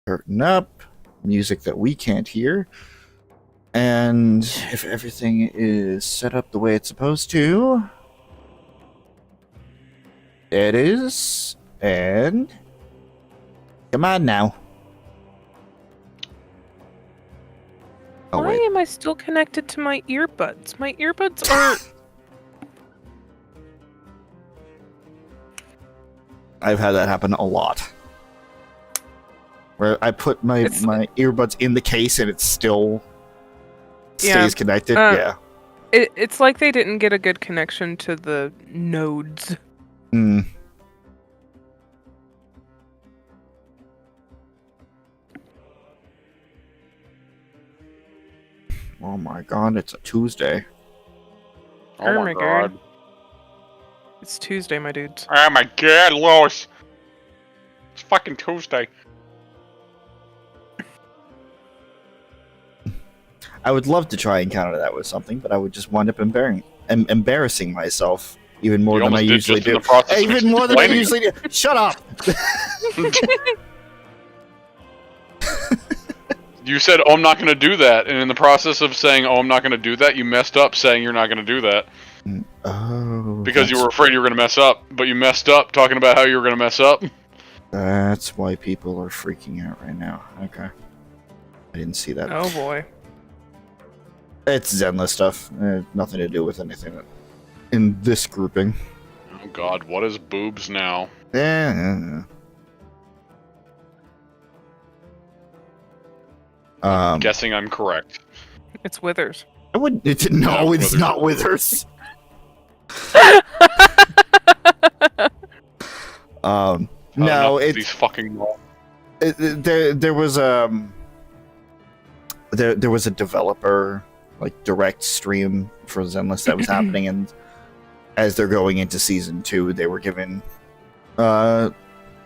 Curtain up. Music that we can't hear. And if everything is set up the way it's supposed to, it is. And come on now. Oh, Why am I still connected to my earbuds? My earbuds are... I've had that happen a lot. Where I put my earbuds in the case and it still stays connected. Yeah. It's like they didn't get a good connection to the nodes. Hmm. Oh my god, it's a Tuesday. Oh my god. It's Tuesday, my dudes. Oh my god, Lois. It's fucking Tuesday. I would love to try and counter that with something, but I would just wind up embarrassing myself even more than I usually do. Even more than I usually do. Shut up! You said, oh, I'm not going to do that, and in the process of saying, oh, I'm not going to do that, you messed up saying you're not going to do that. Oh. Because you were afraid you were going to mess up, but you messed up talking about how you were going to mess up. That's why people are freaking out right now. Okay. I didn't see that. Oh boy. It's Zenless stuff. Nothing to do with anything in this grouping. Oh god, what is boobs now? Yeah. Guessing I'm correct. It's Withers. I wouldn't. No, it's not Withers. No, it's these fucking. There was there was a developer direct stream for Zenless that was happening, and as they're going into season 2, they were given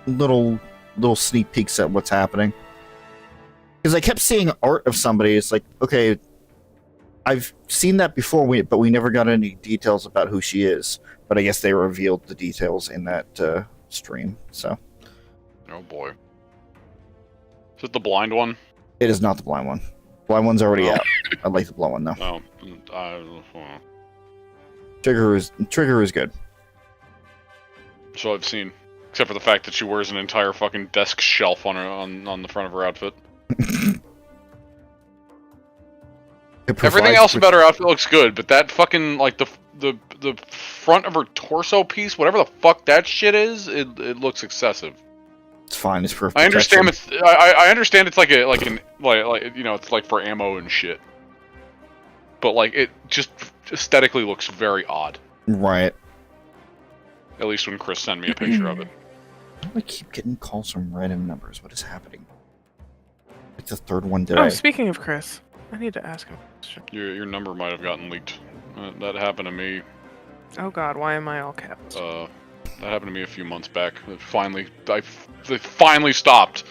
little sneak peeks at what's happening. Because I kept seeing art of somebody. It's like, okay, I've seen that before, but we never got any details about who she is. But I guess they revealed the details in that stream. So. Oh boy. Is it the blind one? It is not the blind one. Blind one's already out. I like the blind one though. No. Trigger is good. So I've seen, except for the fact that she wears an entire fucking desk shelf on the front of her outfit. Everything else about her outfit looks good, but that fucking the front of her torso piece, whatever the fuck that shit is, it looks excessive. It's fine. It's perfect. I understand I understand it's like it's like for ammo and shit. But it just aesthetically looks very odd. Right. At least when Chris sent me a picture of it. I keep getting calls from random numbers. What is happening? Like the third one today. Oh, speaking of Chris, I need to ask him a question. Your number might have gotten leaked. That happened to me. Oh god, why am I all caps? That happened to me a few months back. They finally stopped.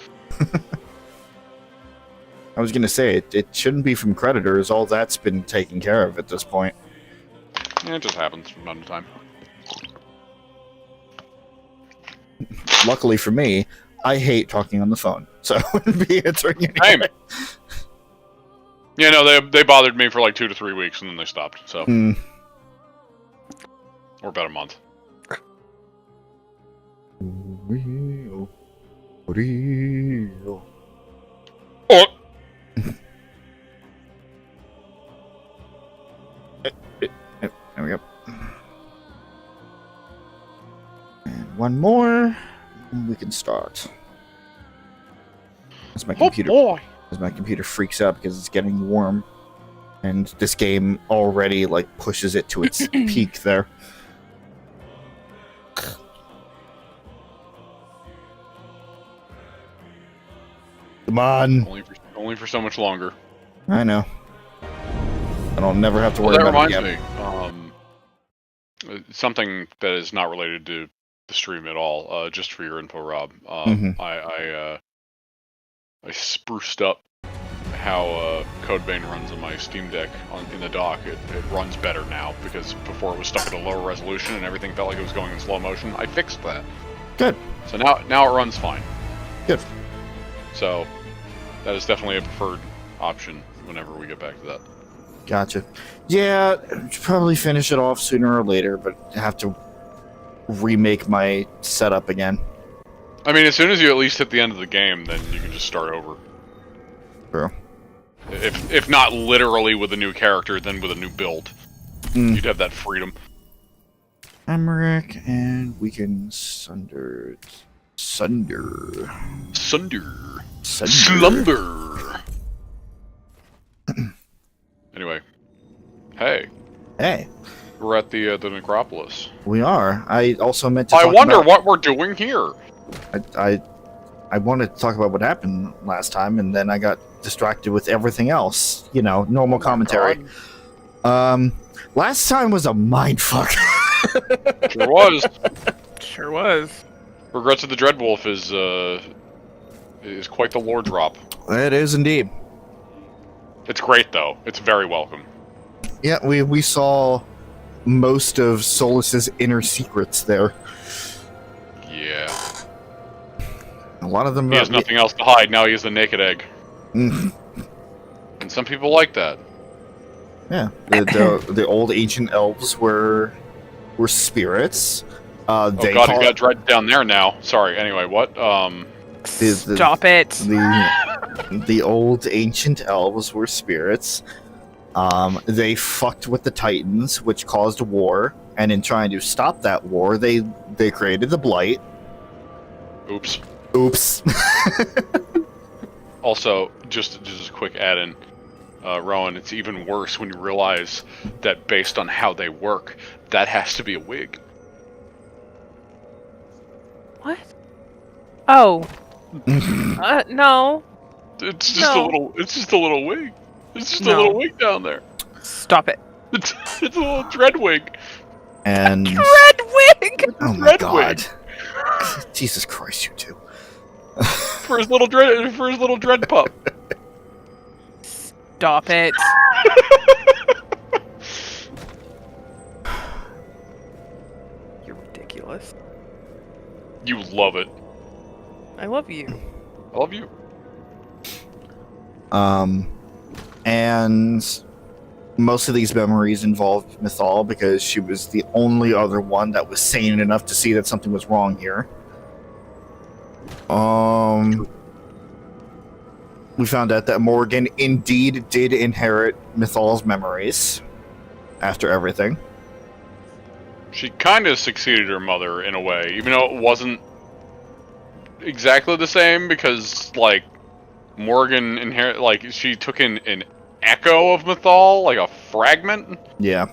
I was gonna say it shouldn't be from creditors. All that's been taken care of at this point. Yeah, it just happens from time to time. Luckily for me, I hate talking on the phone, so I wouldn't be answering anyway. Yeah, no, they bothered me for 2 to 3 weeks and then they stopped. So, or about a month. Oh. There we go. And one more, and we can start. As my computer freaks out because it's getting warm, and this game already pushes it to its peak there. Come on. Only for so much longer. I know. I don't never have to worry about it again. That reminds me. Something that is not related to the stream at all. Just for your info, Rob. I spruced up how Codebane runs on my Steam Deck in the dock. It runs better now because before it was stuck at a lower resolution and everything felt like it was going in slow motion. I fixed that. Good. So now it runs fine. Good. So That is definitely a preferred option whenever we get back to that. Gotcha. Yeah, should probably finish it off sooner or later, but I have to remake my setup again. I mean, as soon as you at least hit the end of the game, then you can just start over. True. If not literally with a new character, then with a new build. You'd have that freedom. Emmerich, and we can sunder. Slumber. Anyway. Hey. Hey. We're at the necropolis. We are. I also meant to I talk wonder about, what we're doing here. I wanted to talk about what happened last time, and then I got distracted with everything else. You know, normal commentary. Last time was a mindfuck. Sure was. Sure was. Regrets of the Dreadwolf is quite the lore drop. It is indeed. It's great though. It's very welcome. Yeah, we saw most of Solus's inner secrets there. Yeah. A lot of them. He has nothing else to hide. Now he has the naked egg. Mm. And some people like that. Yeah, the old ancient elves were spirits. Oh god, you got Dread down there now. Sorry. Anyway, what? Stop it. The old ancient elves were spirits. They fucked with the Titans, which caused war. And in trying to stop that war, they created the Blight. Oops. Also, just a quick add-in, Rowan, it's even worse when you realize that based on how they work, that has to be a wig. What? Oh. No. It's just a little. It's just a little wig. It's just a little wig down there. Stop it. It's a little dread wig. And Red wig. oh my god! Jesus Christ, you two. For his little dread pup. Stop it. You're ridiculous. You love it. I love you. I love you. And most of these memories involved Mythal because she was the only other one that was sane enough to see that something was wrong here. We found out that Morgan indeed did inherit Mythal's memories after everything. She kind of succeeded her mother in a way, even though it wasn't exactly the same because, like, Morgan she took in an echo of Mythal, like a fragment. Yeah.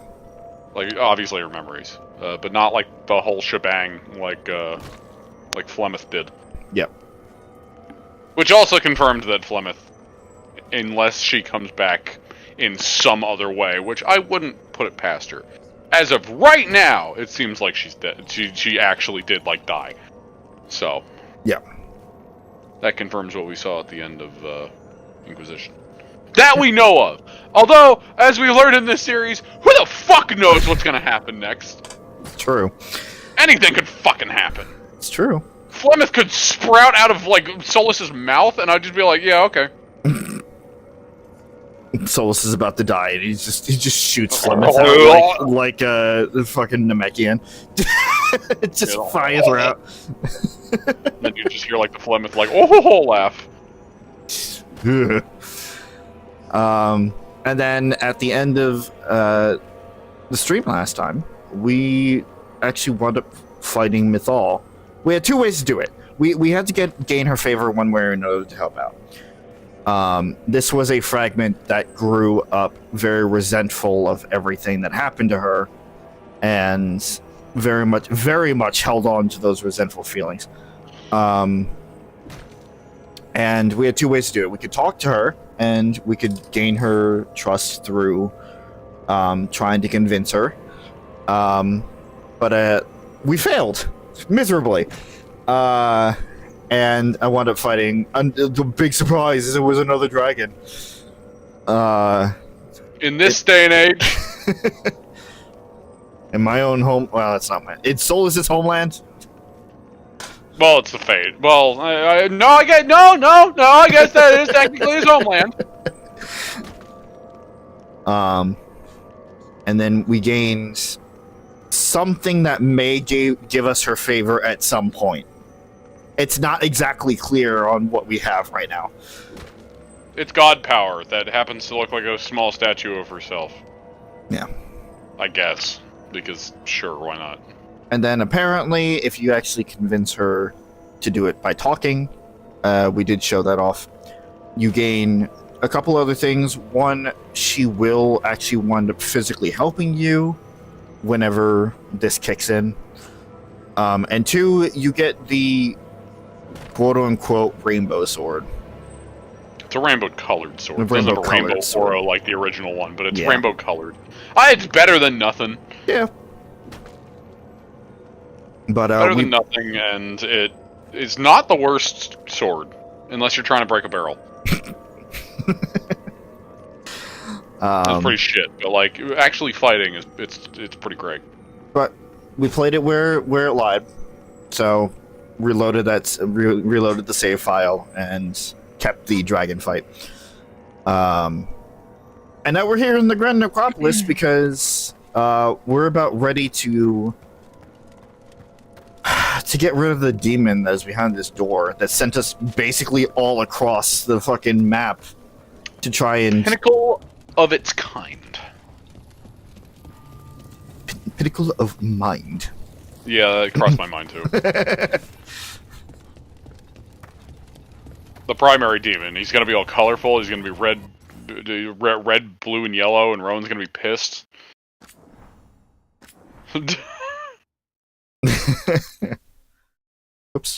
Like, obviously her memories, but not like the whole shebang, like Flemeth did. Yep. Which also confirmed that Flemeth, unless she comes back in some other way, which I wouldn't put it past her. As of right now, it seems like she's dead. She actually did, like, die. So. Yeah. That confirms what we saw at the end of Inquisition. That we know of! Although, as we learned in this series, who the fuck knows what's gonna happen next? True. Anything could fucking happen. It's true. Flemeth could sprout out of, like, Solus's mouth, and I'd just be like, yeah, okay. Solus is about to die, and he just shoots Flemeth out like a fucking Namekian. Just fires her out. Then you just hear, like, the Flemeth, like, oh, laugh. And then at the end of the stream last time, we actually wound up fighting Mythal. We had two ways to do it. We had to gain her favor one way or another to help out. This was a fragment that grew up very resentful of everything that happened to her, and very much held on to those resentful feelings. And we had two ways to do it. We could talk to her, and we could gain her trust through trying to convince her. But we failed miserably. And I wound up fighting. And the big surprise is it was another dragon. In this day and age. In my own home. Well, that's not my. It's Solus's homeland. Well, it's the fate. Well, no, I guess I guess that is technically his homeland. And then we gained something that may give us her favor at some point. It's not exactly clear on what we have right now. It's god power that happens to look like a small statue of herself. Yeah. I guess. Because, sure, why not? And then apparently, if you actually convince her to do it by talking, we did show that off, you gain a couple other things. One, she will actually wind up physically helping you whenever this kicks in. And two, you get the quote-unquote rainbow sword. It's a rainbow-colored sword. A It doesn't have a rainbow-colored rainbow sword. aura like the original one, but it's Yeah. rainbow-colored. It's better than nothing. Yeah. But Better than nothing, and it's not the worst sword, unless you're trying to break a barrel. That's pretty shit, but like actually fighting it's pretty great. But we played it where it lied, so reloaded reloaded the save file and kept the dragon fight. And now we're here in the Grand Necropolis because we're about ready to get rid of the demon that is behind this door that sent us basically all across the fucking map to try and Pinnacle of its kind. pinnacle of mind. Yeah, that crossed my mind too. The primary demon. He's gonna be all colorful. He's gonna be red, blue, and yellow, and Rowan's gonna be pissed. Oops.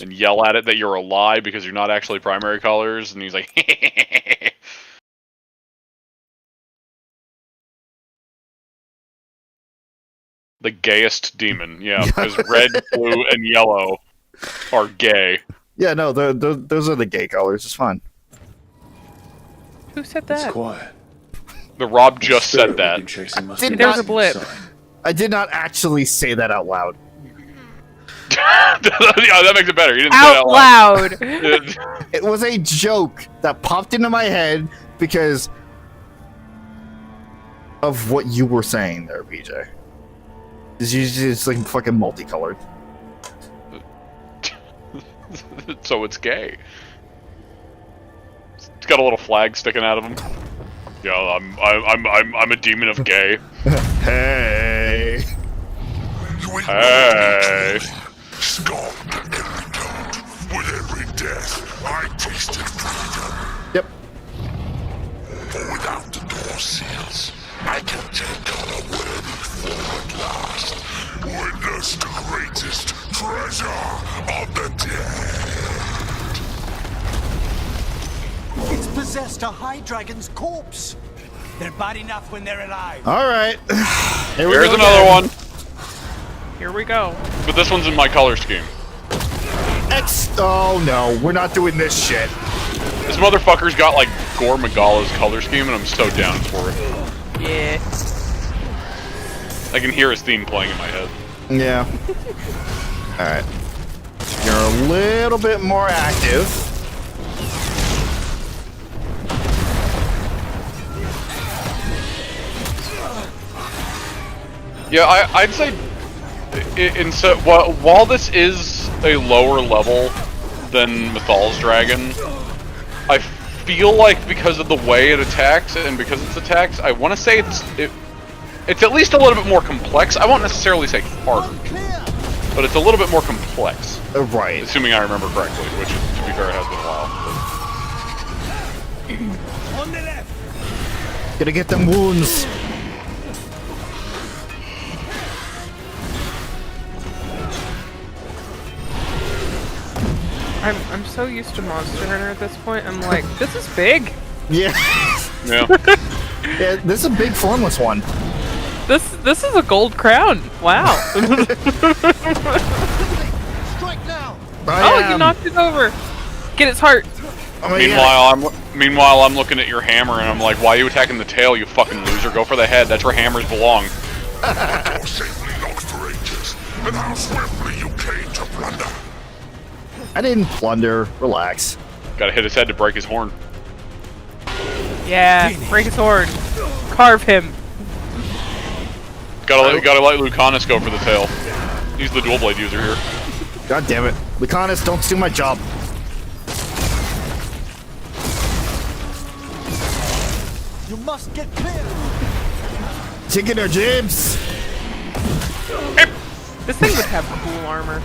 And yell at it that you're a lie because you're not actually primary colors, and he's like, the gayest demon, yeah, because red, blue, and yellow are gay. Yeah, no, those are the gay colors. It's fine. Who said It's that? quiet. The Rob just said that. There was a blip. I did not actually say that out loud. Yeah, that makes it better. You didn't say Out it out loud! loud. It was a joke that popped into my head because of what you were saying there, PJ. It's like fucking multicolored. So it's gay. It's got a little flag sticking out of him. Yeah, I'm a demon of gay. Hey. Hey. Scoff every doubt. With every death, I tasted freedom. Yep. For without the door seals, I can take on a worthy form at last. Witness the greatest treasure of the dead. It's possessed a high dragon's corpse. They're bad enough when they're alive. All right. Here's another one. Here we go. But this one's in my color scheme. Oh no, we're not doing this shit. This motherfucker's got like Gore Magala's color scheme, and I'm so down for it. Yeah. I can hear his theme playing in my head. Yeah. All right. You're a little bit more active. Yeah, I'd say, while this is a lower level than Mythal's Dragon, I feel like because of the way it attacks and because it's attacks, I want to say it's at least a little bit more complex. I won't necessarily say harder, but it's a little bit more complex. Right. Assuming I remember correctly, which, to be fair, has been a while. On the left. Gotta get them wounds. I'm so used to Monster Hunter at this point. I'm like, this is big. Yeah. Yeah. Yeah, this is a big formless one. This is a gold crown. Wow. Strike now. You knocked it over. Get its heart. Oh, yeah. Meanwhile, I'm looking at your hammer and I'm like, why are you attacking the tail, you fucking loser? Go for the head. That's where hammers belong. The door safely locked for ages, and how swiftly you came to plunder. I didn't plunder. Relax. Gotta hit his head to break his horn. Yeah, break his sword. Carve him. Gotta let Lucanus go for the tail. He's the dual blade user here. God damn it. Lucanus, don't steal my job. You must get clear. Taking our jibs. This thing would have cool armor.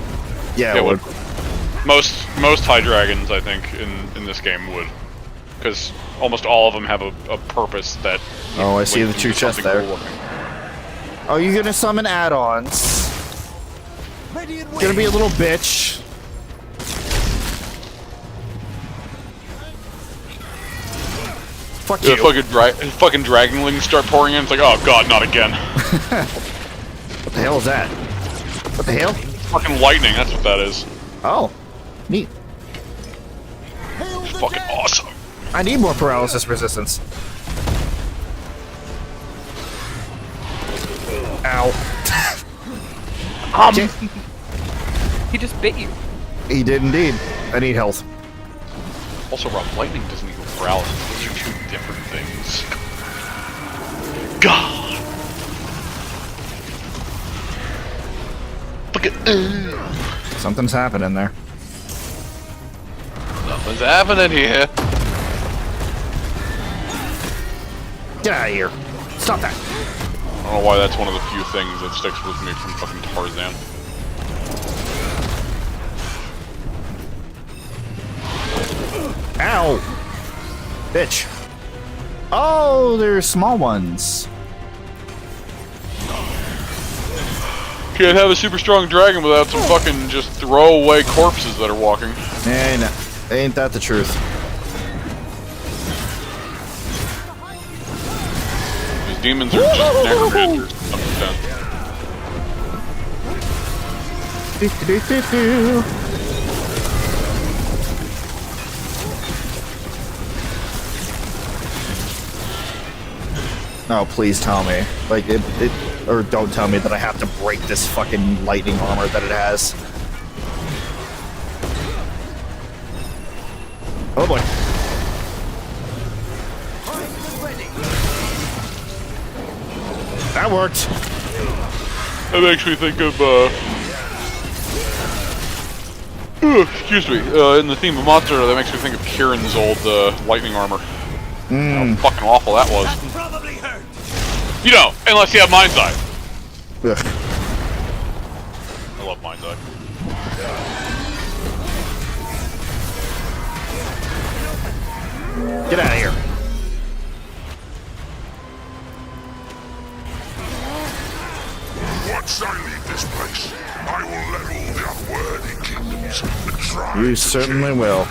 Yeah, It it would. Most high dragons, I think, in this game would, because almost all of them have a purpose that. Oh, I see the links true into chest something there. cool looking. Oh, you're gonna summon add-ons. Ready and Gonna be a little bitch. Fuck The you. fucking dragonlings start pouring in. It's like, oh god, not again. What the hell is that? What the hell? Fucking lightning. That's what that is. Oh, neat. hail the Fucking dead. awesome. I need more paralysis resistance. Ow. He just bit you. He did indeed. I need health. Also, Rob, lightning doesn't equal paralysis. Those are two different things. God. Look at. Something's happening there. Nothing's happening here. Get out of here. Stop that. I don't know why that's one of the few things that sticks with me from fucking Tarzan. Ow. Bitch. Oh, they're small ones. Can't have a super strong dragon without some fucking just throwaway corpses that are walking. And ain't that the truth? These demons are just necromancers to some extent. Do-do-do-do-do. Oh, please tell me. Like, or don't tell me that I have to break this fucking lightning armor that it has. Oh boy. That worked. That makes me think of, excuse me, in the theme of Monster, that makes me think of Kieran's old, lightning armor. How fucking awful that was. That probably hurt. You know, unless you have Mind's Eye. Ugh. I love Mind's Eye. Get out of here. Once I leave this place, I will let all the unworthy kingdoms try. You certainly will.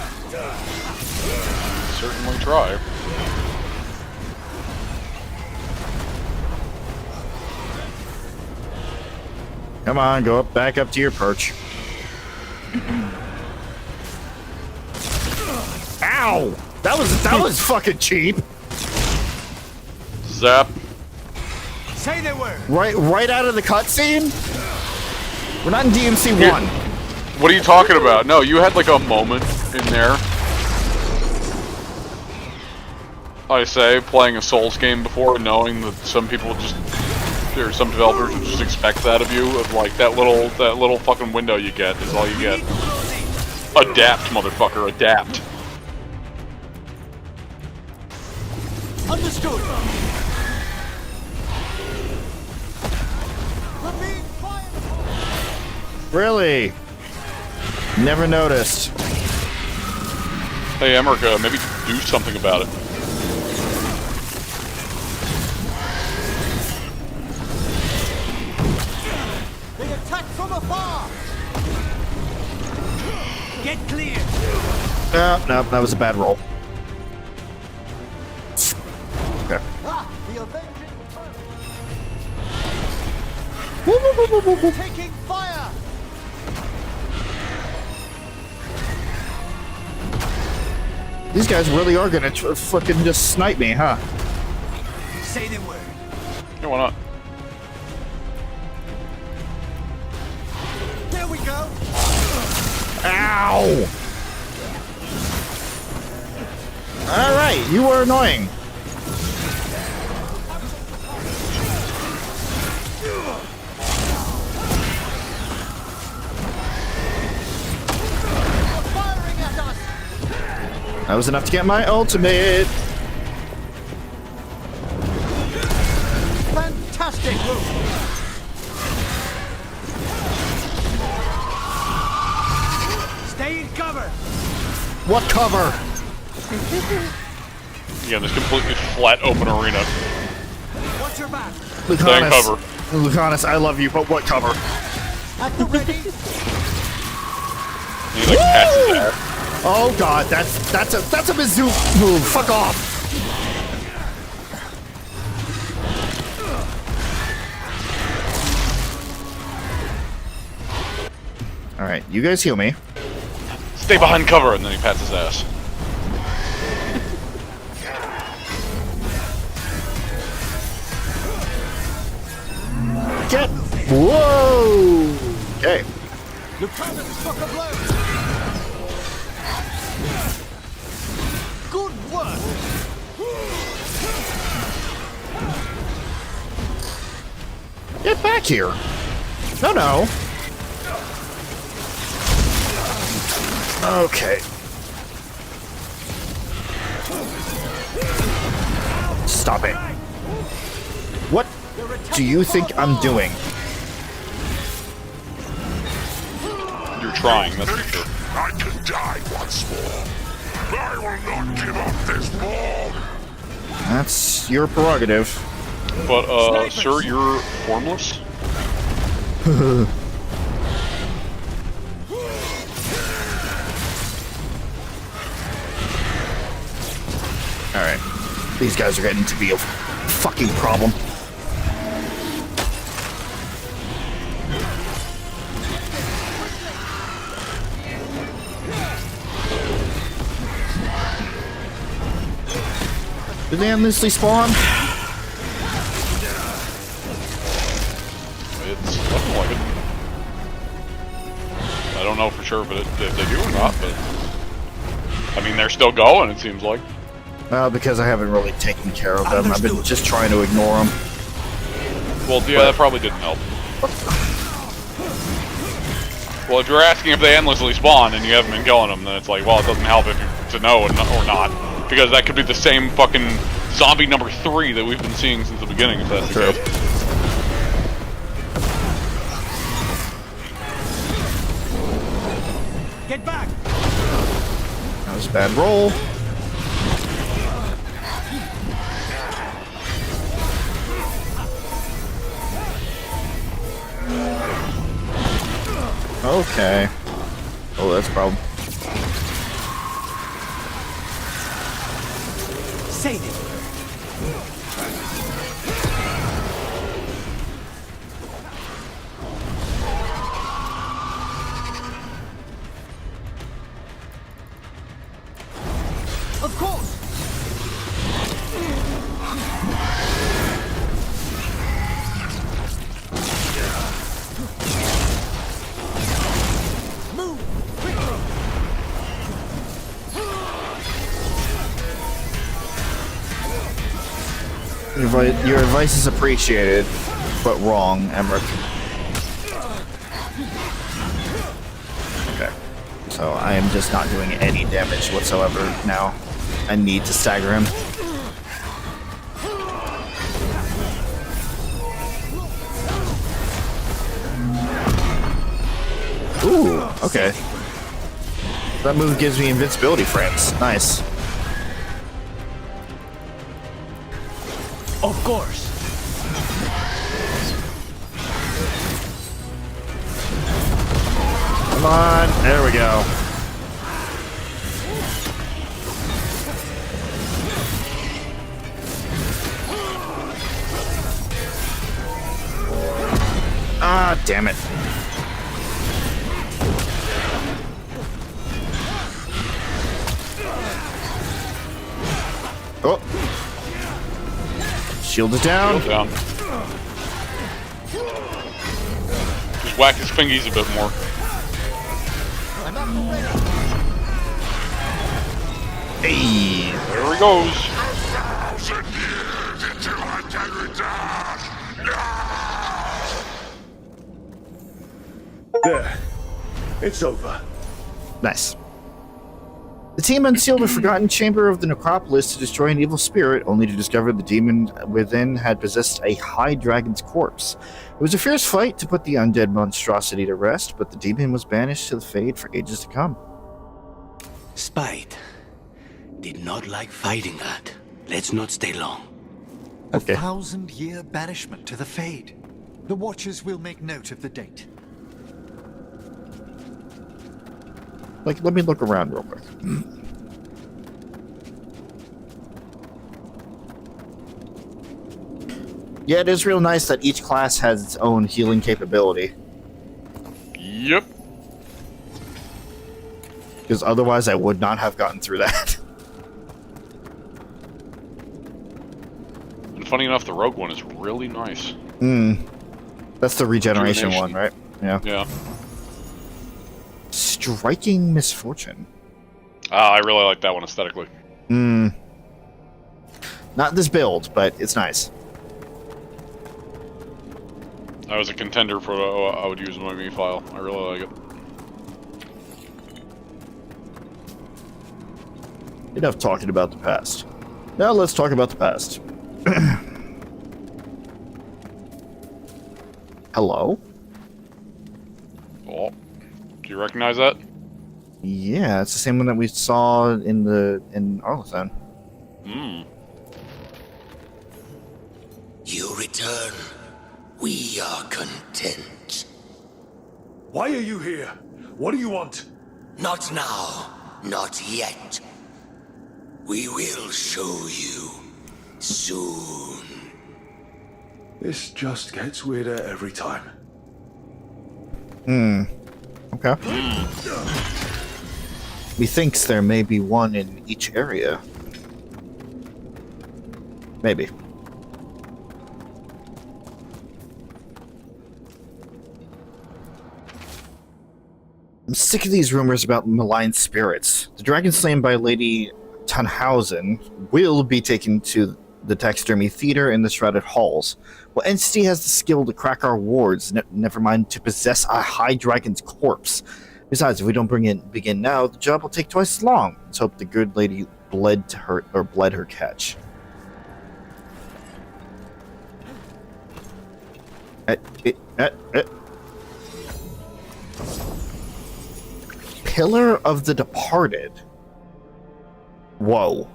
Certainly try. Come on, go up, back up to your perch. Ow! That was fucking cheap. Zap. Say the word. Right out of the cutscene. We're not in DMC Here. 1. What are you talking about? No, you had like a moment in there. I say, playing a Souls game before and knowing that some people just, or some developers would just expect that of you, of like that little fucking window you get is all you get. Adapt, motherfucker, adapt. Understood. We're being fired upon. Really? Never noticed. Hey, Emmerich, maybe do something about it. They attack from afar. Get clear. No, that was a bad roll. Okay. Ah, the avenging. Taking fire. These guys really are gonna fucking just snipe me, huh? Say the word. Yeah, why not? There we go. Ow! Alright, you were annoying. That was enough to get my ultimate. Fantastic move. Stay in cover. What cover? Yeah, this completely flat open arena. Watch your back. Stay in cover. Lucanus, I love you, but what cover? At the ready. He like pats his ass. Oh god, that's a Mizzou move. Fuck off. Alright, you guys heal me. Stay behind cover, and then he pats his ass. Get. Whoa! Okay. Lieutenant struck a blow. Good work. Get back here. No. Okay. Stop it. What do you think I'm doing? You're trying, that's for sure. I can die once more. I will not give up this ball. That's your prerogative. But, sir, you're formless? Alright. These guys are getting to be a fucking problem. Did they endlessly spawn? It's looking like it. I don't know for sure, but if they do or not, but... I mean, they're still going, it seems like. Well, because I haven't really taken care of them. I've been just trying to ignore them. Well, yeah, that probably didn't help. Well, if you're asking if they endlessly spawn and you haven't been killing them, then it's like, well, it doesn't help if you to know or not. Because that could be the same fucking zombie number 3 that we've been seeing since the beginning, if that's the case. Get back. That was a bad roll. Okay. Oh, that's a problem. Save it. Of course. Move quickly. Your advice is appreciated, but wrong, Emmerich. Okay. So I am just not doing any damage whatsoever now. I need to stagger him. Ooh, okay. That move gives me invincibility frames. Nice. Of course. Come on, there we go. Ah, damn it. Oh. Shield it down. Shield down. Just whack his fingies a bit more. Hey! There he goes. 1,000 years until I can return! No! There. It's over. Nice. The team unsealed a forgotten chamber of the necropolis to destroy an evil spirit, only to discover the demon within had possessed a high dragon's corpse. It was a fierce fight to put the undead monstrosity to rest, but the demon was banished to the Fade for ages to come. Spite. Did not like fighting that. Let's not stay long. Okay. 1,000-year banishment to the Fade. The Watchers will make note of the date. Like, let me look around real quick. Yeah, it is real nice that each class has its own healing capability. Yep. Because otherwise I would not have gotten through that. And funny enough, the rogue one is really nice. That's the regeneration one, Rejuvenation. right? Yeah. Yeah. Striking misfortune. I really like that one aesthetically. Not this build, but it's nice. That was a contender for what I would use in my V file. I really like it. Enough talking about the past. Now let's talk about the past. Hello? Oh, do you recognize that? Yeah, it's the same one that we saw in Arlington. You return. We are content. Why are you here? What do you want? Not now. Not yet. We will show you soon. This just gets weirder every time. Okay. Methinks there may be one in each area. Maybe. I'm sick of these rumors about malign spirits. The dragon slain by Lady Tannhausen will be taken to the taxidermy theater in the Shrouded Halls. What entity has the skill to crack our wards, never mind to possess a high dragon's corpse? Besides, if we don't begin now, the job will take twice as long. Let's hope the good lady bled her catch. Pillar of the Departed. Whoa.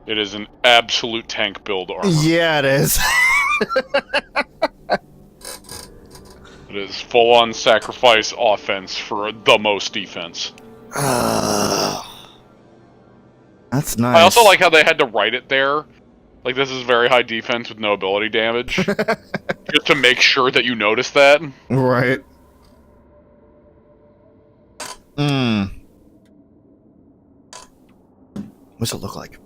It is an absolute tank build armor. Yeah, it is. It is full-on sacrifice offense for the most defense. That's nice. I also like how they had to write it there. Like, this is very high defense with no ability damage. Just to make sure that you notice that. Right. What's it look like?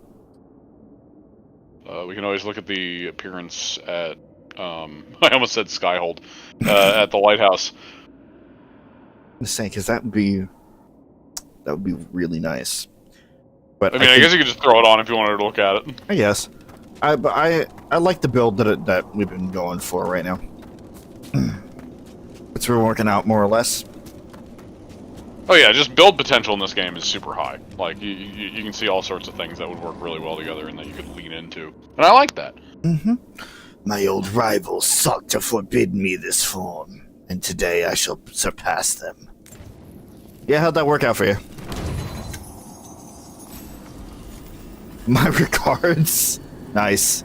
We can always look at the appearance at, I almost said Skyhold, at the lighthouse. I'm saying, because that would be really nice. But I mean, I guess you could just throw it on if you wanted to look at it. I guess. But I like the build that we've been going for right now. It's we're working out more or less. Oh yeah, just build potential in this game is super high. Like, you can see all sorts of things that would work really well together and that you could lean into. And I like that. My old rivals sought to forbid me this form, and today I shall surpass them. Yeah, how'd that work out for you? My regards. Nice.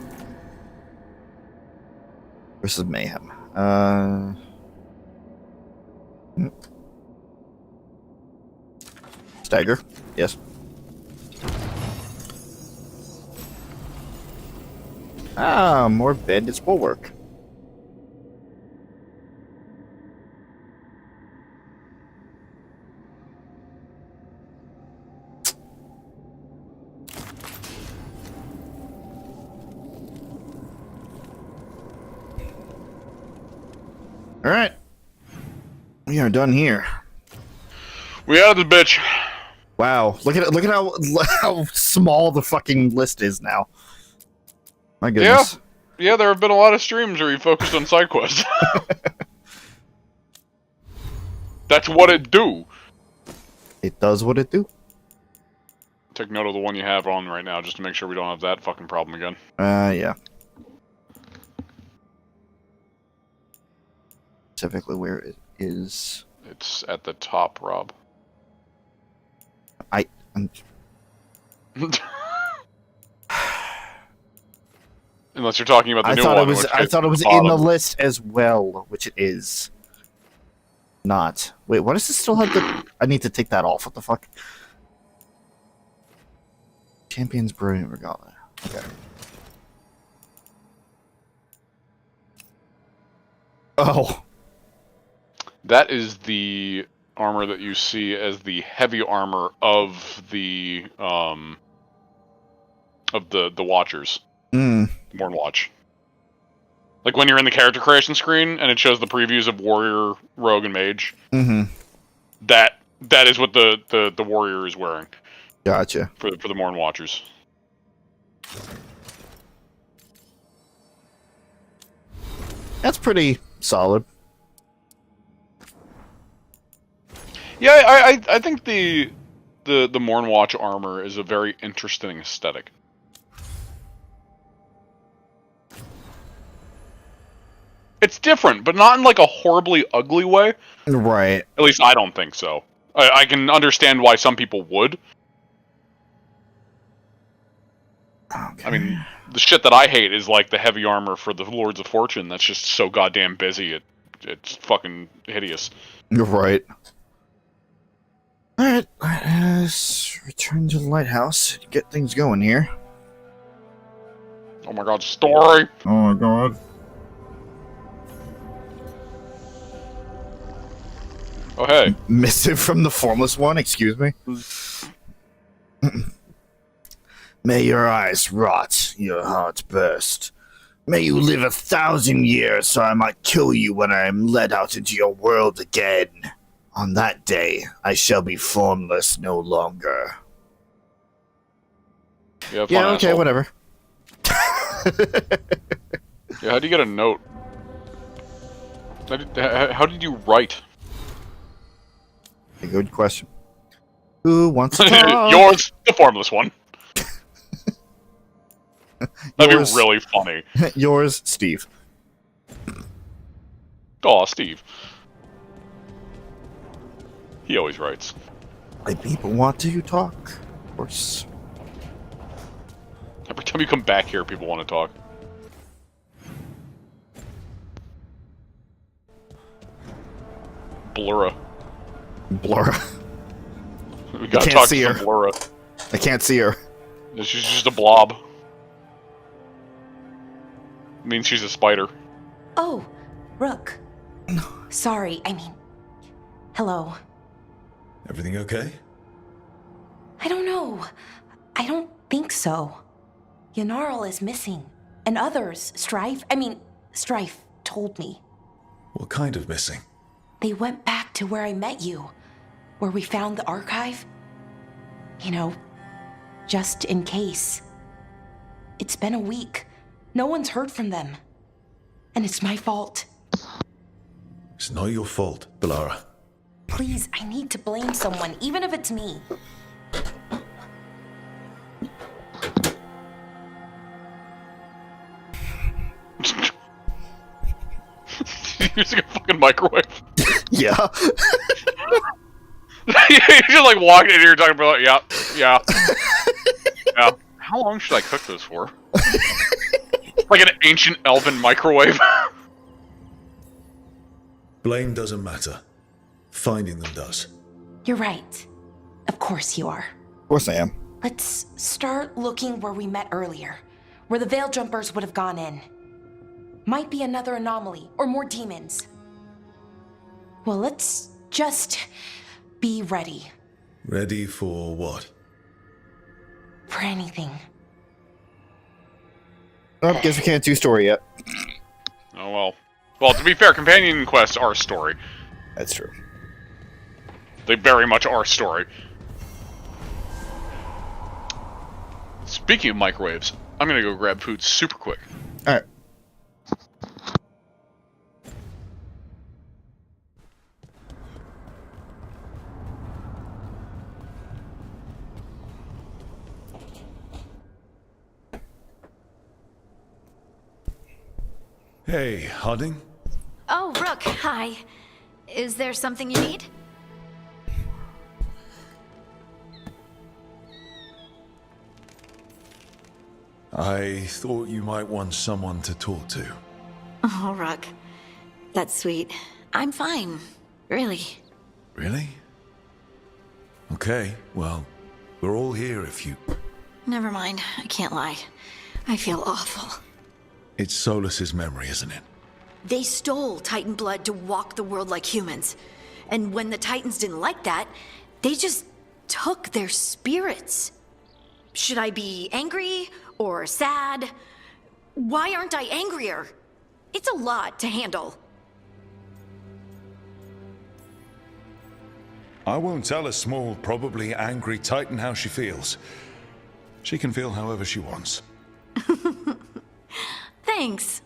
Versus Mayhem. Stagger. Yes. Ah, more bandits will work. All right. We are done here. We out of the bitch. Wow, look at it! Look at how small the fucking list is now. My goodness. Yeah, there have been a lot of streams where you focused on side quests. That's what it do. It does what it do. Take note of the one you have on right now, just to make sure we don't have that fucking problem again. Yeah. Specifically where it is. It's at the top, Rob. Unless you're talking about the new one. I thought it was in the list as well, which it is. Not. Wait, what does this still have the... I need to take that off. What the fuck? Champion's Brilliant Regalia. Okay. Oh. That is the armor that you see as the heavy armor of the Watchers. Morn Watch. Like when you're in the character creation screen and it shows the previews of Warrior, Rogue, and Mage. That is what the Warrior is wearing. Gotcha. For the Morn Watchers. That's pretty solid. Yeah, I think the Morn Watch armor is a very interesting aesthetic. It's different, but not in like a horribly ugly way. Right. At least I don't think so. I can understand why some people would. Okay. I mean, the shit that I hate is like the heavy armor for the Lords of Fortune. That's just so goddamn busy. It's fucking hideous. You're right. Alright, let's return to the lighthouse to get things going here. Oh my god, story! Oh my god. Oh hey. Missive from the Formless One, excuse me. May your eyes rot, your heart burst. May you live 1,000 years so I might kill you when I am led out into your world again. On that day, I shall be formless no longer. Yeah, okay, asshole. whatever. Yeah, how do you get a note? How did you write? A good question. Who wants to talk? Yours, the formless one. That'd be really funny. Yours, Steve. Aw, Steve. He always writes. Like people want to talk, of course. Every time you come back here, people want to talk. Blura. Blura. We gotta talk to Blura. I can't see her. She's just a blob. It means she's a spider. Oh, Rook. Sorry, I mean... Hello. Everything okay? I don't know. I don't think so. Yanarl is missing. And others, Strife told me. What kind of missing? They went back to where I met you. Where we found the archive. You know, just in case. It's been a week. No one's heard from them. And it's my fault. It's not your fault, Bellara. Please, I need to blame someone, even if it's me. Using a fucking microwave. Yeah. You're just like walking in here talking about, yeah. How long should I cook this for? Like an ancient elven microwave. Blame doesn't matter. Finding them does. You're right. Of course you are. Of course I am. Let's start looking where we met earlier. Where the Veil Jumpers would have gone in. Might be another anomaly, or more demons. Well, let's just be ready. Ready for what? For anything. Oh, guess we can't do story yet. Oh well. Well, to be fair, companion quests are a story. That's true. They very much are story. Speaking of microwaves, I'm gonna go grab food super quick. All right. Hey, Harding? Oh, Rook, hi. Is there something you need? I thought you might want someone to talk to. Oh, Rook. That's sweet. I'm fine. Really. Really? Okay, well, we're all here if you... Never mind. I can't lie. I feel awful. It's Solus's memory, isn't it? They stole Titan blood to walk the world like humans. And when the Titans didn't like that, they just took their spirits. Should I be angry or sad? Why aren't I angrier? It's a lot to handle. I won't tell a small, probably angry Titan how she feels. She can feel however she wants. Thanks.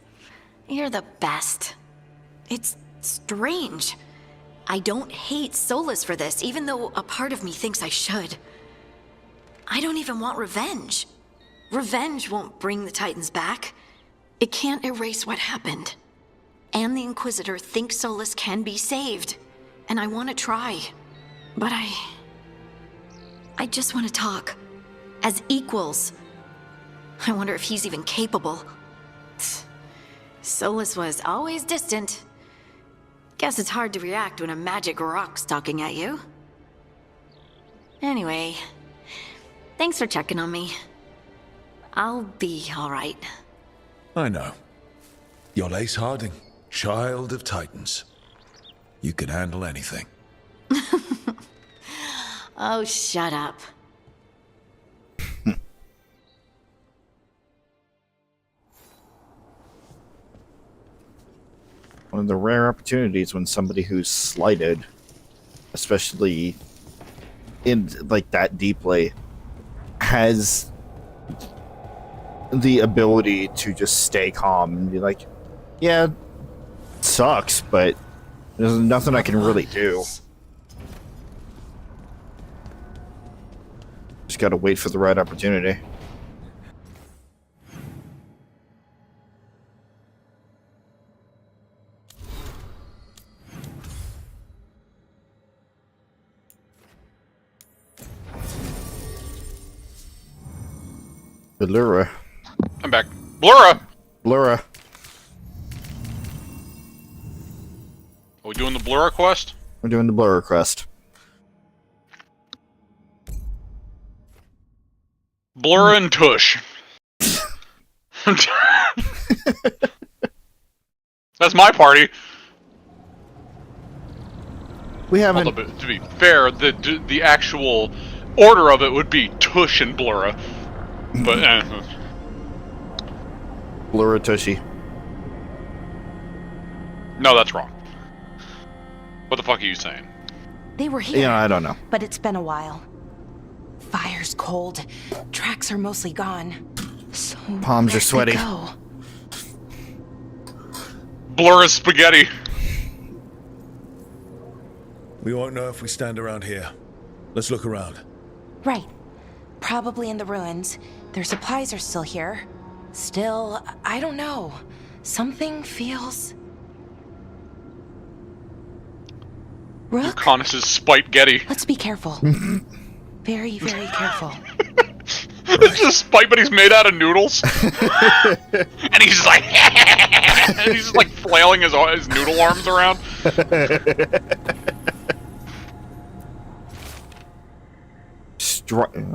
You're the best. It's strange. I don't hate Solus for this, even though a part of me thinks I should. I don't even want revenge. Revenge won't bring the Titans back. It can't erase what happened. And the Inquisitor thinks Solus can be saved. And I want to try. But I just want to talk. As equals. I wonder if he's even capable. Solus was always distant. Guess it's hard to react when a magic rock's talking at you. Anyway, thanks for checking on me. I'll be alright. I know. You're Lace Harding, child of Titans. You can handle anything. Oh, shut up. One of the rare opportunities when somebody who's slighted, especially in like that deeply, has the ability to just stay calm and be like, yeah, it sucks, but there's nothing I can really do. Just gotta wait for the right opportunity. Blura. I'm back. Blura! Blura. Are we doing the Blura quest? We're doing the Blura quest. Blura and Tush. That's my party. We haven't. Although, to be fair, the actual order of it would be Tush and Blura. But Blura Tushy. no, that's wrong. What the fuck are you saying? They were here. Yeah, I don't know. But it's been a while. Fire's cold. Tracks are mostly gone. So Palms are where'd sweaty. they go? Blura spaghetti. We won't know if we stand around here. Let's look around. Right. Probably in the ruins. Their supplies are still here. Still, I don't know. Something feels... Rook? Uconus' Spite Getty. Let's be careful. Very, very careful. It's just Spite, but he's made out of noodles. And he's just like... and he's just like flailing his noodle arms around.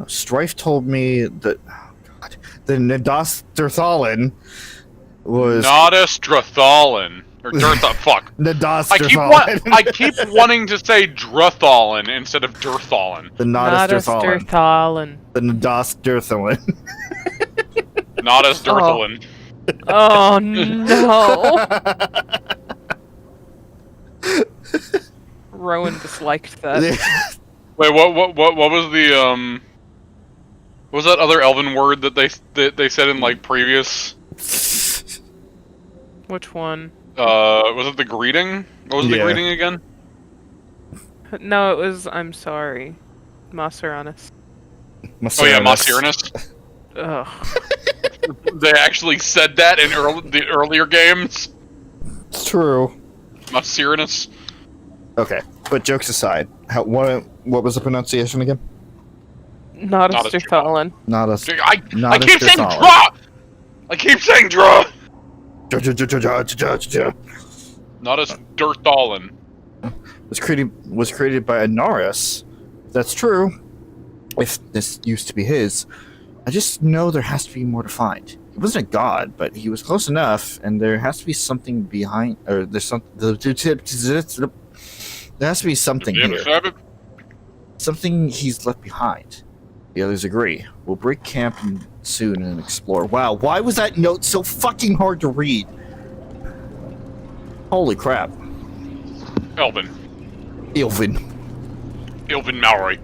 Strife told me that the Nadastrathalin was Nadastrathalin. Or Dirtha, fuck. Nadastrathalin. I keep wanting to say Druthalin instead of Dirthalin. The Nadastrathalin. Nadastrathalin. The Nadastrathalin. Nadastrathalin. Oh no. Rowan disliked that. Wait, what was the what was that other elven word that they said in like previous? Which one? Was it the greeting? What was the greeting again? No, it was I'm sorry. Maseranis. Oh yeah, Maseranis. Ugh. They actually said that in the earlier games. It's true. Maseranis. Okay, but jokes aside, what was the pronunciation again? Not a Sturthalin. Not a. I keep saying draw. I keep saying draw. Not a Sturthalin. Was created by Anaris. That's true. If this used to be his, I just know there has to be more to find. He wasn't a god, but he was close enough, and there has to be something behind. Or there's some. There has to be something here. Something he's left behind. The others agree. We'll break camp soon and explore. Wow, why was that note so fucking hard to read? Holy crap. Elvin Mallory.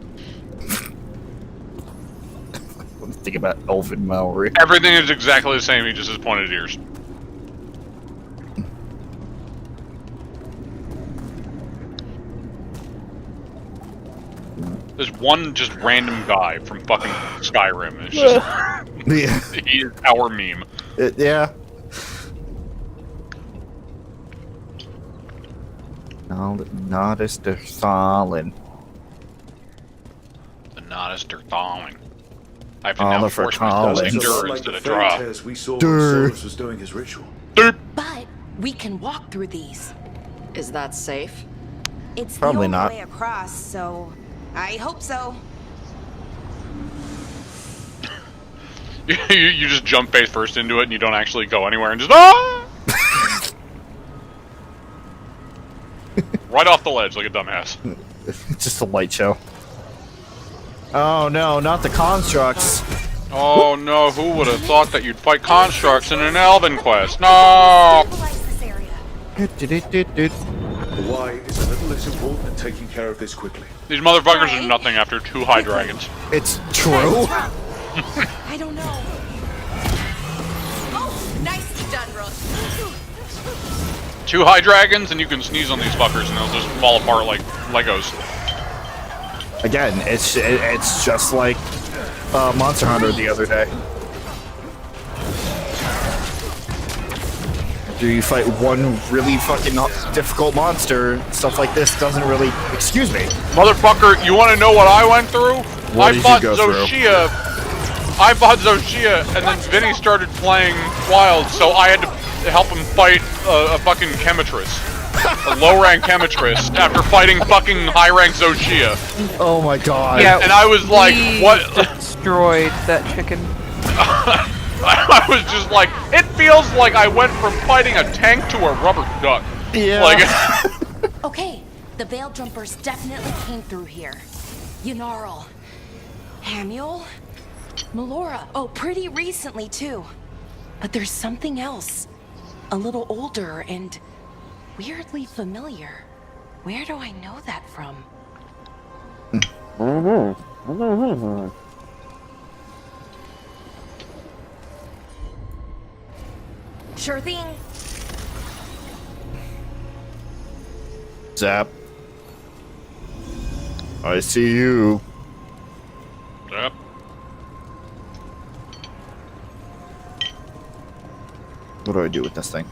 Let's think about Elvin Mallory. Everything is exactly the same, he just has pointed ears. There's one just random guy from fucking Skyrim. It's just he is our meme. Yeah. Not as the Thalin. The Nodus Derthalin. I have to now for force myself to Collins. endure instead of draw. We saw when Solus was doing his ritual. But we can walk through these. Is that safe? It's Probably the only not. way across, so I hope so. You just jump face first into it and you don't actually go anywhere and just ah! Right off the ledge like a dumbass. Just a light show. Oh no, not the constructs. Oh no, who would have thought that you'd fight constructs in an Elven quest? No! The why is a little less important than taking care of this quickly. These motherfuckers are nothing after 2 high dragons. It's true. I don't know. Oh, nicely done, Rose. 2 high dragons and you can sneeze on these fuckers and they'll just fall apart like Legos. Again, it's just like Monster Hunter the other day. Do you fight one really fucking difficult monster? Stuff like this doesn't really. Excuse me, Motherfucker, you want to know what I went through? What did you go through? I bought Zoshia, and then Vinny started playing Wild, so I had to help him fight a fucking chemitress. A low-rank chemitress after fighting fucking high-rank Zoshia. Oh my god. Yeah, and I was like, what? Destroyed that chicken. I was just like, it feels like I went from fighting a tank to a rubber duck. Yeah. Like, Okay, the Veil Jumpers definitely came through here. Yunarl, Hamuel, Melora. Oh, pretty recently too. But there's something else. A little older and weirdly familiar. Where do I know that from? Sure thing. Zap. I see you. Yep. What do I do with this thing?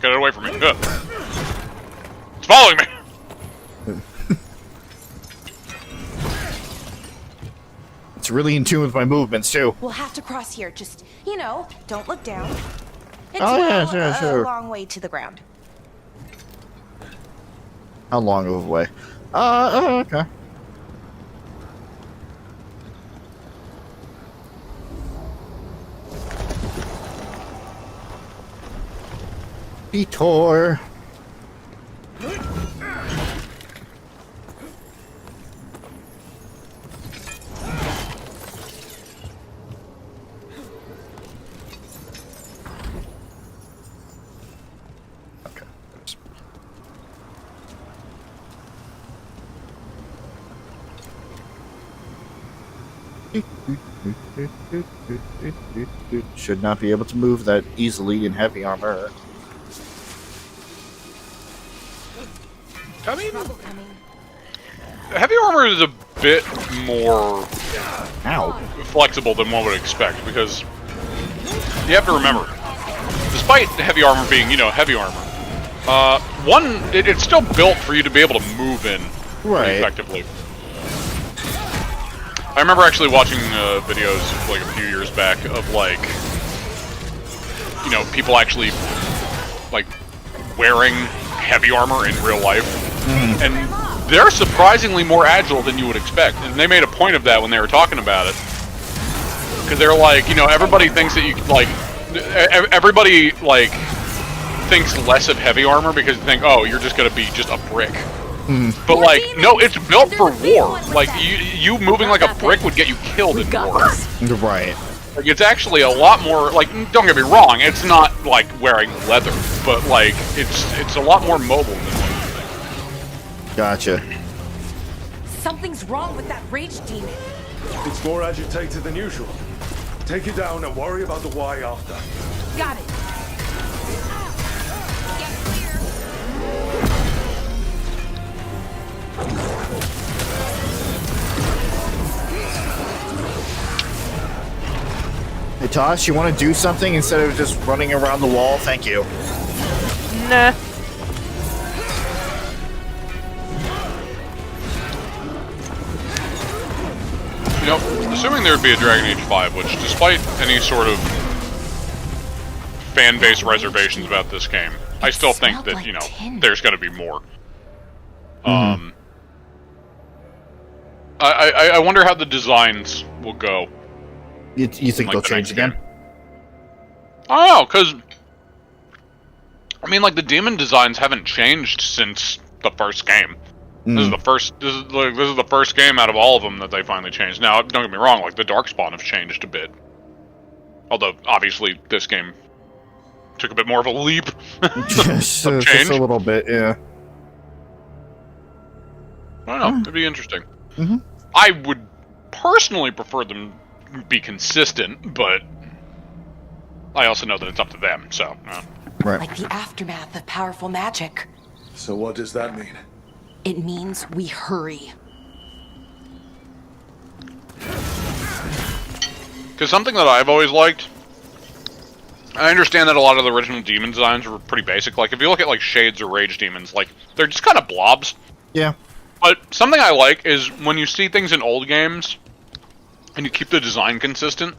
Get it away from me. It's following me. It's really in tune with my movements too. We'll have to cross here. Just, don't look down. It's Sure. a long way to the ground. How long of a way? Okay. Vitor. Okay. Should not be able to move that easily in heavy armor. I mean, heavy armor is a bit more flexible than one would expect, because you have to remember, despite heavy armor being, heavy armor, it's still built for you to be able to move in effectively. I remember actually watching videos like a few years back of people actually wearing heavy armor in real life, and they're surprisingly more agile than you would expect. And they made a point of that when they were talking about it, because they're like, everybody thinks that everybody thinks less of heavy armor because they think, oh, you're just gonna be just a brick. But no, it's built for war. You moving like a brick would get you killed in war. Right. It's actually a lot more, don't get me wrong, it's not wearing leather, but it's a lot more mobile than what you think. Gotcha. Something's wrong with that rage demon. It's more agitated than usual. Take it down and worry about the why after. Got it. Hey Tosh, you want to do something instead of just running around the wall? Thank you. Nah. Assuming there would be a Dragon Age 5, which, despite any sort of fan base reservations about this game, I still think that, there's going to be more. I wonder how the designs will go. You think they'll change again? I don't know, because the demon designs haven't changed since the first game. This is the first. This is the first game out of all of them that they finally changed. Now, don't get me wrong; the Darkspawn have changed a bit. Although, obviously, this game took a bit more of a leap. Just a little bit, yeah. I don't know. It'd be interesting. I would personally prefer them be consistent, but I also know that it's up to them. So, right. Like the aftermath of powerful magic. So what does that mean? It means we hurry. Because something that I've always liked, I understand that a lot of the original demon designs were pretty basic. If you look at Shades or Rage Demons, they're just kind of blobs. Yeah. But something I like is when you see things in old games, and you keep the design consistent,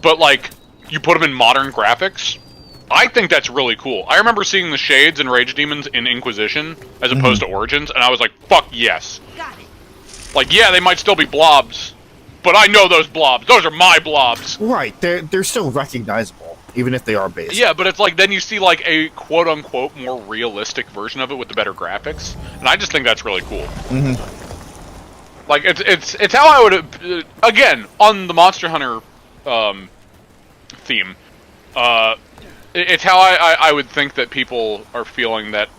but you put them in modern graphics. I think that's really cool. I remember seeing the Shades and Rage Demons in Inquisition as opposed to Origins, and I was like, fuck yes. Got it. Yeah, they might still be blobs, but I know those blobs. Those are my blobs. Right, they're still recognizable, even if they are basic. Yeah, but it's then you see a quote-unquote more realistic version of it with the better graphics, and I just think that's really cool. It's how I would, again, on the Monster Hunter theme, it's how I would think that people are feeling that,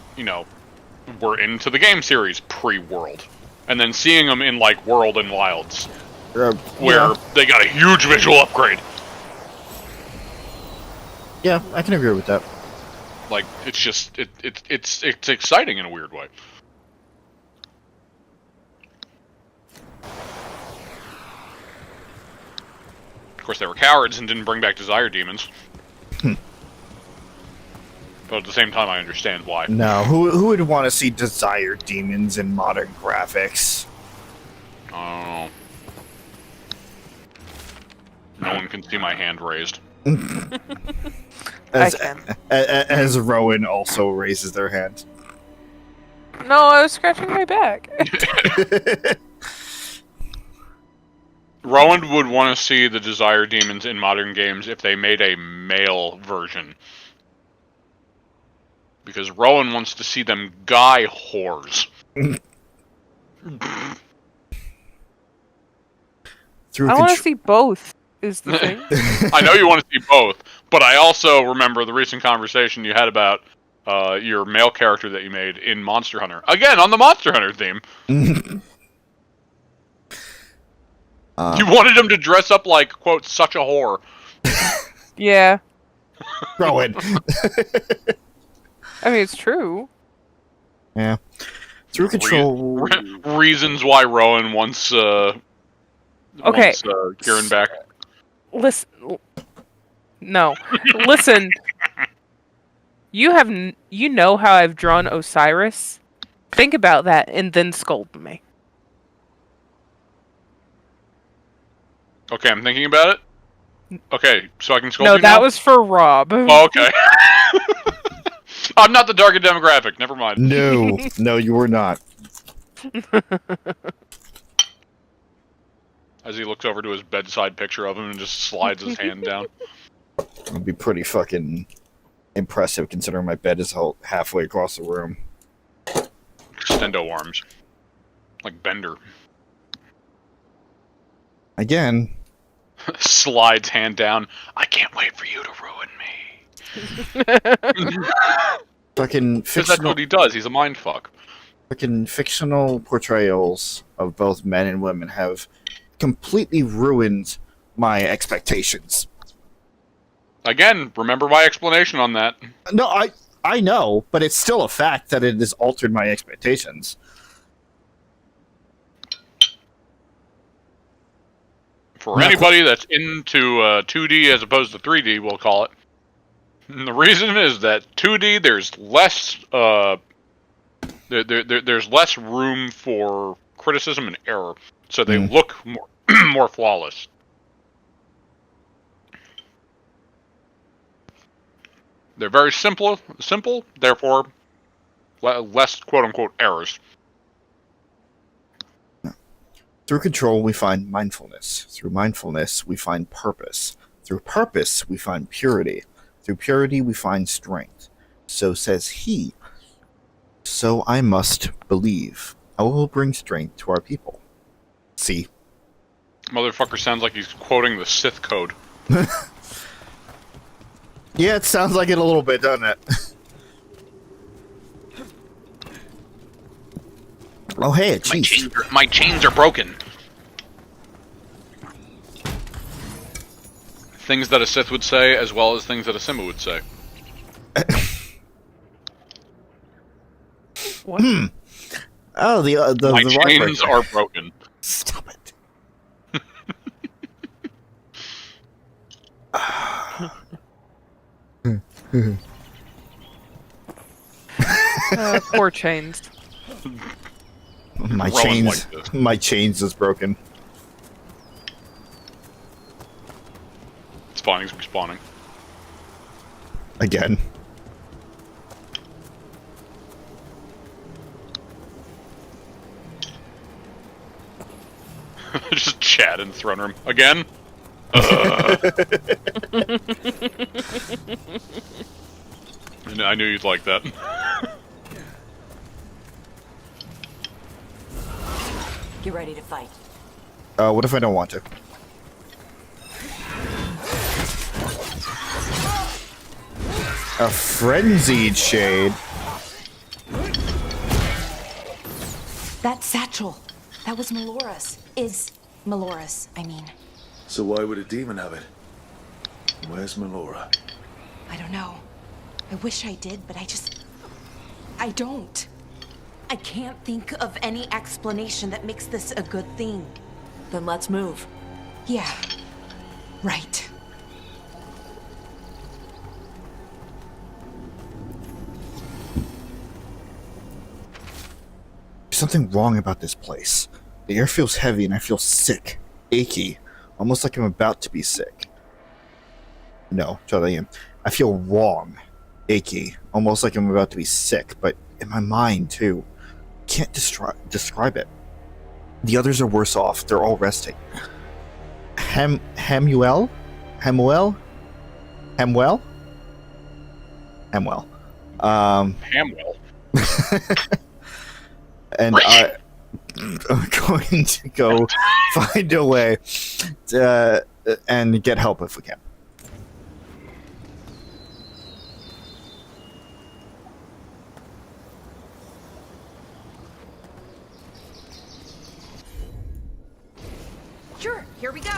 we're into the game series pre-World. And then seeing them in, World and Wilds, where they got a huge visual upgrade. Yeah, I can agree with that. It's just, it's exciting in a weird way. Of course, they were cowards and didn't bring back Desire Demons. But at the same time, I understand why. No, who would want to see Desire Demons in modern graphics? I don't know. No one can see my hand raised. As Rowan also raises their hand. No, I was scratching my back. Rowan would want to see the Desire Demons in modern games if they made a male version. Because Rowan wants to see them guy whores. I want to see both, is the thing. I know you want to see both, but I also remember the recent conversation you had about your male character that you made in Monster Hunter. Again, on the Monster Hunter theme. You wanted him to dress up like, quote, such a whore. Yeah. Rowan. I mean, it's true. Yeah. Through control. Reasons why Rowan wants Okay. Kieran back. Listen. No. Listen. You know how I've drawn Osiris? Think about that and then scold me. Okay, I'm thinking about it. Okay, so I can scold No, you that now? was for Rob. Oh, okay. I'm not the target demographic. Never mind. No, you were not. As he looks over to his bedside picture of him and just slides his hand down. It'd be pretty fucking impressive considering my bed is halfway across the room. Extendo arms. Like Bender. Again. Slides hand down. I can't wait for you to ruin me. Fucking Because that's what he does. He's a mindfuck. Fucking fictional portrayals of both men and women have completely ruined my expectations. Again, remember my explanation on that. No, I know, but it's still a fact that it has altered my expectations. For anybody that's into 2D as opposed to 3D, we'll call it. And the reason is that 2D, there's less there's less room for criticism and error, so they look more more flawless. They're very simple, therefore less quote-unquote errors. Through control, we find mindfulness. Through mindfulness, we find purpose. Through purpose, we find purity. Through purity, we find strength. So says he. So I must believe. I will bring strength to our people. See? Motherfucker sounds like he's quoting the Sith code. Yeah, it sounds like it a little bit, doesn't it? Oh, hey, a chief. My chains are broken. Things that a Sith would say, as well as things that a Sima would say. What? Oh, My the chains are broken. Stop it. Poor chains. My Rowan chains, like this. my chains is broken. It's fine, he's respawning. Again. Just chat in the throne room. Again? I knew you'd like that. Get ready to fight. What if I don't want to? A frenzied shade. That satchel. That was Melora's. Is Melora's, I mean. So why would a demon have it? Where's Melora? I don't know. I wish I did, but I don't. I can't think of any explanation that makes this a good thing. Then let's move. Yeah. Right. There's something wrong about this place. The air feels heavy and I feel sick. Achy. Almost like I'm about to be sick. No, totally am. I feel wrong. Achy. Almost like I'm about to be sick, but in my mind, too. Can't describe it. The others are worse off. They're all resting. Hamwell? Hamwell? Hamwell. And I'm going to go find a way and get help if we can. Sure, Here we go.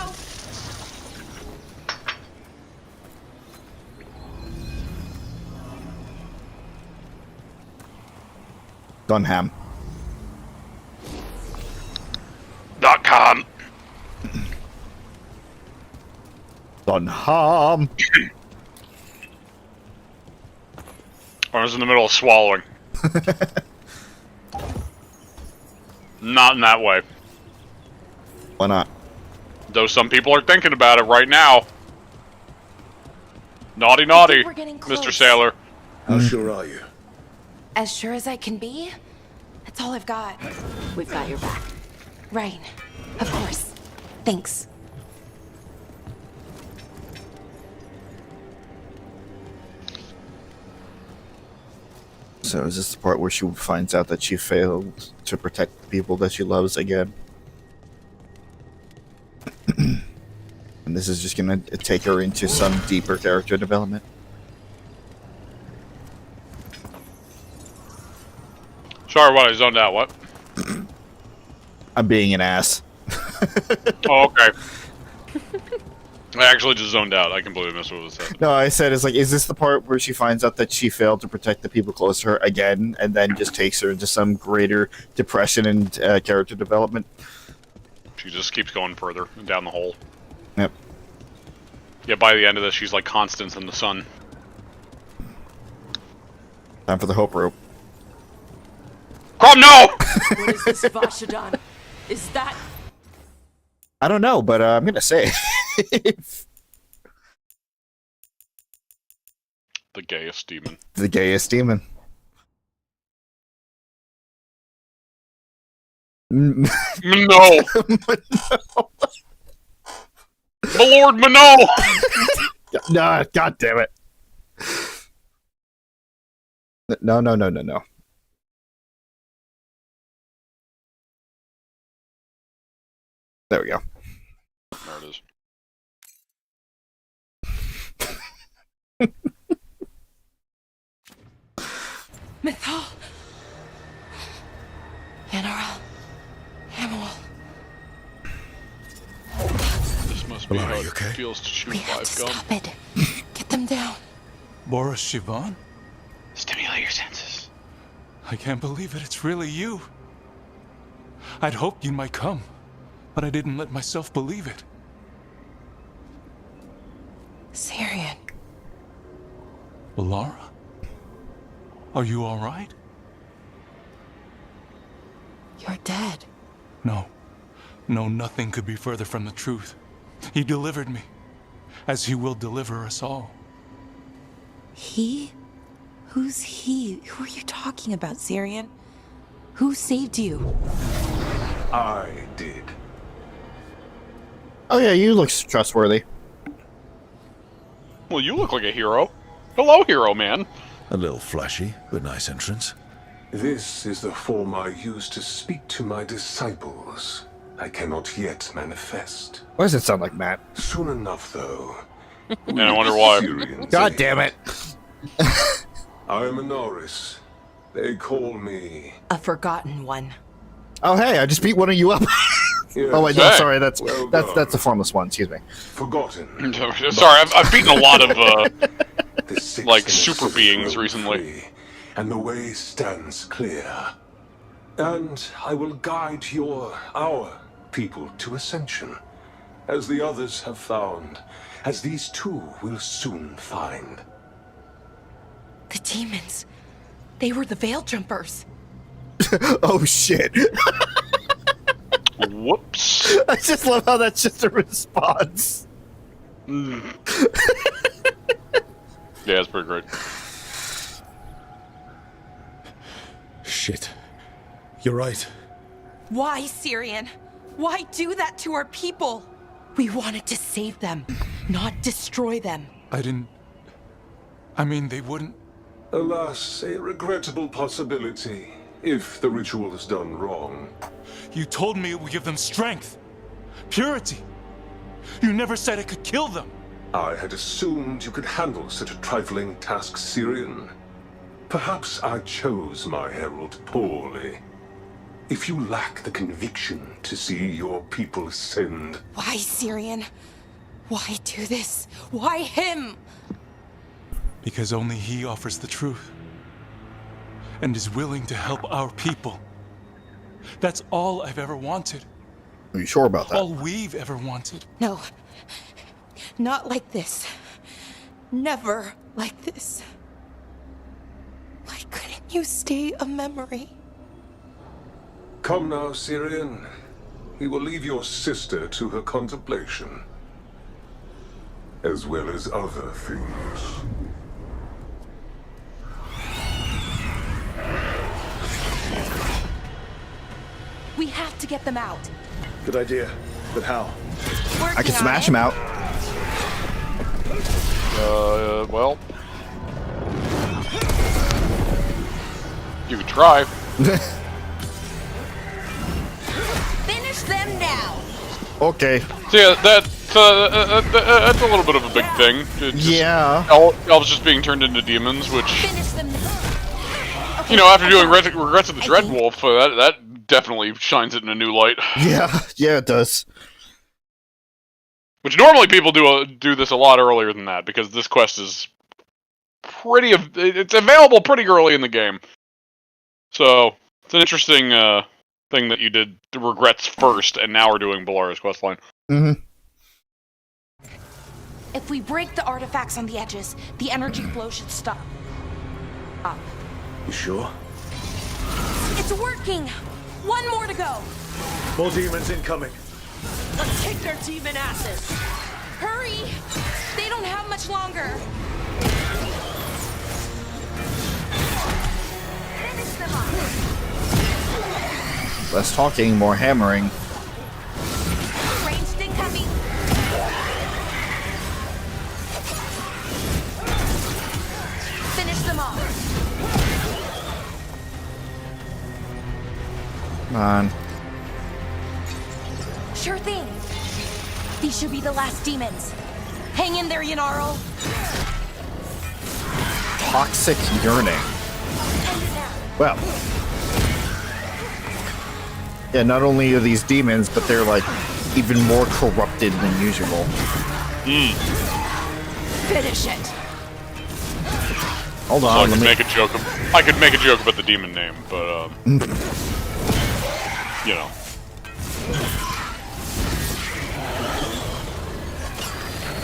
Dunham. .com. Dunham. I was in the middle of swallowing. Not in that way. Why not? Though some people are thinking about it right now. Naughty, naughty, we're getting Mr. close. Sailor. How sure are you? As sure as I can be. That's all I've got. We've got your back. Right. Of course. Thanks. So is this the part where she finds out that she failed to protect the people that she loves again? And this is just gonna take her into some deeper character development? Sorry, what? I zoned out. What? I'm being an ass. Oh, okay. I actually just zoned out. I completely missed what was said. No, I said, it's like, is this the part where she finds out that she failed to protect the people close to her again, and then just takes her into some greater depression and character development? She just keeps going further and down the hole. Yep. Yeah, by the end of this, she's like Constance in the sun. Time for the hope rope. Crom, no! What is this, Vashadan? Is that... I don't know, but I'm gonna say The gayest demon. the gayest demon. No! My lord, no! No, God damn it. No. There we go. There it is. Mythal. General. Hamuel. This must be Well, how are it you okay? feels to shoot We have live to gun. stop it. Get them down. Boris Sivan? Stimulate your senses. I can't believe it. It's really you. I'd hoped you might come, but I didn't let myself believe it. Syrian. Laura? Are you all right? You're dead. No. No, nothing could be further from the truth. He delivered me, as he will deliver us all. He? Who's he? Who are you talking about, Syrian? Who saved you? I did. Oh yeah, you look trustworthy. Well, you look like a hero. Hello, hero man. A little flashy, but nice entrance. This is the form I use to speak to my disciples. I cannot yet manifest. Why does it sound like Matt? Soon enough, though. And I wonder why. God damn it. I am a Norris. They call me... A forgotten one. Oh hey, I just beat one of you up. Yes. Oh wait, no, Hey. sorry, that's Well that's done. a formless one. Excuse me. Forgotten. Sorry, I've beaten a lot of, The sixth like, in the super city beings broke recently. free, and the way stands clear. And I will guide our people to ascension, as the others have found, as these two will soon find. The demons. They were the veil jumpers. Oh shit. Whoops. I just love how that's just a response. Yeah, it's pretty great. Shit. You're right. Why, Syrian? Why do that to our people? We wanted to save them, not destroy them. I mean, they wouldn't... Alas, a regrettable possibility, if the ritual is done wrong. You told me it would give them strength, purity. You never said it could kill them. I had assumed you could handle such a trifling task, Syrian. Perhaps I chose my herald poorly. if you lack the conviction to see your people ascend... Why, Syrian? Why do this? Why him? Because only he offers the truth. And is willing to help our people. That's all I've ever wanted. Are you sure about that? All we've ever wanted. No. Not like this. Never like this. Why couldn't you stay a memory? Come now, Syrian. We will leave your sister to her contemplation. As well as other things. We have to get them out. Good idea. But how? I can smash him out. Well... You could try. Finish them now. Okay. So yeah, that's a little bit of a big thing. Yeah. Elves just being turned into demons, which... Finish them now. Okay, You know, after doing Regrets of the Dreadwolf, that definitely shines it in a new light. Yeah, it does. Which normally people do this a lot earlier than that, because this quest is it's available pretty early in the game. So, it's an interesting thing that you did the Regrets first, and now we're doing Balara's questline. Mm-hmm. If we break the artifacts on the edges, the energy flow should stop. You sure? It's working! One more to go! More demons incoming. Let's kick their demon asses. Hurry! They don't have much longer. Finish them off. Less talking, more hammering. Ranged incoming. Finish them off. Come on. Sure thing. These should be the last demons. Hang in there, Yanaro. Toxic yearning. Well. Yeah, not only are these demons, but they're like even more corrupted than usual. Finish it. Hold So on, I could make a joke about the demon name, but you know.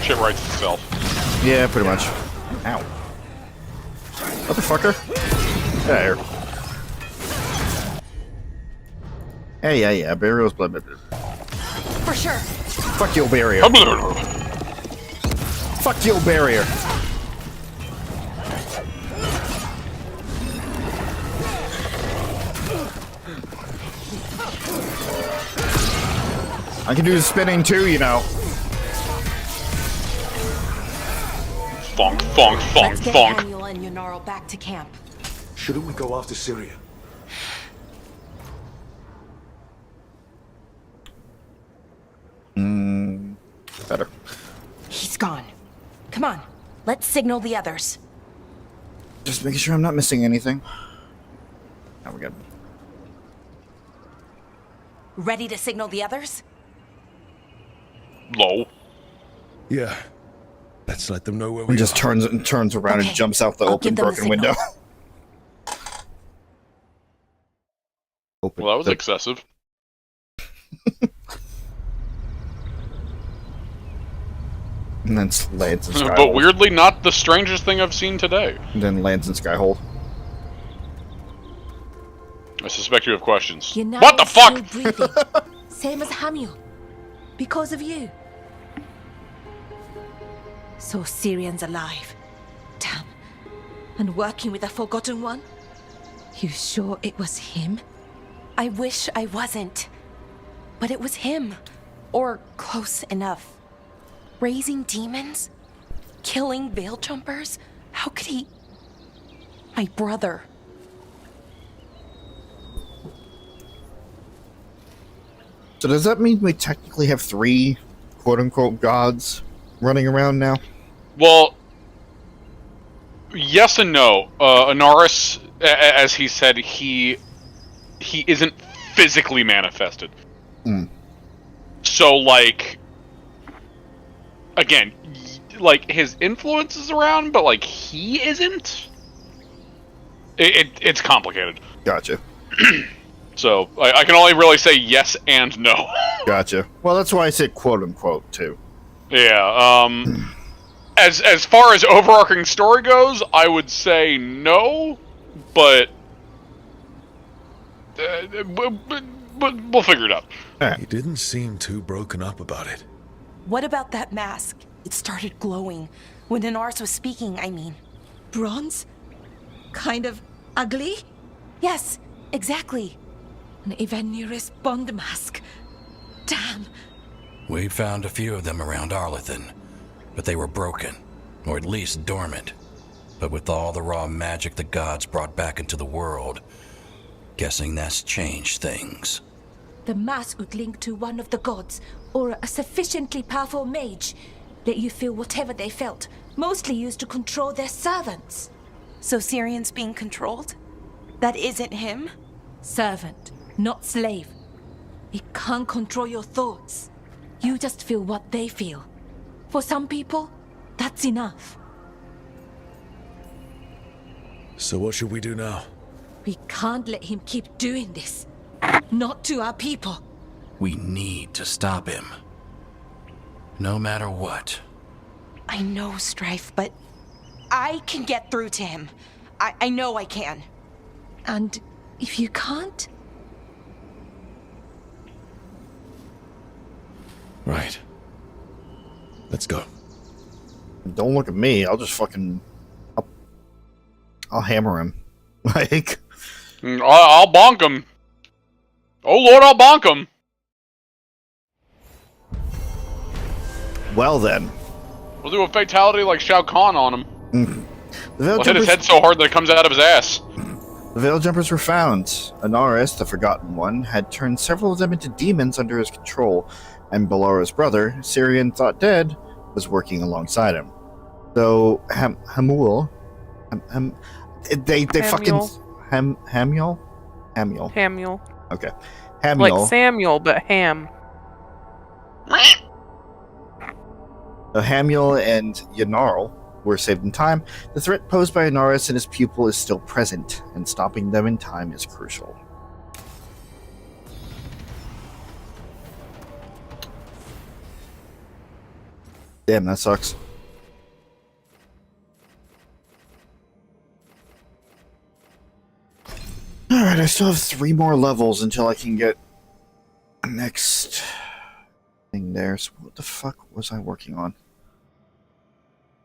Shit writes itself. Yeah, pretty much. Ow. Motherfucker. There. Yeah. Burial's blood. For sure. Fuck your barrier. Fuck your barrier. I can do the spinning too, you know. Funk. Let's get Daniel and Yanaro back to camp. Shouldn't we go after Syria? Better. He's gone. Come on, let's signal the others. Just making sure I'm not missing anything. Now we're good. Ready to signal the others? Low. Yeah. Let's let them know where we And just are. turns around Okay, and jumps out the I'll open give them the broken window. Open. Well, that was excessive. And then lands in Skyhold. But weirdly, not the strangest thing I've seen today. And then lands in Skyhold. I suspect you have questions. You're What the fuck? still breathing. Same as Hamuel. Because of you. So Syrian's alive. Damn. And working with the Forgotten One? You sure it was him? I wish I wasn't. But it was him. Or close enough. Raising demons? Killing veil jumpers? How could he... My brother. So does that mean we technically have 3 quote-unquote gods running around now? Well, yes and no. Anaris, as he said, he isn't physically manifested. Mm. So, like, again, like, his influence is around, but, like, he isn't? It's complicated. Gotcha. So, I can only really say yes and no. Gotcha. Well, that's why I said quote-unquote, too. Yeah, as far as overarching story goes, I would say no, but we'll figure it out. He didn't seem too broken up about it. What about that mask? It started glowing. When Inaris was speaking, I mean. Bronze? Kind of ugly? Yes, exactly. An Evanuris Bond mask. Damn. We found a few of them around Arlethan, but they were broken, or at least dormant. But with all the raw magic the gods brought back into the world, guessing that's changed things. The mask would link to one of the gods, or a sufficiently powerful mage. Let you feel whatever they felt, mostly used to control their servants. So Syrian's being controlled? That isn't him? Servant, not slave. It can't control your thoughts. You just feel what they feel. For some people, that's enough. So what should we do now? We can't let him keep doing this. Not to our people. We need to stop him. No matter what. I know, Strife, but I can get through to him. I know I can. And if you can't? Right. Let's go. Don't look at me. I'll just fucking... I'll hammer him. Like... I'll bonk him. Oh lord, I'll bonk him. Well then. We'll do a fatality like Shao Kahn on him. We'll hit his head so hard that it comes out of his ass. The Veil Jumpers were found. Inaris, the Forgotten One, had turned several of them into demons under his control, and Balara's brother, Syrian thought dead, was working alongside him. Though Hamuel... They fucking... Hamuel? Hamuel. Hamuel. Okay. Hamuel. Like Samuel, but ham. Hamuel and Yanarl were saved in time. The threat posed by Inaris and his pupil is still present, and stopping them in time is crucial. Damn, that sucks. Alright, I still have 3 more levels until I can get the next thing there. So what the fuck was I working on?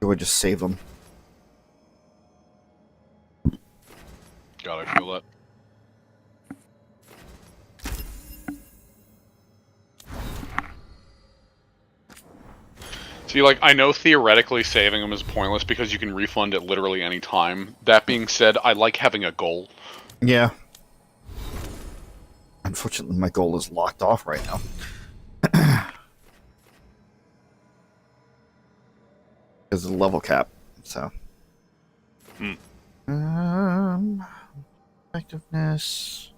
Or would I just save them? God, I feel that. See, like, I know theoretically saving them is pointless because you can refund at literally any time. That being said, I like having a goal. Yeah. Unfortunately, my goal is locked off right now. Because of the level cap, so. Effectiveness.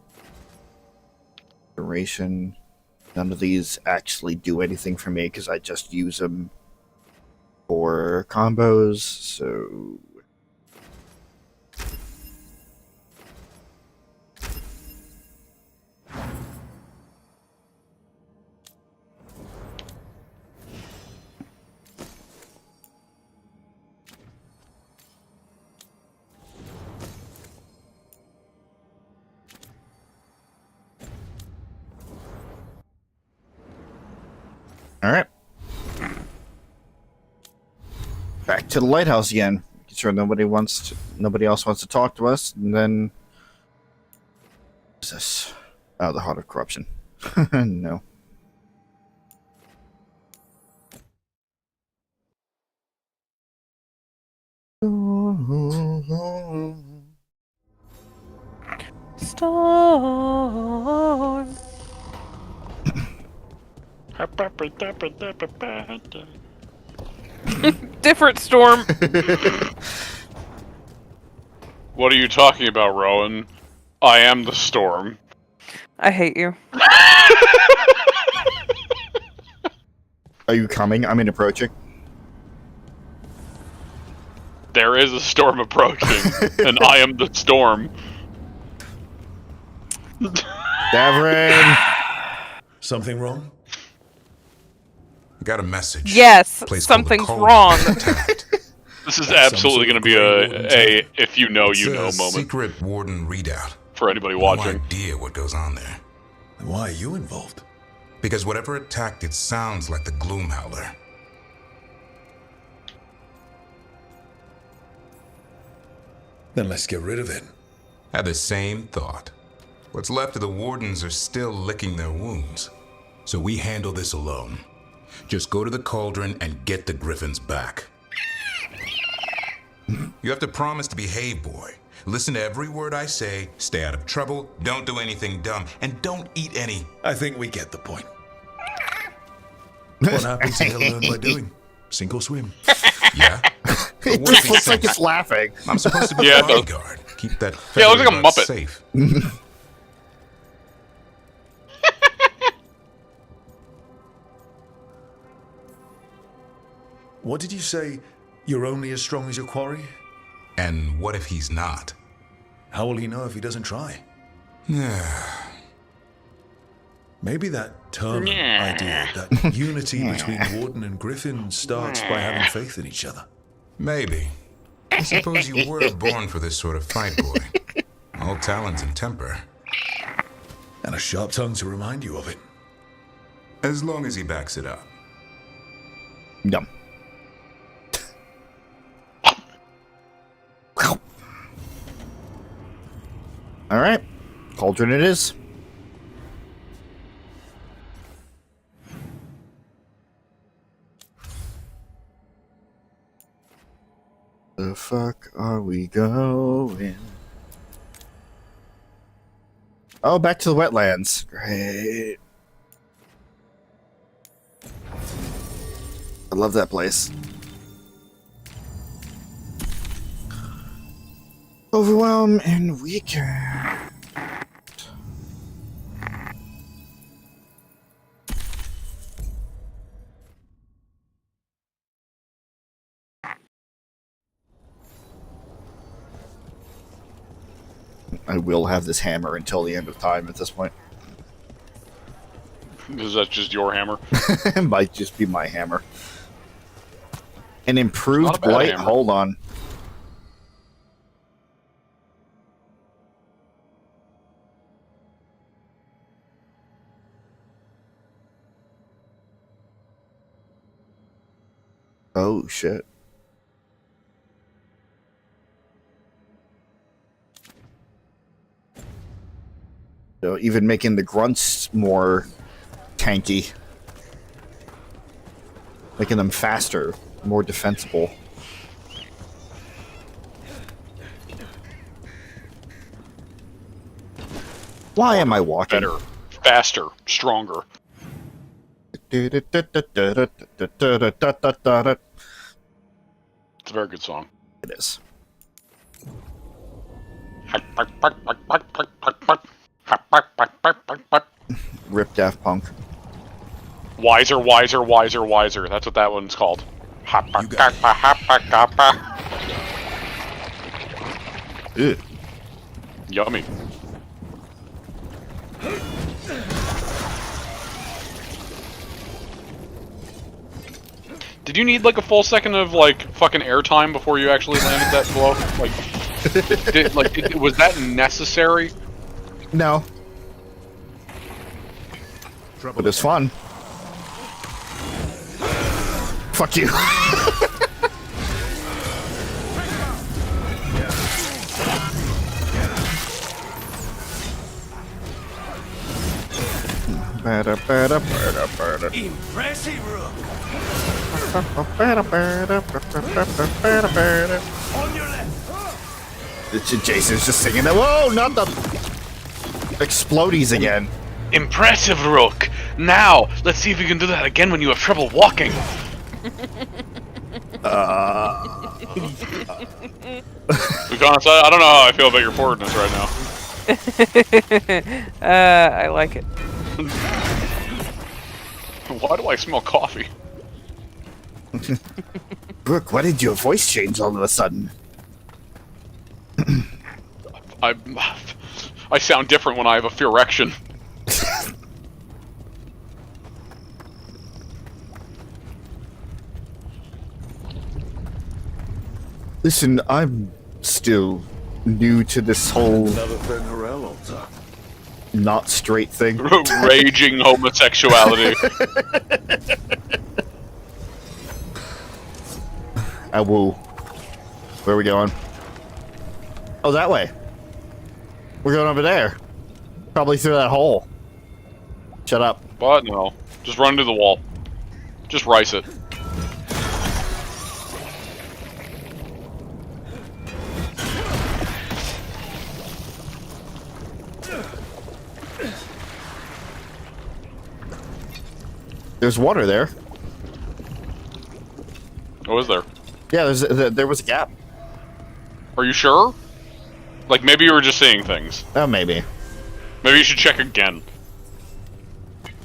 Duration. None of these actually do anything for me because I just use them for combos, so... Alright. Back to the lighthouse again. Making sure nobody else wants to talk to us, and then what's this? Oh, the Heart of Corruption. No. Storm. Different storm. What are you talking about, Rowan? I am the storm. I hate you. Are you coming? I'm approaching. There is a storm approaching, and I am the storm. Davrin! Something wrong? Got a message. Yes, Place called the something's Cauldron wrong. This is absolutely going to be a if you know, you know It's a moment secret warden readout. for anybody No watching. idea what goes on there. Then why are you involved? Because whatever attacked it sounds like the Gloom Howler. Then let's get rid of it. Had the same thought. What's left of the wardens are still licking their wounds. So we handle this alone. Just go to the cauldron and get the Griffons back. You have to promise to behave, boy. Listen to every word I say, stay out of trouble, don't do anything dumb, and don't eat any. I think we get the point. What happens to learn by doing? Sink or swim? Yeah. It just looks like it's laughing. I'm supposed to be Yeah, the it does. bodyguard. Keep that Yeah, it looks like a feathery butt Muppet. safe. What did you say? You're only as strong as your quarry? And what if he's not? How will he know if he doesn't try? Maybe that term idea, that unity between Warden and Griffin starts by having faith in each other. Maybe. I suppose you were born for this sort of fight, boy. All talent and temper. And a sharp tongue to remind you of it. As long as he backs it up. Yum. Alright. Cauldron it is. The fuck are we going? Oh, back to the wetlands. Great. I love that place. Overwhelm and weaken. I will have this hammer until the end of time at this point. Is that just your hammer? It might just be my hammer. An improved Not a bad blight? hammer. Hold on. Oh, shit. So even making the grunts more tanky. Making them faster, more defensible. Why am I walking? Better, faster, stronger. It's It's a very good song. It is. Rip Daft Punk. Wiser, wiser, wiser, wiser. That's what that one's called. Ew. Yummy. Did you need like a full second of like fucking airtime before you actually landed that blow? Like, was that necessary? No. But it's fun. Fuck you. Impressive, Rook. Jason's just singing that. Whoa, not the explodies again. Impressive, Rook. Now, let's see if you can do that again when you have trouble walking. To be honest, I don't know how I feel about your forwardness right now. I like it. Why do I smell coffee? Brooke, why did your voice change all of a sudden? I sound different when I have a erection. Listen, I'm still new to this whole not straight thing. Raging homosexuality. I will. Where are we going? Oh, that way. We're going over there. Probably through that hole. Shut up. But no. Just run to the wall. Just rice it. There's water there. Oh, is there? Yeah, there was a gap. Are you sure? Like, maybe you were just seeing things. Oh, maybe. Maybe you should check again.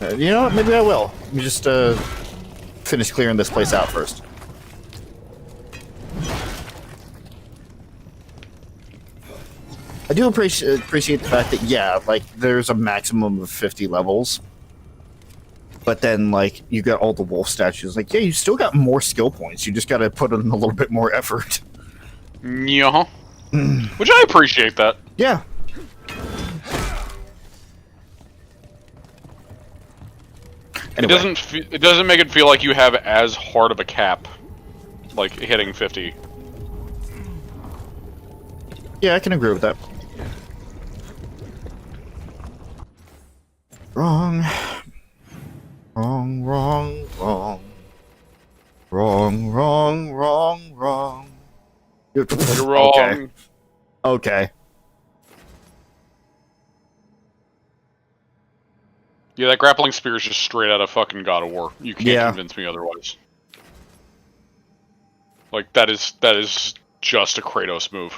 You know what? Maybe I will. Let me just finish clearing this place out first. I do appreciate the fact that, yeah, like, there's a maximum of 50 levels. But then, like, you got all the wolf statues. Like, yeah, you still got more skill points. You just gotta put in a little bit more effort. Yeah. Which I appreciate that. Yeah. Anyway. It doesn't make it feel like you have as hard of a cap, like hitting 50. Yeah, I can agree with that. Wrong. Wrong, wrong, wrong. Wrong, wrong, wrong, wrong. You're wrong. Okay. Okay. Yeah, that grappling spear is just straight out of fucking God of War. You can't convince me otherwise. Like, that is just a Kratos move.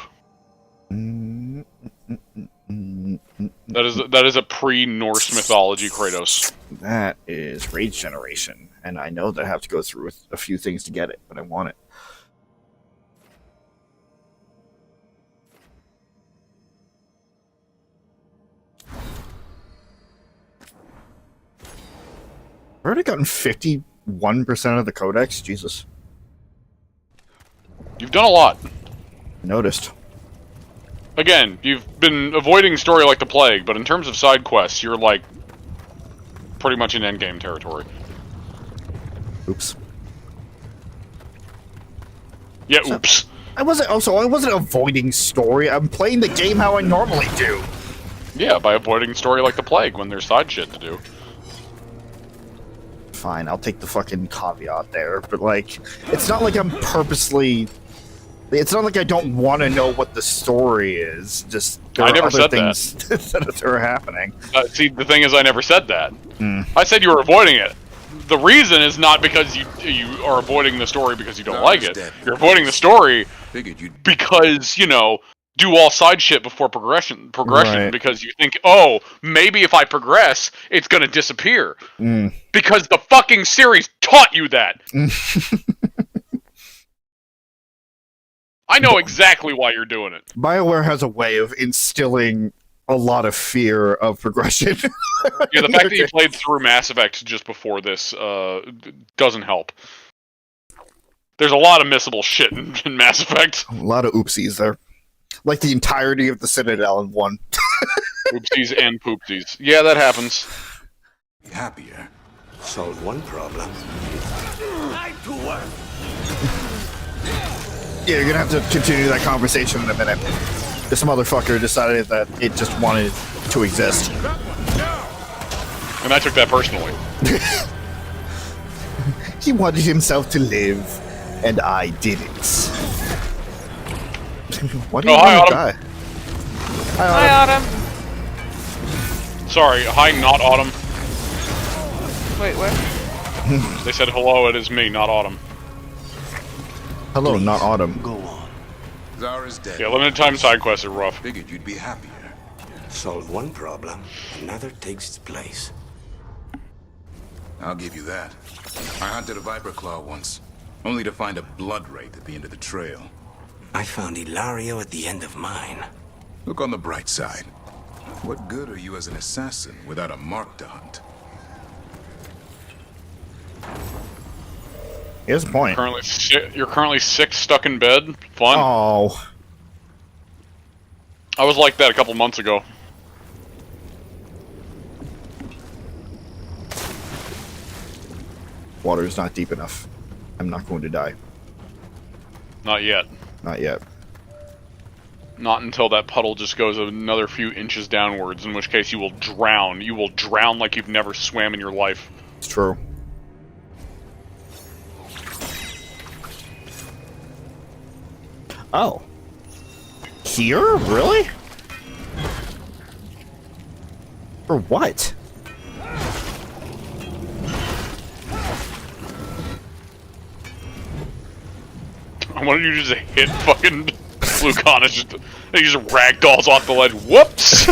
That is a pre-Norse mythology Kratos. That is Rage Generation, and I know that I have to go through with a few things to get it, but I want it. I've already gotten 51% of the codex? Jesus. You've done a lot. Noticed. Again, you've been avoiding story like the plague, but in terms of side quests, you're like pretty much in endgame territory. Oops. Yeah, oops. I wasn't avoiding story. I'm playing the game how I normally do. Yeah, by avoiding story like the plague when there's side shit to do. Fine, I'll take the fucking caveat there, but like, it's not like I'm purposely. It's not like I don't want to know what the story is. Just there I are never other said things that are happening. See, the thing is, I never said that. I said you were avoiding it. The reason is not because you are avoiding the story because you don't like it. You're avoiding the story because, you know, do all side shit before progression Right. because you think, oh, maybe if I progress, it's gonna disappear. Because the fucking series taught you that. I know exactly why you're doing it. BioWare has a way of instilling a lot of fear of progression. Yeah, the fact that you played through Mass Effect just before this doesn't help. There's a lot of missable shit in Mass Effect. A lot of oopsies there. Like the entirety of the Citadel in one. Oopsies and poopsies. Yeah, that happens. Happier. Solve one problem. Time to work. Yeah, you're gonna have to continue that conversation in a minute. This motherfucker decided that it just wanted to exist. And I took that personally. He wanted himself to live, and I didn't. Why do you hi, want to Autumn. die? Hi, Autumn. Sorry, hi, not Autumn. Wait, what? They said hello, it is me, not Autumn. Hello, not Autumn. Go on. Zara's dead. Yeah, limited time side quests are rough. Figured you'd be happier. Solve one problem, another takes its place. I'll give you that. I hunted a viper claw once, only to find a blood wraith at the end of the trail. I found Ilario at the end of mine. Look on the bright side. What good are you as an assassin without a mark to hunt? Here's a point. You're currently sick, stuck in bed. Fun. Oh. I was like that a couple months ago. Water is not deep enough. I'm not going to die. Not yet. Not yet. Not until that puddle just goes another few inches downwards, in which case you will drown. You will drown like you've never swam in your life. It's true. Oh. Here? Really? For what? I wanted you to just hit fucking Lucana, he just ragdolls off the ledge. Whoops!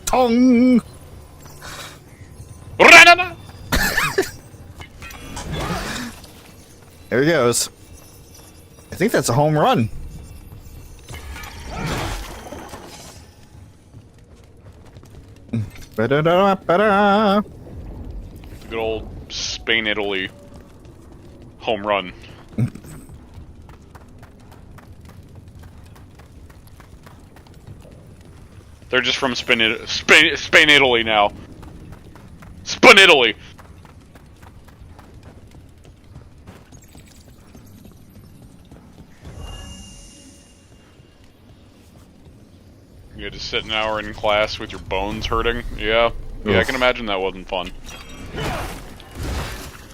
Tong! There he goes. I think that's a home run. Ba-da-da-da-ba-da. Good old Spain, Italy home run. They're just from Spain, Italy now. Spain, Italy. You had to sit an hour in class with your bones hurting. Yeah, I can imagine that wasn't fun.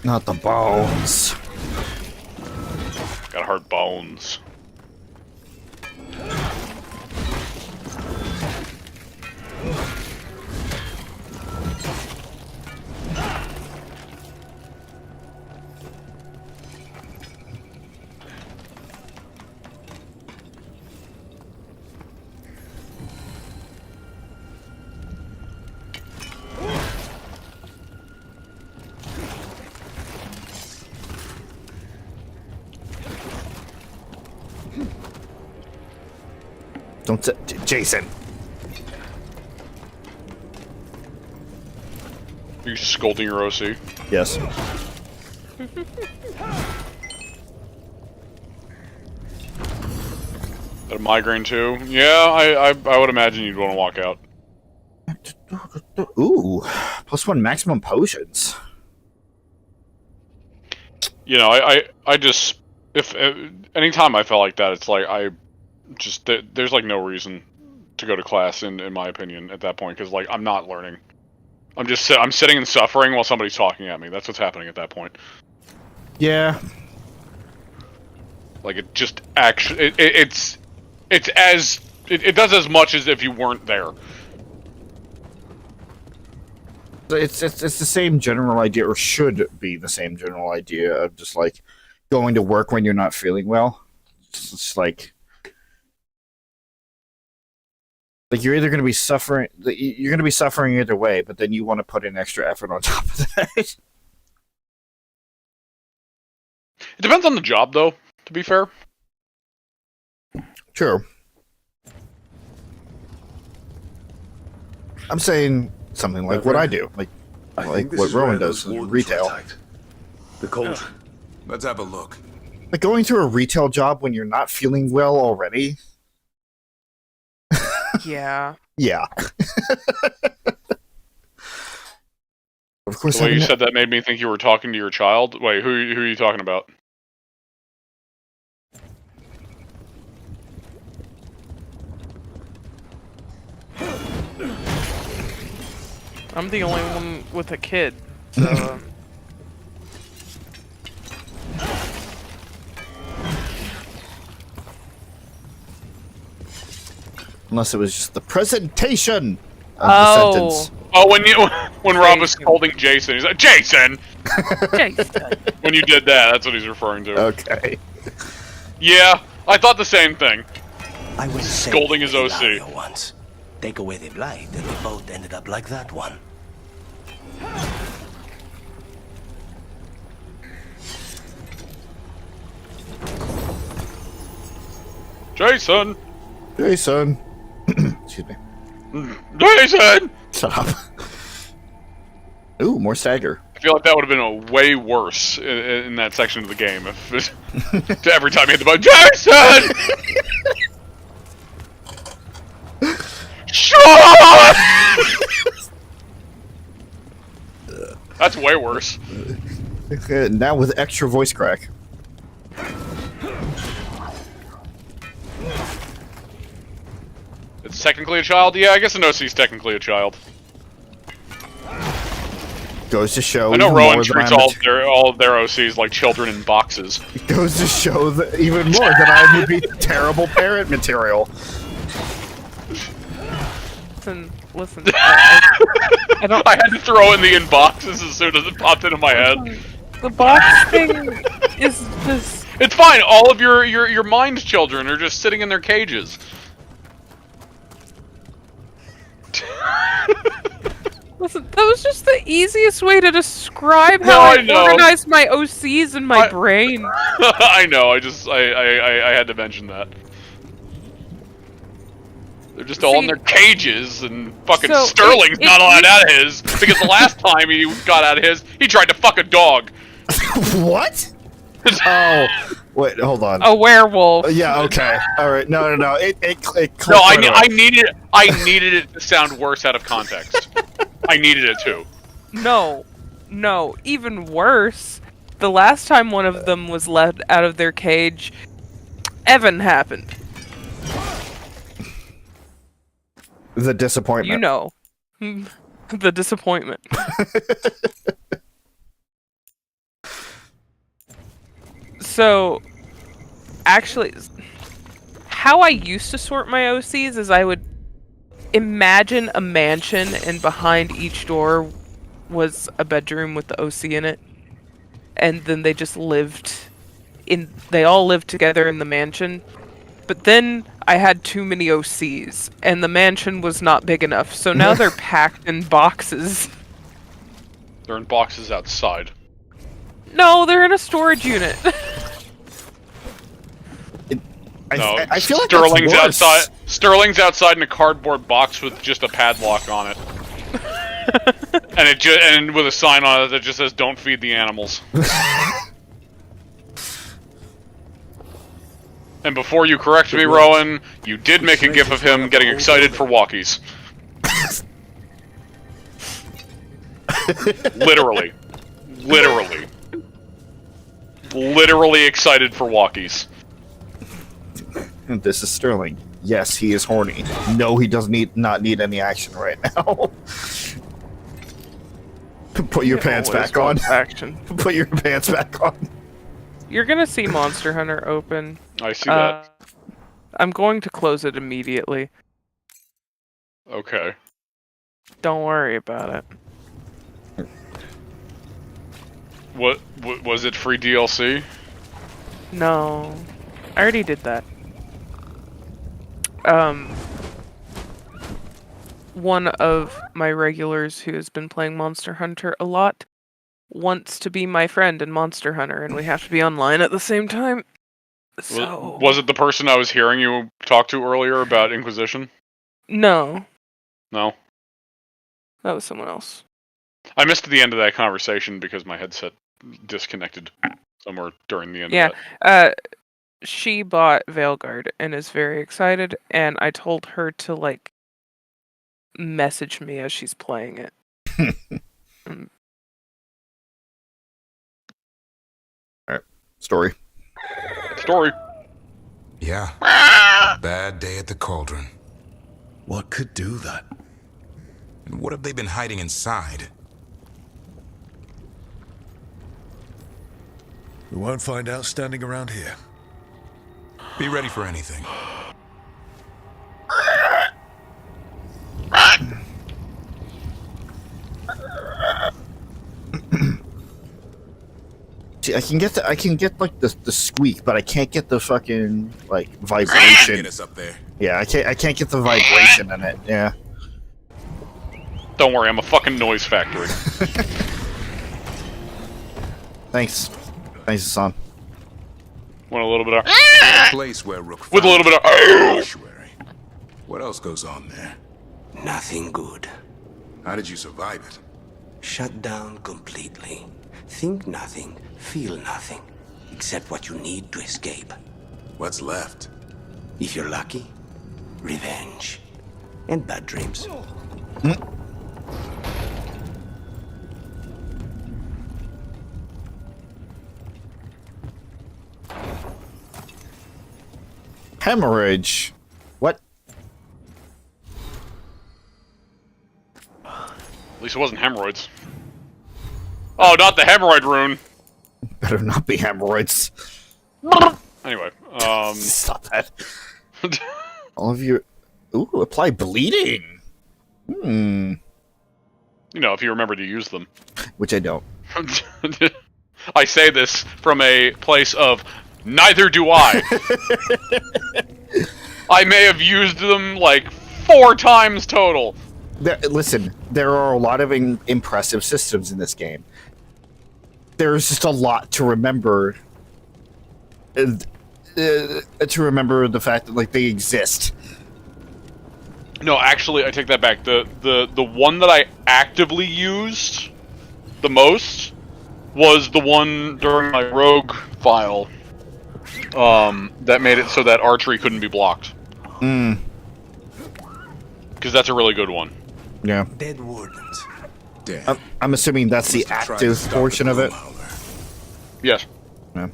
Not the bones. Got hard bones. Don't say, Jason. Are you scolding your OC? Yes. That a migraine too? Yeah, I would imagine you'd want to walk out. Ooh, +1 maximum potions. You know, I just anytime I felt like that, it's like there's like no reason to go to class in my opinion at that point, because like I'm not learning. I'm sitting and suffering while somebody's talking at me. That's what's happening at that point. Yeah. Like it just actually it does as much as if you weren't there. It's the same general idea, or should be the same general idea of just like going to work when you're not feeling well. It's like you're either going to be suffering. You're going to be suffering either way, but then you want to put in extra effort on top of that. It depends on the job, though. To be fair. True. I'm saying something like what I do, like what Rowan does in retail. The cauldron. Let's have a look. Like going to a retail job when you're not feeling well already. Yeah. Yeah. Of course. The way you said that made me think you were talking to your child. Wait, who are you talking about? I'm the only one with a kid, so. Unless it was just the presentation of the sentence. Oh, when Rob was scolding Jason, he's like, Jason! Jason. When you did that, that's what he's referring to. Okay. Yeah, I thought the same thing. I was scolding his OC. Once. Take away the blight, and the boat ended up like that one. Jason! Jason! Excuse me. Jason! Shut up. Ooh, more stagger. I feel like that would have been a way worse in that section of the game if every time you hit the button, Jason! Shut! That's way worse. Now with extra voice crack. It's technically a child? Yeah, I guess an OC is technically a child. Goes to show. I know even Rowan more that treats I'm all of their OCs like children in boxes. It goes to show that even more that I would be terrible parent material. Listen. I don't. I had to throw in the in boxes as soon as it popped into my head. The box thing is just. It's fine. All of your mind children are just sitting in their cages. Listen, that was just the easiest way to describe how I I know. organize my OCs in my brain. I know. I had to mention that. They're just all in their cages, and fucking Sterling's not allowed out of his because the last time he got out of his, he tried to fuck a dog. What? Oh, wait, hold on. A werewolf. Yeah. Okay. All right. No. It clicked No, right away. I needed it to sound worse out of context. I needed it too. No, even worse. The last time one of them was let out of their cage, Evan happened. The disappointment. You know. The disappointment. So, actually, how I used to sort my OCs is I would imagine a mansion, and behind each door was a bedroom with the OC in it. And then they just they all lived together in the mansion. But then I had too many OCs, and the mansion was not big enough, so now they're packed in boxes. They're in boxes outside. No, they're in a storage unit. I feel like Sterling's that's worse. outside. Sterling's outside in a cardboard box with just a padlock on it, and with a sign on it that just says "Don't feed the animals." And before you correct me, Rowan, you did make a gif of him getting excited for walkies. Literally excited for walkies. This is Sterling. Yes, he is horny. No, he does not need any action right now. Put your pants back on. Action. Put your pants back on. You're gonna see Monster Hunter open. I see that. I'm going to close it immediately. Okay. Don't worry about it. What was it? Free DLC? No, I already did that. One of my regulars who has been playing Monster Hunter a lot wants to be my friend in Monster Hunter, and we have to be online at the same time. So... Was it the person I was hearing you talk to earlier about Inquisition? No. No? That was someone else. I missed the end of that conversation because my headset disconnected somewhere during the end of that. She bought Veilguard and is very excited, and I told her to, like, message me as she's playing it. Alright. Story. Yeah. Bad day at the cauldron. What could do that? And what have they been hiding inside? We won't find out standing around here. Be ready for anything. See, I can get like the squeak, but I can't get the fucking like vibration. Get us up there. Yeah, I can't get the vibration in it. Yeah. Don't worry, I'm a fucking noise factory. Thanks, Hassan. Want a little bit of Place where Rook with a little bit of sanctuary. What else goes on there? Nothing good. How did you survive it? Shut down completely. Think nothing, feel nothing, except what you need to escape. What's left? If you're lucky, revenge. And bad dreams. Hemorrhage. What? At least it wasn't hemorrhoids. Oh, not the hemorrhoid rune. Better not be hemorrhoids. Anyway, Stop that. All of you. Ooh, apply bleeding. You know, if you remember to use them. Which I don't. I say this from a place of neither do I. I may have used them like 4 times total. Listen, there are a lot of impressive systems in this game. There's just a lot to remember. To remember the fact that like they exist. No, actually, I take that back. The one that I actively used the most was the one during my rogue file. That made it so that archery couldn't be blocked. Because that's a really good one. Yeah. Dead wardens. Dead. I'm assuming that's the active portion of it. Yes. Yeah.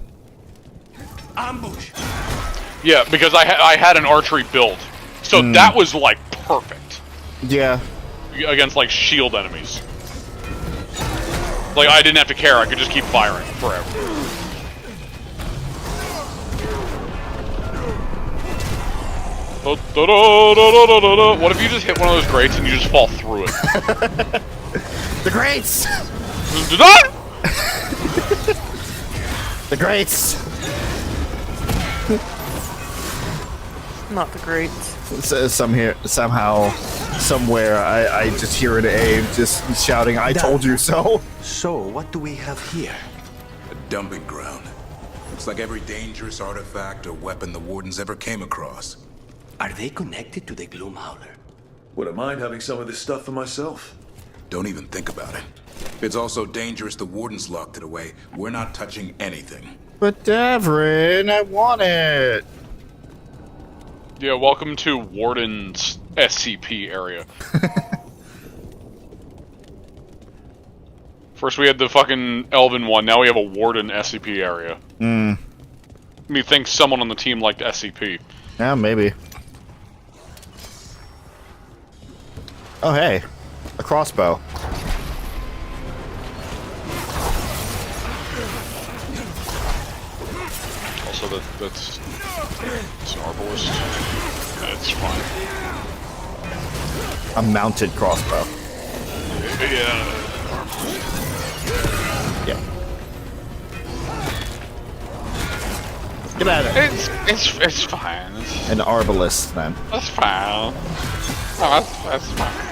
Ambush! Yeah, because I had an archery build. So that was, like, perfect. Yeah. Against, like, shield enemies. Like, I didn't have to care. I could just keep firing forever. What if you just hit one of those grates and you just fall through it? The grates! The grates! Not the greats. Somehow, somewhere, I just hear an Abe just shouting, "I told you so!" So, what do we have here? A dumping ground. Looks like every dangerous artifact or weapon the Wardens ever came across. Are they connected to the Gloomhowler? Wouldn't mind having some of this stuff for myself. Don't even think about it. If it's also dangerous the Wardens locked it away, we're not touching anything. But Davrin, I want it! Yeah, welcome to Warden's SCP area. First we had the fucking Elven one, now we have a Warden SCP area. Methinks someone on the team liked SCP. Yeah, maybe. Oh, hey. A crossbow. Also, that's an arbalist. That's fine. A mounted crossbow. Yeah. Yeah. Get out of it. It's fine. An arbalist, then. That's fine. Oh, that's fine.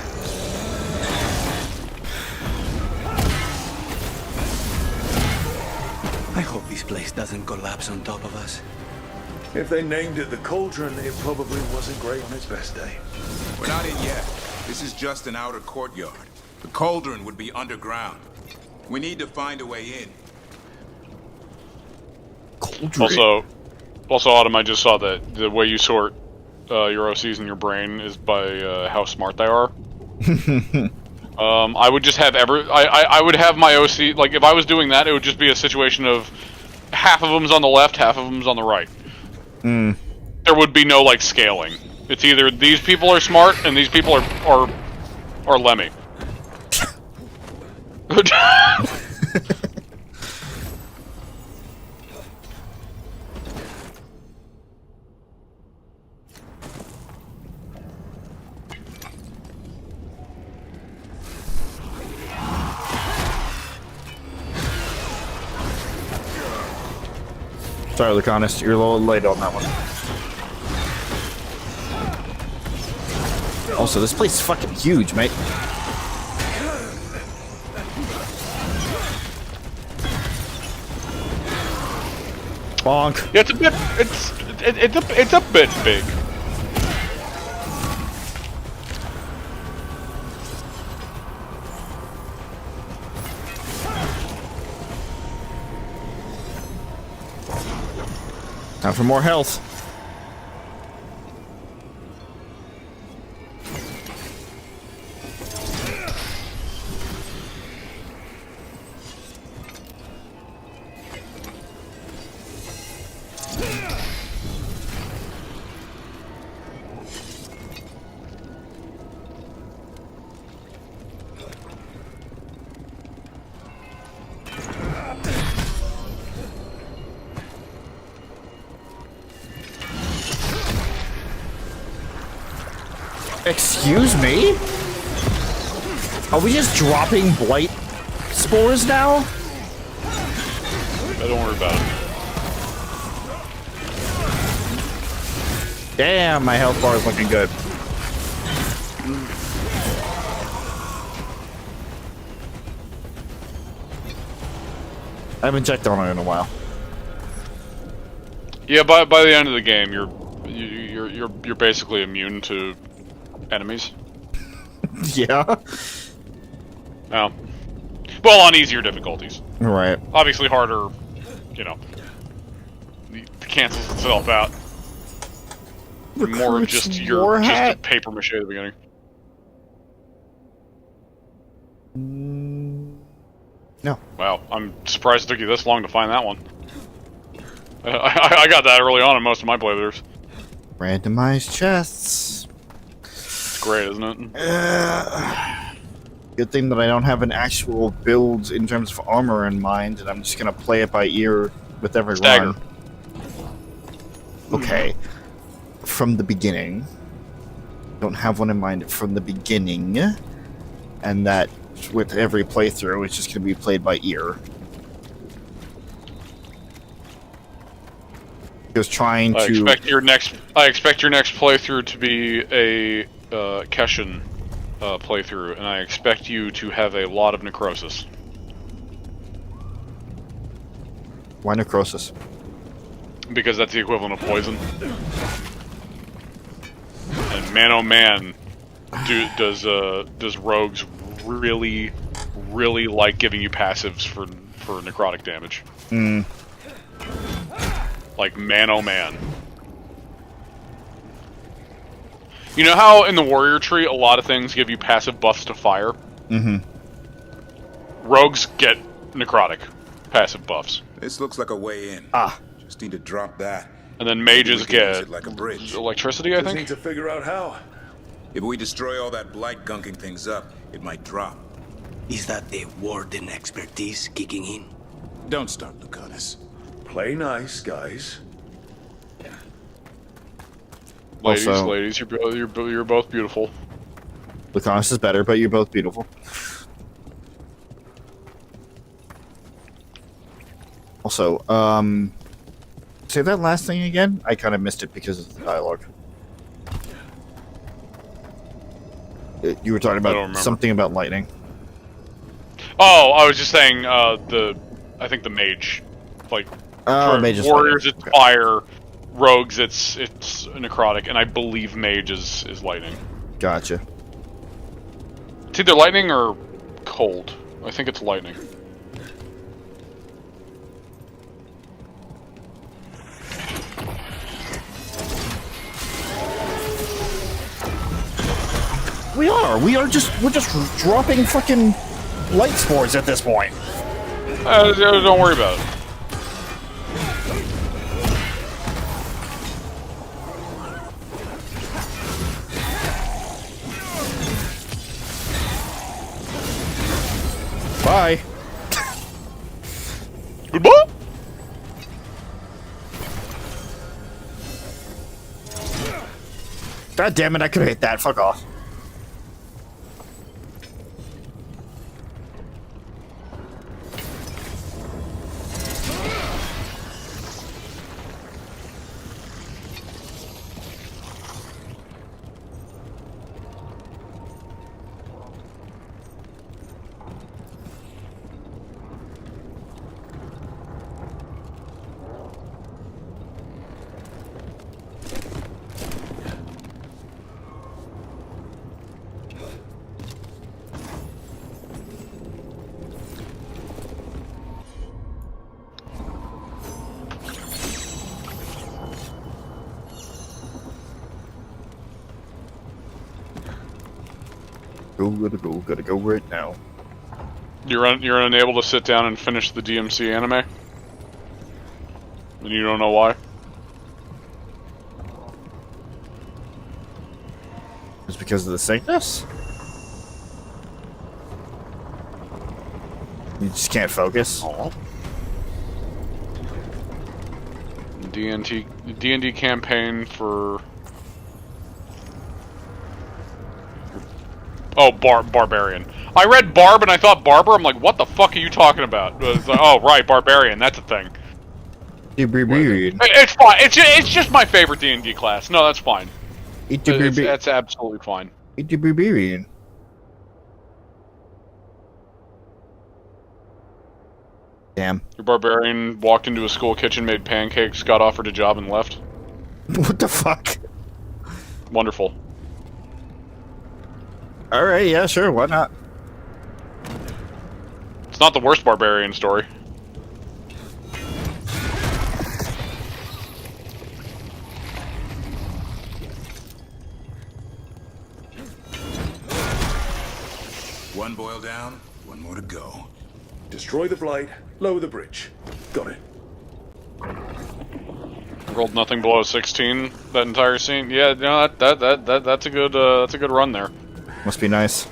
I hope this place doesn't collapse on top of us. If they named it the Cauldron, it probably wasn't great on its best day. We're not in yet. This is just an outer courtyard. The Cauldron would be underground. We need to find a way in. Cauldron. Also, Autumn, I just saw that the way you sort your OCs in your brain is by how smart they are. I would just have I would have my OC, like, if I was doing that, it would just be a situation of half of them's on the left, half of them's on the right. There would be no, like, scaling. It's either these people are smart and these people are Lemmy. Sorry, Lucanus, you're a little late on that one. Also, this place is fucking huge, mate. Bonk. Yeah, it's a bit big. Time for more health. Excuse me? Are we just dropping blight spores now? Don't worry about it. Damn, my health bar is looking good. I haven't checked on it in a while. Yeah, by the end of the game, you're basically immune to enemies. Yeah. Oh. Well, on easier difficulties. Right. Obviously harder, you know, it cancels itself out. More just a paper mache at the beginning. No. Wow, I'm surprised it took you this long to find that one. I got that early on in most of my playthroughs. Randomized chests. It's great, isn't it? Good thing that I don't have an actual build in terms of armor in mind, and I'm just gonna play it by ear with every Stagger. run. Okay. From the beginning. Don't have one in mind from the beginning. And that with every playthrough, it's just gonna be played by ear. Just trying to. I expect your next playthrough to be a Keshin playthrough, and I expect you to have a lot of necrosis. Why necrosis? Because that's the equivalent of poison. And man, oh man, does rogues really like giving you passives for necrotic damage? Like, man oh man. You know how in the warrior tree a lot of things give you passive buffs to fire? Mm-hmm. Rogues get necrotic passive buffs. This looks like a way in. Just need to drop that. And then mages get like a bridge. electricity, I Just think? need to figure out how. If we destroy all that blight gunking things up, it might drop. Is that the warden expertise kicking in? Don't start, Lucanus. Play nice, guys. Ladies, you're both beautiful. Lucanus is better, but you're both beautiful. Also, say that last thing again? I kind of missed it because of the dialogue. You were talking about something about lightning. Oh, I was just saying, I think the mage, like, for mage is warriors lightning. it's fire, rogues it's necrotic, and I believe mage is lightning. Gotcha. It's either lightning or cold. I think it's lightning. We're just dropping fucking light spores at this point. Don't worry about it. Bye. Goodbye. God damn it, I could have hit that. Fuck off. gotta go right now. You're unable to sit down and finish the DMC anime? And you don't know why? It's because of the sickness? You just can't focus? D&D campaign for... Oh, Barbarian. I read Barb and I thought Barber. I'm like, what the fuck are you talking about? It's like, oh, right, Barbarian. That's a thing. It's fine. It's just my favorite D&D class. No, that's fine. That's absolutely fine. It's a Barbarian. Damn. Your Barbarian walked into a school kitchen, made pancakes, got offered a job, and left. What the fuck? Wonderful. Alright, yeah, sure, why not? It's not the worst Barbarian story. One boil down, one more to go. Destroy the blight, lower the bridge. Got it. Rolled nothing below 16 that entire scene. Yeah, no, that's a good run there. Must be nice.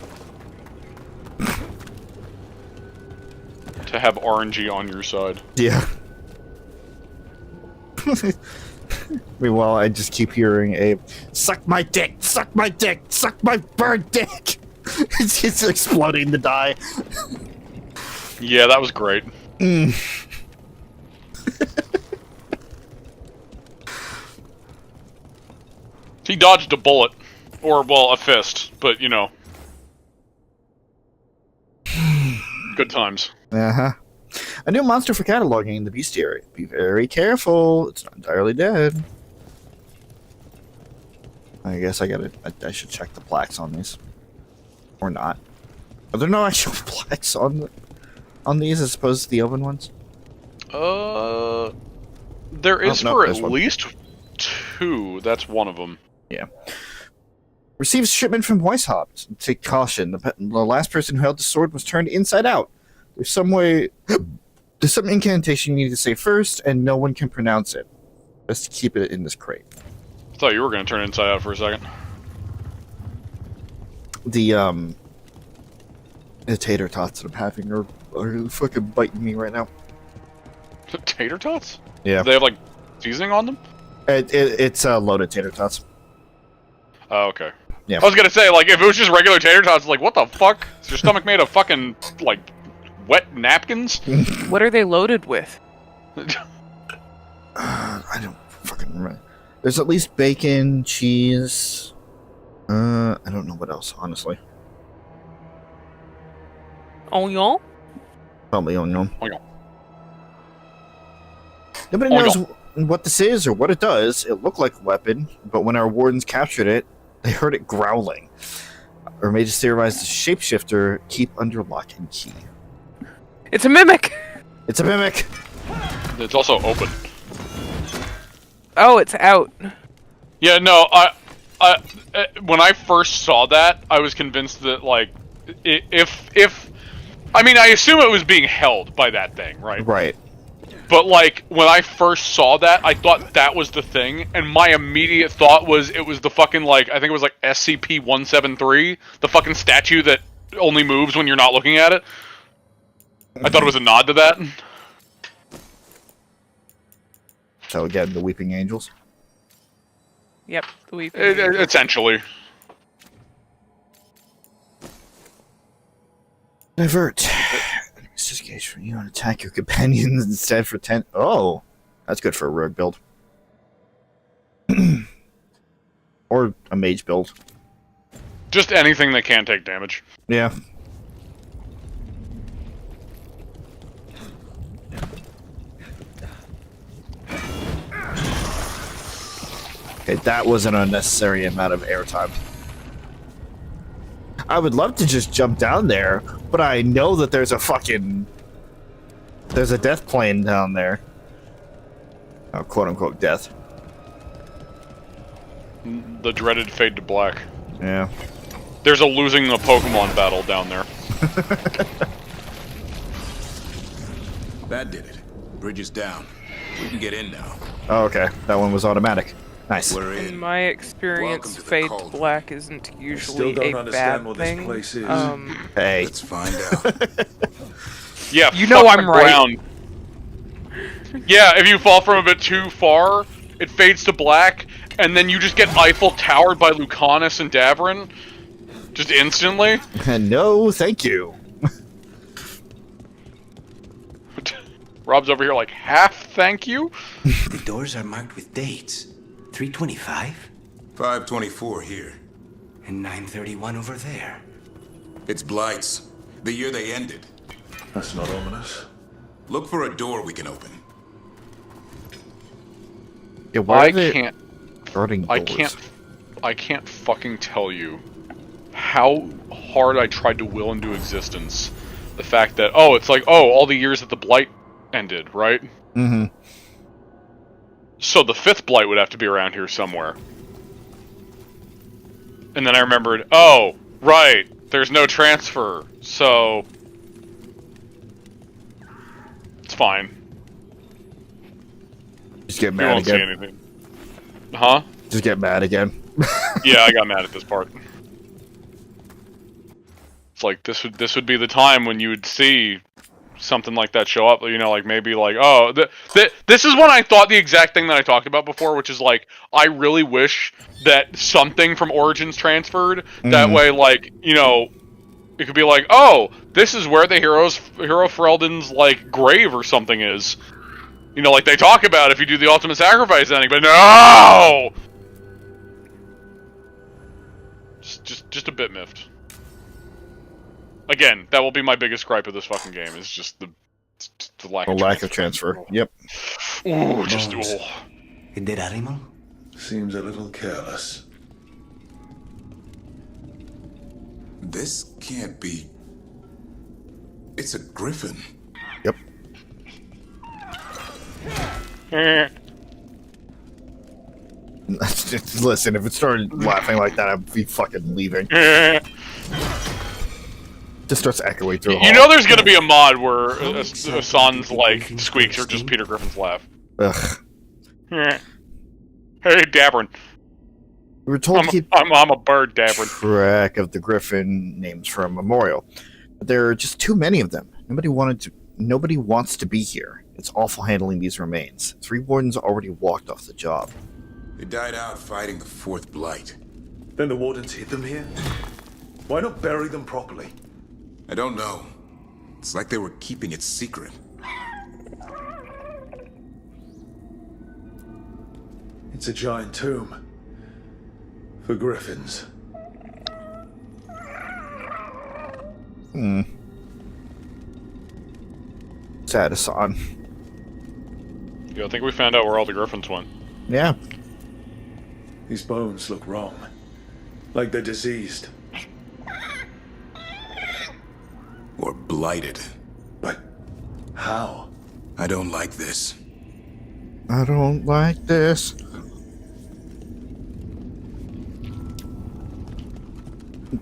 To have RNG on your side. Yeah. Meanwhile, I just keep hearing Abe, suck my dick, suck my dick, suck my bird dick. It's exploding the die. Yeah, that was great. He dodged a bullet. Or, well, a fist. But, you know. Good times. Uh-huh. A new monster for cataloging in the bestiary. Be very careful. It's not entirely dead. I guess I should check the plaques on these. Or not. Are there no actual plaques on these as opposed to the open ones? There is for at least 2. That's one of them. Yeah. Receives shipment from Weishaupt. Take caution. The last person who held the sword was turned inside out. There's some incantation you need to say first, and no one can pronounce it. Just to keep it in this crate. I thought you were going to turn inside out for a second. The tater tots that I'm having are fucking biting me right now. Tater tots? Yeah. Do they have, like, seasoning on them? It's loaded tater tots. Oh, okay. Yeah. I was gonna say, like, if it was just regular tater tots, like, what the fuck? Is your stomach made of fucking, like, wet napkins? What are they loaded with? I don't fucking remember. There's at least bacon, cheese. I don't know what else, honestly. Onion? Probably onion. Onion. Nobody knows what this is or what it does. It looked like a weapon, but when our wardens captured it, they heard it growling. Our mages theorized the shapeshifter keep under lock and key. It's a mimic! It's a mimic! It's also open. Oh, it's out. Yeah, no, I when I first saw that, I was convinced that, like, if I mean, I assume it was being held by that thing, right? Right. But, like, when I first saw that, I thought that was the thing, and my immediate thought was it was the fucking, like, I think it was, like, SCP-173, the fucking statue that only moves when you're not looking at it. I thought it was a nod to that. So, again, the Weeping Angels? Yep, the Weeping Angels. Essentially. Divert. Investigation for you and attack your companions instead for 10. Oh, that's good for a rogue build. Or a mage build. Just anything that can't take damage. Yeah. Okay, that was an unnecessary amount of airtime. I would love to just jump down there, but I know that there's a death plane down there. Oh, quote-unquote death. The dreaded fade to black. Yeah. There's a losing a Pokemon battle down there. That did it. Bridge is down. We can get in now. Oh, okay. That one was automatic. Nice. We're In my experience, fade to black isn't usually don't a understand bad what this thing. place is. Hey. Let's find out. Yeah, You know fuck I'm the right. ground. Yeah, if you fall from a bit too far, it fades to black, and then you just get Eiffel Towered by Lucanus and Davrin. Just instantly. No, thank you. Rob's over here like, half thank you? The doors are marked with dates. 325? 524 here. And 931 over there. It's Blight's. The year they ended. That's not ominous. Look for a door we can open. Yeah, why I are they can't. guarding I doors? can't fucking tell you how hard I tried to will into existence the fact that it's like all the years that the Blight ended, right? Mm-hmm. So the 5th Blight would have to be around here somewhere. And then I remembered, oh, right, there's no transfer, so it's fine. Just get You mad won't see again. anything. Huh? Just get mad again. Yeah, I got mad at this part. It's like this would be the time when you would see something like that show up. You know, like maybe like this is when I thought the exact thing that I talked about before, which is like I really wish that something from Origins transferred. That way, like it could be like, oh, this is where the Hero Ferelden's like grave or something is. You know, like they talk about if you do the ultimate sacrifice ending, but no! Just a bit miffed. Again, that will be my biggest gripe of this fucking game, is just the lack of transfer. Yep. Ooh, just A dead animal? Seems a little careless. This can't be... It's a griffin. Yep. Listen, if it started laughing like that, I'd be fucking leaving. Just starts echoing through. You know, there's gonna be a mod where Hassan's like squeaks are just Peter Griffin's laugh. Ugh. Hey, Davrin. We were told to keep I'm a bird, Davrin. track of the Griffin names for a memorial, but there are just too many of them. Nobody wants to be here. It's awful handling these remains. 3 wardens already walked off the job. They died out fighting the 4th Blight. Then the wardens hid them here? Why not bury them properly? I don't know. It's like they were keeping it secret. It's a giant tomb. For griffins. Sad Hassan. Yeah, I think we found out where all the Griffins went. Yeah. These bones look wrong. Like they're diseased. Or blighted. But how? I don't like this. I don't like this.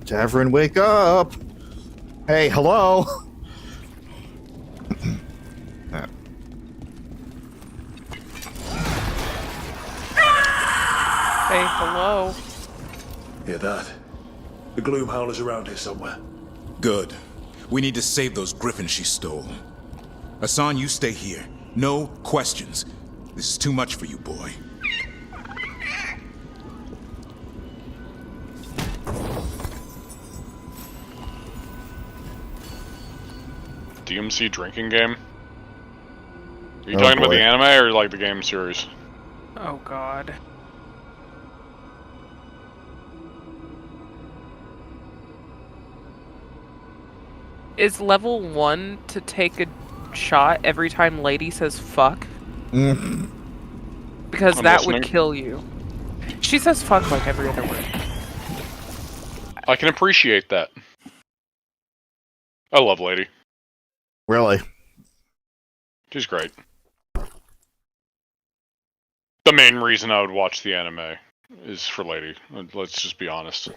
Davrin, wake up! Hey, hello! Hey, hello. Hear that? The gloom howler's around here somewhere. Good. We need to save those griffins she stole. Hassan, you stay here. No questions. This is too much for you, boy. DMC drinking game? Are you talking about the anime or like the game series? Oh god. Is level 1 to take a shot every time Lady says fuck? Because I'm that listening. would kill you. She says fuck like every other word. I can appreciate that. I love Lady. Really? She's great. The main reason I would watch the anime is for Lady. Let's just be honest.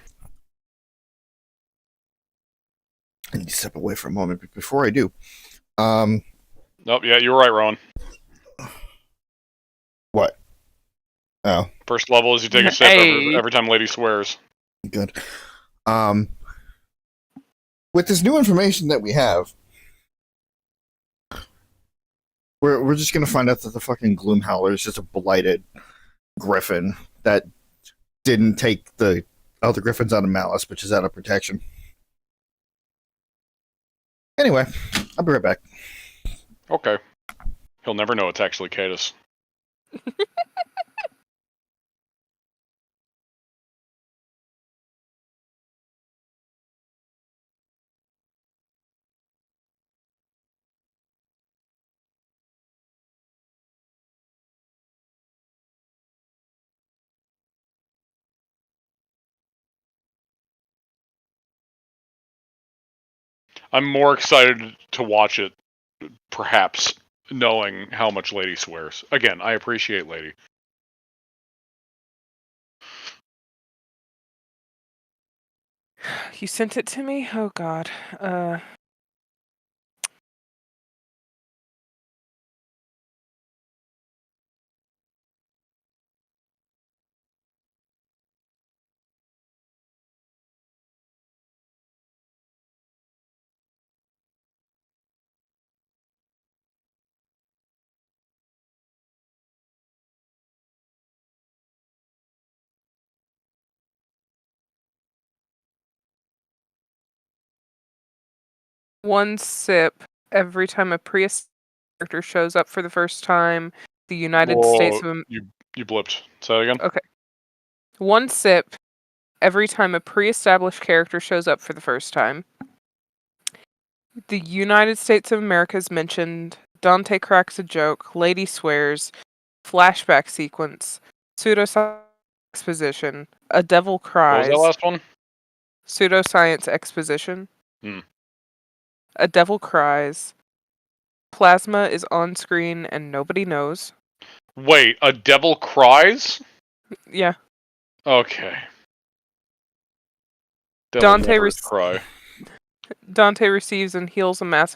I need to step away for a moment, but before I do, Nope. Yeah, you were right, Rowan. what? Oh, First level is you take a sip every time Lady swears. good. With this new information that we have, we're just gonna find out that the fucking Gloomhowler is just a blighted Griffin that didn't take the other Griffins out of malice, but just out of protection. Anyway, I'll be right back. Okay. He'll never know it's actually Cadus. I'm more excited to watch it, perhaps, knowing how much Lady swears. Again, I appreciate Lady. You sent it to me? Oh god. One sip every time a Prius character shows up for the first time. The United States of you blipped. Say that again? Okay. One sip every time a pre-established character shows up for the first time. The United States of America is mentioned. Dante cracks a joke. Lady swears. Flashback sequence. Pseudoscience exposition. A devil cries. What was that last one? Pseudoscience exposition. Hmm. A devil cries. Plasma is on screen and nobody knows. Wait, a devil cries? Yeah. Okay. Dante cry. Dante receives and heals a massive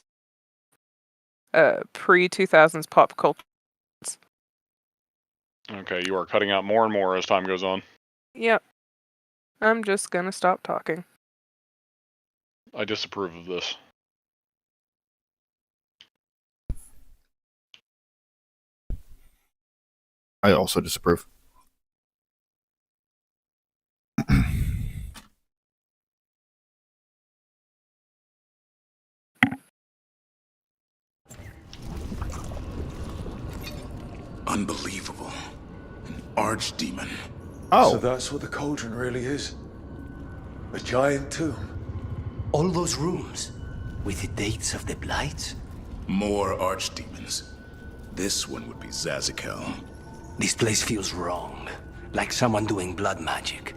pre-2000s pop culture. Okay, you are cutting out more and more as time goes on. Yep. I'm just gonna stop talking. I disapprove of this. I also disapprove. Unbelievable. An archdemon. Oh. So that's what the cauldron really is? A giant tomb? All those rooms, with the dates of the blights? More archdemons. This one would be Zazikel. This place feels wrong. Like someone doing blood magic.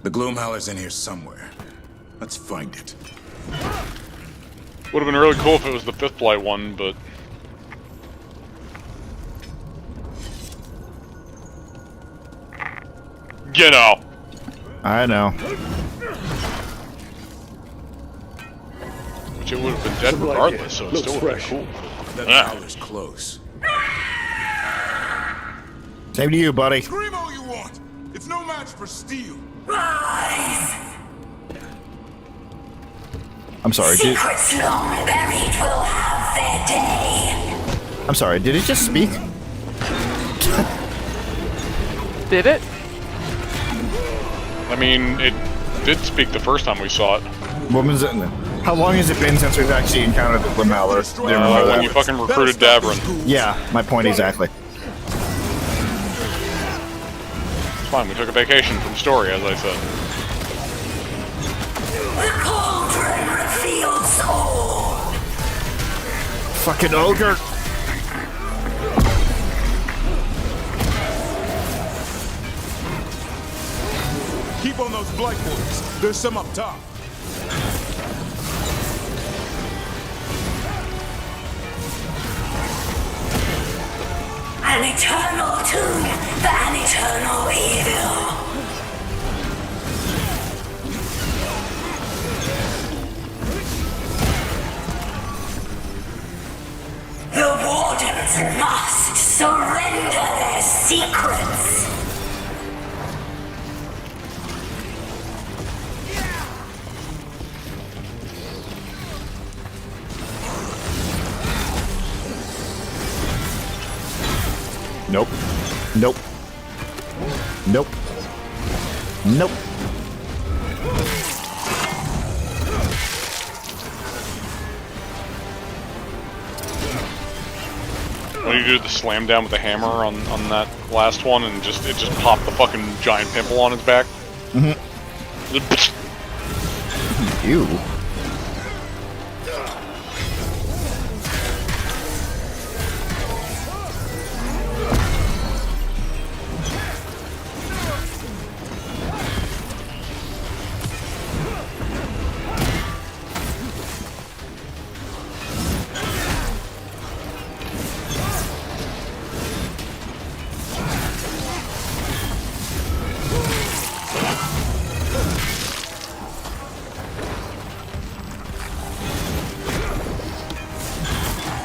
The Gloomhowler's in here somewhere. Let's find it. Would have been really cool if it was the Fifth Blight one, but... You know. I know. Which it would have been dead regardless, so it still would have been cool. That Howler's close. Same to you, buddy. Scream all you want. It's no match for steel. Rise! I'm sorry, dude. Secrets long buried will have their day. I'm sorry, did it just speak? Did it? I mean, it did speak the first time we saw it. What was it? How long has it been since we've actually encountered the Gloomhowler? When you fucking recruited Davrin. Yeah, my point exactly. It's fine, we took a vacation from story, as I said. The cauldron reveals all. Fucking ogre! Keep on those blight boys. There's some up top. An eternal tomb, an eternal evil. must surrender their secrets. Nope. Nope. Nope. Nope. When you do the slam down with the hammer on that last one, and it just popped the fucking giant pimple on his back. Mm-hmm. Ew.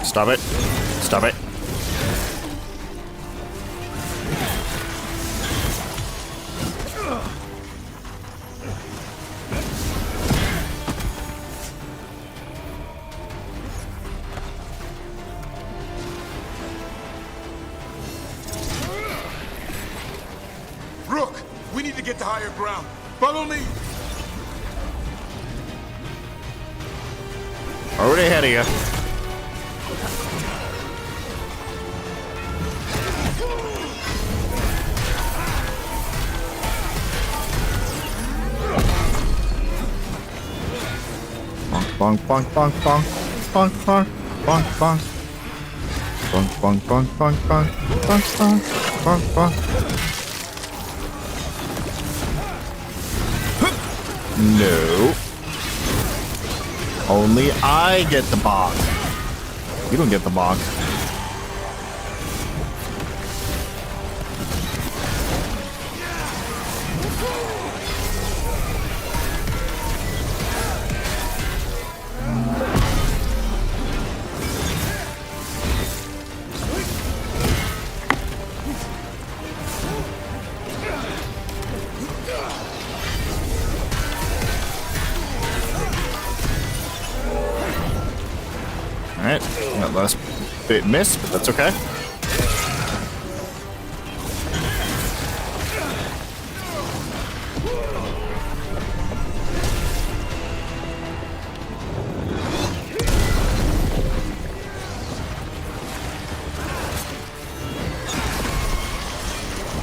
Stop it. Stop it. Rook, we need to get to higher ground. Follow me. Already ahead of you. Bonk, bonk, bonk, bonk, bonk, bonk, bonk, bonk, bonk, bonk, bonk, bonk, bonk, bonk, bonk, bonk, bonk. No. Only I get the bonk. You don't get the bonk. Alright, that last bit missed, but that's okay.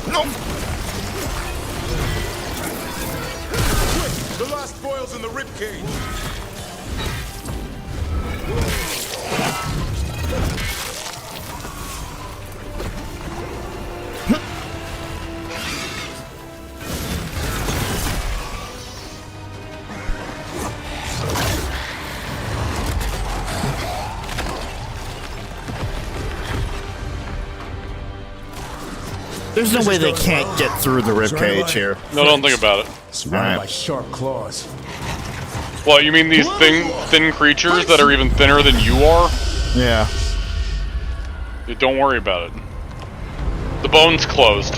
No! The last foil's in the ribcage. There's no way they can't get through the ribcage here. No, don't think about it. Surrounded by sharp claws. What, you mean these thin creatures that are even thinner than you are? Yeah. Don't worry about it. The bone's closed.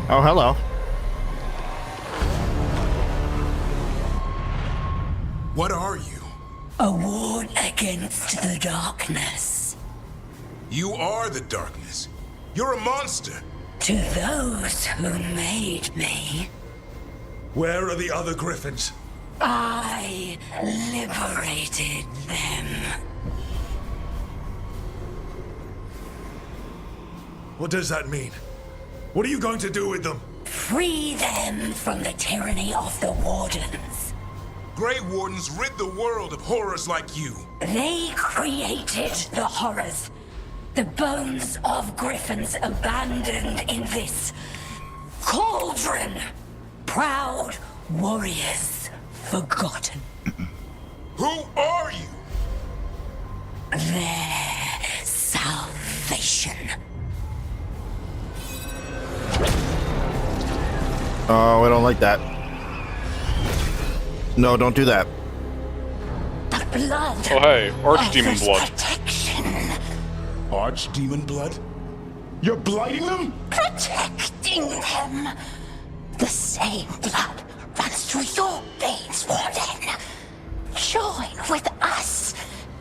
Oh, hello. What are you? A ward against the darkness. You are the darkness. You're a monster. To those who made me, Where are the other Griffons? I liberated them. What does that mean? What are you going to do with them? Free them from the tyranny of the Wardens. Grey Wardens rid the world of horrors like you. They created the horrors. The bones of Griffons abandoned in this cauldron. Proud warriors forgotten. Who are you? Their salvation. Oh, I don't like that. No, don't do that. The blood. Oh hey, Archdemon blood. Protection. archdemon blood? You're blighting them? Protecting them. The same blood runs through your veins, Warden. Join with us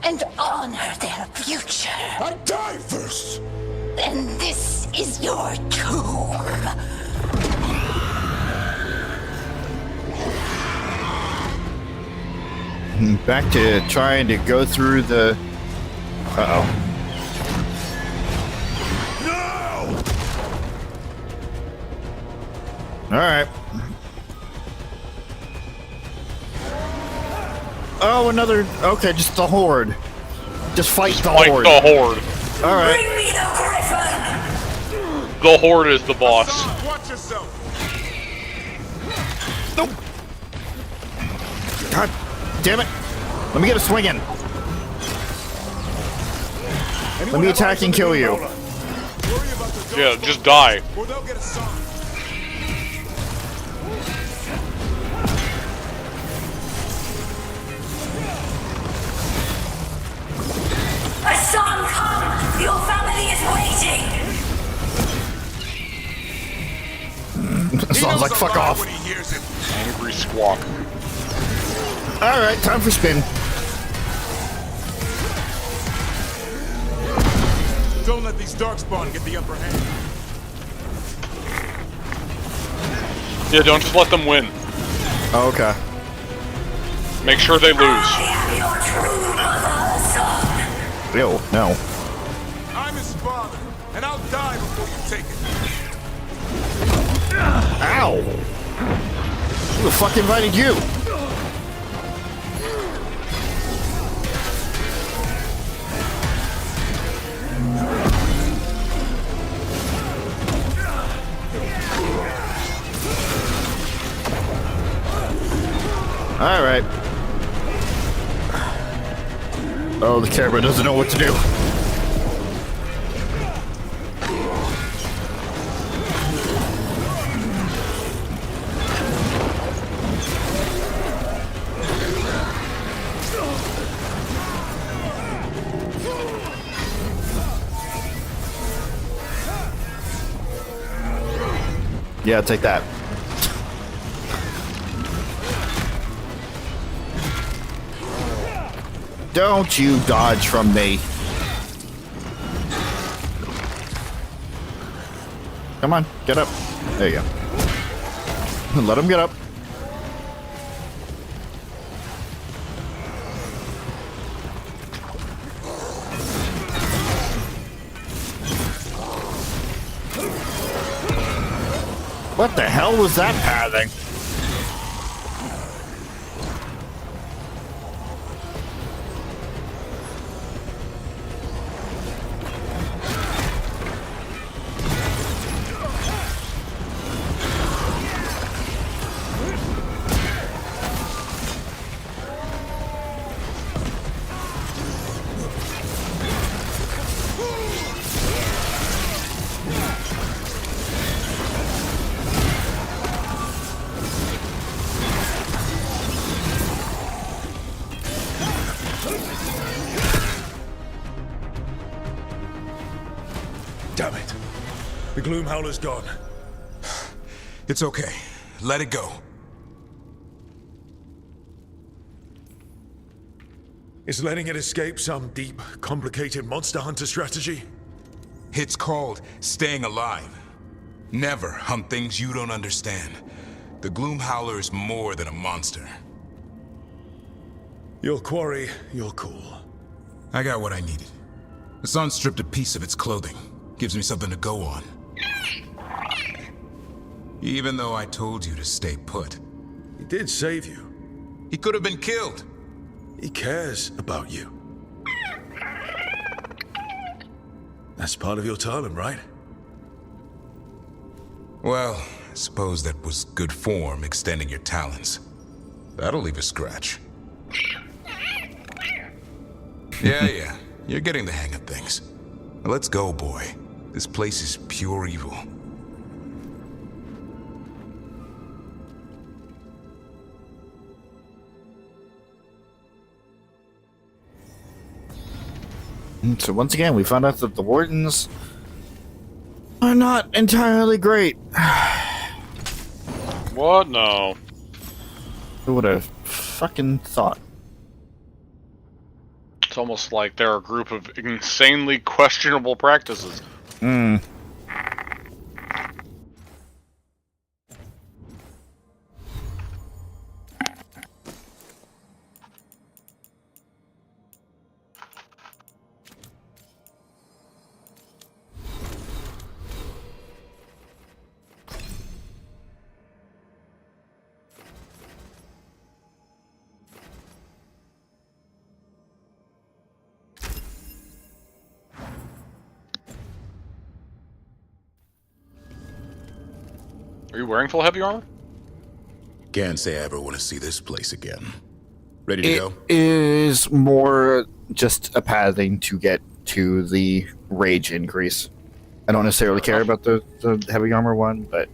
and honor their future. I die first! Then this is your tomb. Back to trying to go through the... Uh-oh. No! Alright. Oh, another... Okay, just the Horde. Just fight the Horde. Fight the Horde. Alright. Bring me the Griffon! The Horde is the boss. Hassan, watch yourself! Nope. God damn it. Let me get a swing in. Let me attack and kill you. Yeah, just die. Or they'll get a sign. Hassan, come! Your family is waiting! Sounds like fuck off. When he hears it. Angry squawk. Alright, time for spin. Don't let these darkspawn get the upper hand. Yeah, don't just let them win. Oh, okay. Make sure they lose. I am your true mother, Hassan. Ew, no. I'm his father, and I'll die before you take it. Ow! Who the fuck invited you? Alright. Oh, the camera doesn't know what to do. Yeah, take that. Don't you dodge from me. Come on, get up. There you go. Let him get up. What the hell was that pathing? Damn it. The Gloom Howler's gone. It's okay. Let it go. Is letting it escape some deep, complicated monster hunter strategy? It's called staying alive. Never hunt things you don't understand. The Gloom Howler is more than a monster. Your quarry, your call. I got what I needed. The sun stripped a piece of its clothing. Gives me something to go on. Even though I told you to stay put. He did save you. He could have been killed. He cares about you. That's part of your talent, right? Well, I suppose that was good form, extending your talons. That'll leave a scratch. Yeah, you're getting the hang of things. Now let's go, boy. This place is pure evil. So once again, we found out that the wardens are not entirely great. What? No. Who would have fucking thought? It's almost like they're a group of insanely questionable practices. Hmm. Are you wearing full heavy armor? Can't say I ever want to see this place again. Ready to go? It is more just a pathing to get to the rage increase. I don't necessarily care about the heavy armor one, but...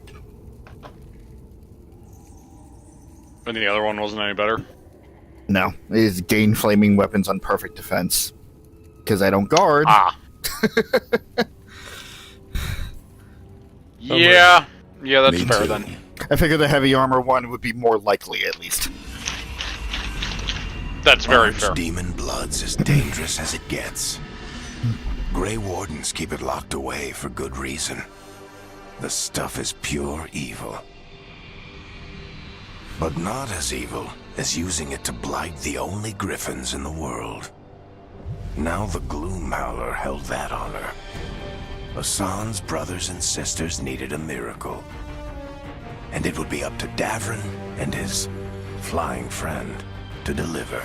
And the other one wasn't any better? No, it is gain flaming weapons on perfect defense. Because I don't guard. Ah. Yeah. Yeah, that's fair then. I figured the heavy armor one would be more likely, at least. That's very fair. Demon blood's as dangerous as it gets. Grey Wardens keep it locked away for good reason. The stuff is pure evil. But not as evil as using it to blight the only Griffons in the world. Now the Gloom Howler held that honor. Hassan's brothers and sisters needed a miracle. And it would be up to Davrin and his flying friend to deliver.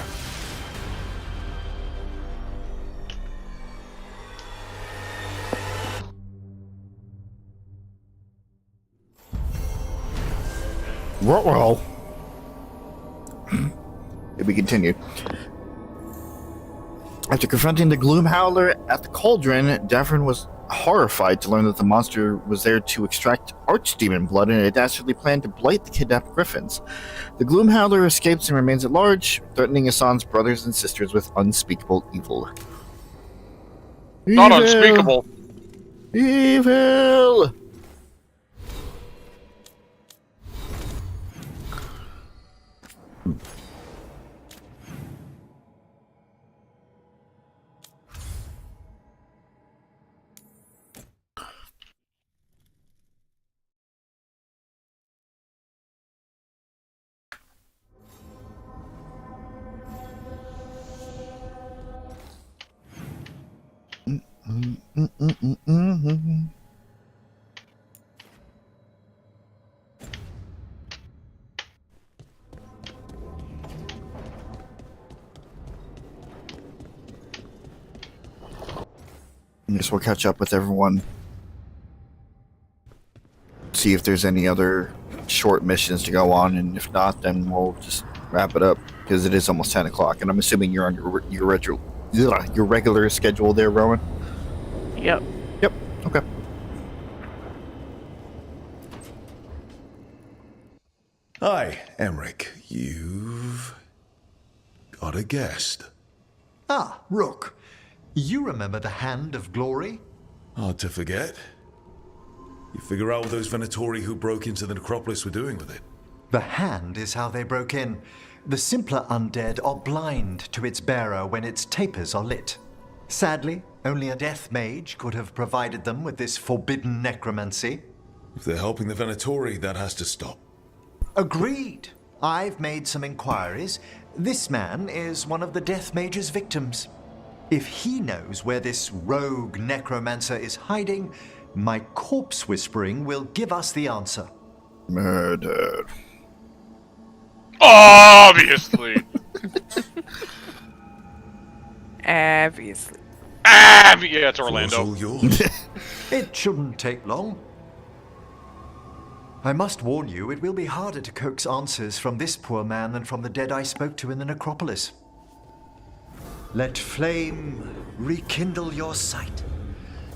Well, we continue. After confronting the Gloom Howler at the cauldron, Davrin was horrified to learn that the monster was there to extract archdemon blood and had dastardly planned to blight the kidnapped Griffons. The Gloom Howler escapes and remains at large, threatening Hassan's brothers and sisters with unspeakable evil. Not unspeakable. Evil! I guess we'll catch up with everyone. See if there's any other short missions to go on, and if not, then we'll just wrap it up because it is almost 10 o'clock, and I'm assuming you're on your regular schedule there, Rowan. Yep. Yep. Okay. Hi, Emmerich. You've got a guest. Ah, Rook. You remember the Hand of Glory? Hard to forget. You figure out what those Venatori who broke into the necropolis were doing with it? The Hand is how they broke in. The simpler undead are blind to its bearer when its tapers are lit. Sadly, only a death mage could have provided them with this forbidden necromancy. If they're helping the Venatori, that has to stop. Agreed. I've made some inquiries. This man is one of the death mage's victims. If he knows where this rogue necromancer is hiding, my corpse whispering will give us the answer. Murdered. Obviously. Obviously. Yeah, it's Orlando. It shouldn't take long. I must warn you, it will be harder to coax answers from this poor man than from the dead I spoke to in the necropolis. Let flame rekindle your sight.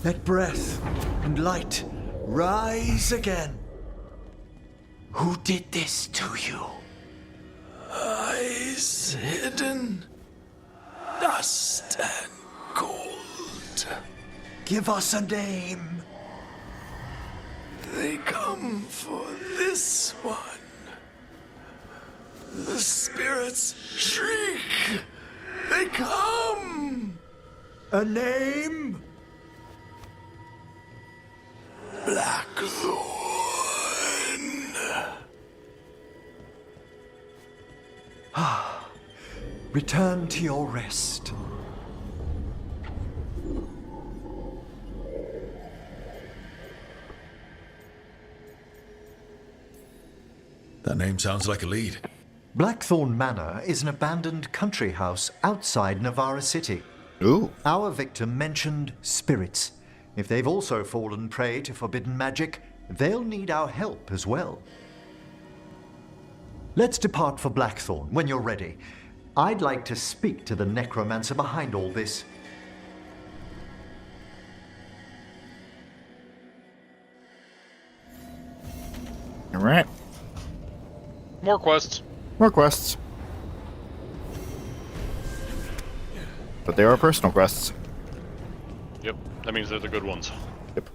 Let breath and light rise again. Who did this to you? Eyes hidden, dust and cold. matter. Give us a name. They come for this one. The spirits shriek. They come. A name? Blackthorn. Return to your rest. That name sounds like a lead. Blackthorn Manor is an abandoned country house outside Navarra City. Ooh. Our victim mentioned spirits. If they've also fallen prey to forbidden magic, they'll need our help as well. Let's depart for Blackthorn when you're ready. I'd like to speak to the necromancer behind all this. All right. More quests. More quests. But they are personal quests. Yep, that means they're the good ones. Yep.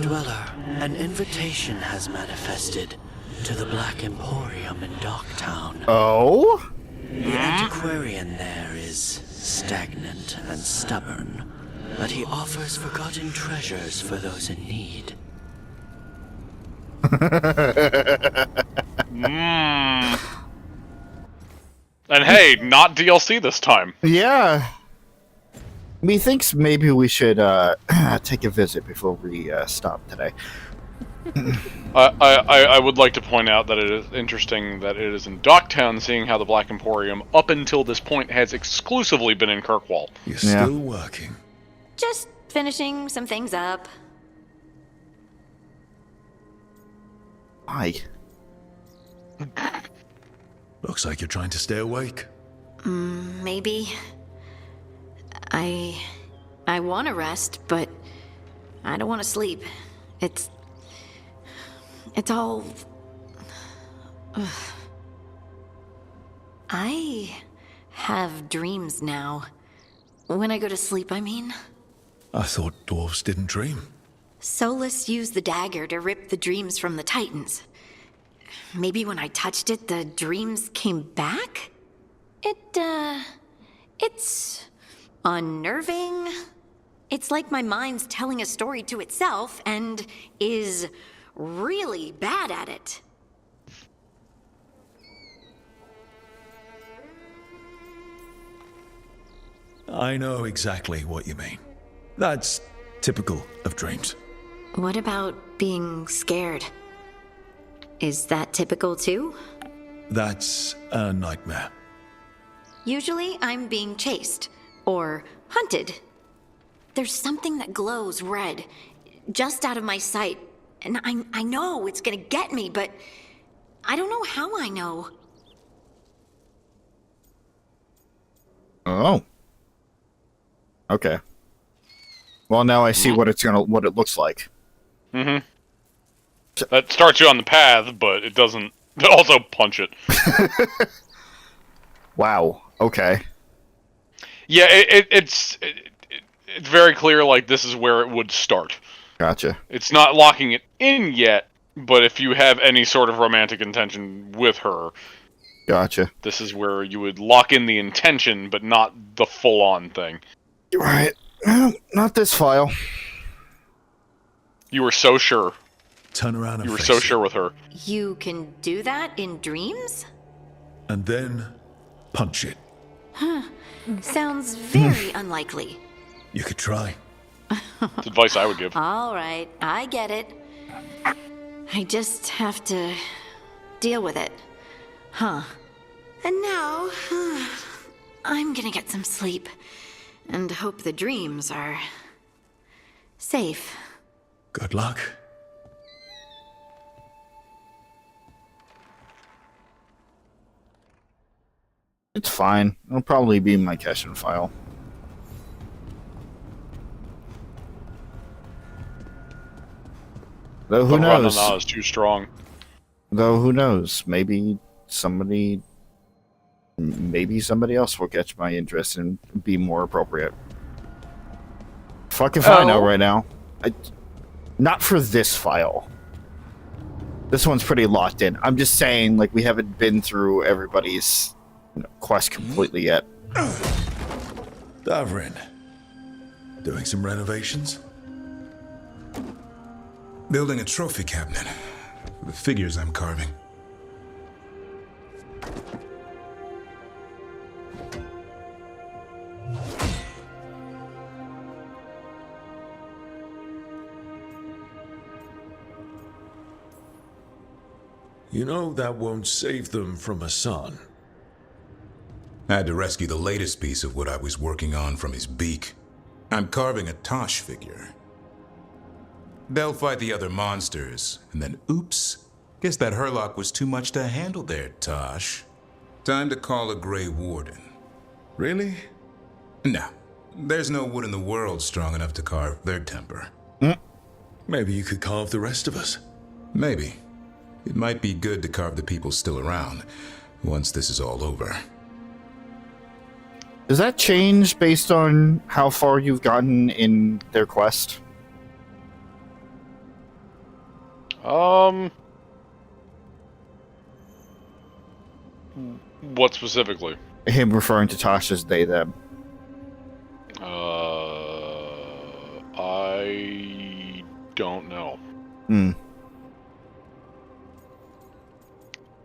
Dweller, an invitation has manifested to the Black Emporium in Docktown. Oh? The antiquarian there is stagnant and stubborn, but he offers forgotten treasures for those in need. And hey, not DLC this time. Yeah. Methinks maybe we should take a visit before we stop today. I would like to point out that it is interesting that it is in Docktown, seeing how the Black Emporium, up until this point, has exclusively been in Kirkwall. You're still working. Just finishing some things up. Why? Looks like you're trying to stay awake. Maybe. I want to rest, but I don't want to sleep. It's all... Ugh. I have dreams now. When I go to sleep, I mean. I thought dwarves didn't dream. Solus used the dagger to rip the dreams from the Titans. Maybe when I touched it, the dreams came back? It's unnerving. It's like my mind's telling a story to itself and is really bad at it. I know exactly what you mean. That's typical of dreams. What about being scared? Is that typical too? That's a nightmare. Usually I'm being chased or hunted. There's something that glows red just out of my sight, and I know it's gonna get me, but I don't know how I know. Oh. Okay. Well, now I see what it looks like. Mm-hmm. That starts you on the path, but it doesn't also punch it. Wow. Okay. Yeah, it's very clear, like, this is where it would start. Gotcha. It's not locking it in yet, but if you have any sort of romantic intention with her... Gotcha. This is where you would lock in the intention, but not the full-on thing. Right. Well, not this file. You were so sure. Turn around and You were face so it. sure with her. You can do that in dreams? And then punch it. Huh. Sounds very unlikely. You could try. It's advice I would give. All right, I get it. I just have to deal with it. Huh. And now, I'm gonna get some sleep. And hope the dreams are safe. Good luck. It's fine. It'll probably be in my cache and file. Though who knows? Is too strong. Though who knows? Maybe maybe somebody else will catch my interest and be more appropriate. Fuck if I know right now. Not for this file. This one's pretty locked in. I'm just saying, like, we haven't been through everybody's quest completely yet. Davrin, doing some renovations? Building a trophy cabinet. The figures I'm carving. You know that won't save them from a son. I had to rescue the latest piece of what I was working on from his beak. I'm carving a Tosh figure. They'll fight the other monsters, and then oops, guess that Herlock was too much to handle there, Tosh. Time to call a Grey Warden. Really? No, there's no wood in the world strong enough to carve their temper. Maybe you could carve the rest of us. Maybe. It might be good to carve the people still around, once this is all over. Does that change based on how far you've gotten in their quest? What specifically? Him referring to Tosh as they, them. I don't know.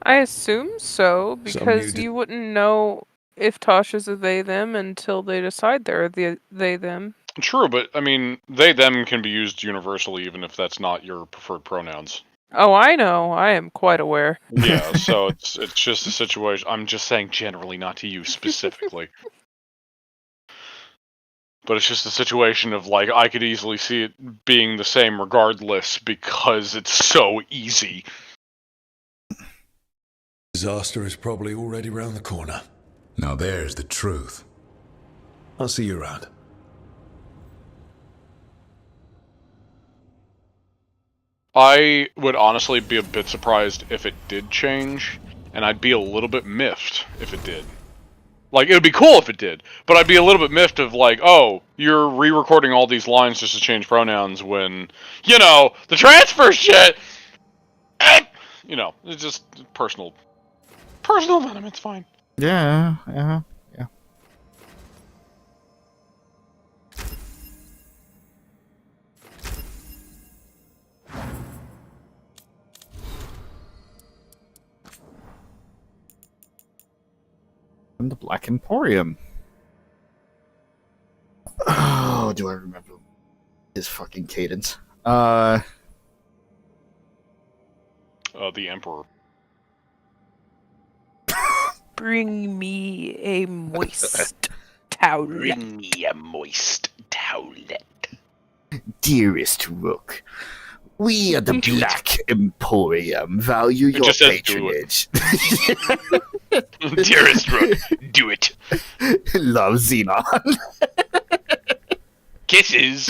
I assume so, because you wouldn't know if Tosh is a they, them until they decide they're the they, them. True, but I mean, they, them can be used universally even if that's not your preferred pronouns. Oh, I know. I am quite aware. Yeah, so it's just a situation. I'm just saying generally, not to you specifically. But it's just a situation of, like, I could easily see it being the same regardless because it's so easy. Disaster is probably already round the corner. Now there's the truth. I'll see you around. I would honestly be a bit surprised if it did change, and I'd be a little bit miffed if it did. Like, it would be cool if it did, but I'd be a little bit miffed of, like, oh, you're re-recording all these lines just to change pronouns when, you know, the transfer shit, you know, it's just personal venom, it's fine. Yeah. And the Black Emporium. Oh, do I remember his fucking cadence? The Emperor. Bring me a moist towel. Bring me a moist towelette. Dearest Rook, we at the Black Emporium value your patronage. Dearest Rook, do it. Love, Xenon. Kisses.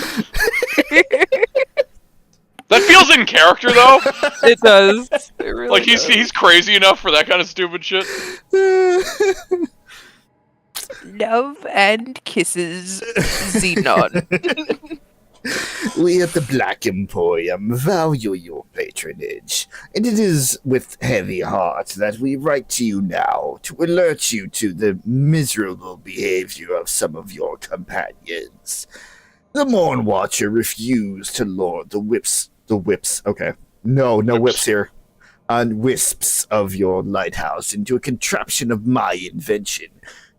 That feels in character, though. It does. It really like does. he's crazy enough for that kind of stupid shit. Love and kisses, Xenon. We at the Black Emporium value your patronage, and it is with heavy heart that we write to you now to alert you to the miserable behavior of some of your companions. The Morn Watcher refused to lord the whips, okay. No whips here. On wisps of your lighthouse into a contraption of my invention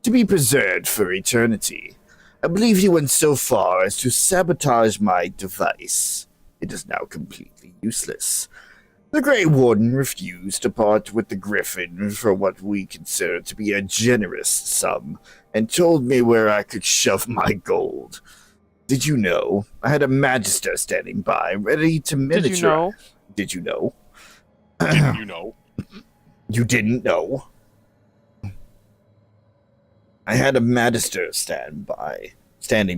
to be preserved for eternity. I believe you went so far as to sabotage my device. It is now completely useless. The Grey Warden refused to part with the Griffin for what we consider to be a generous sum, and told me where I could shove my gold. Did you know? I had a Magister standing by, ready to miniaturize. Did you know? Did you know? Didn't you know? You didn't know? I had a Magister standing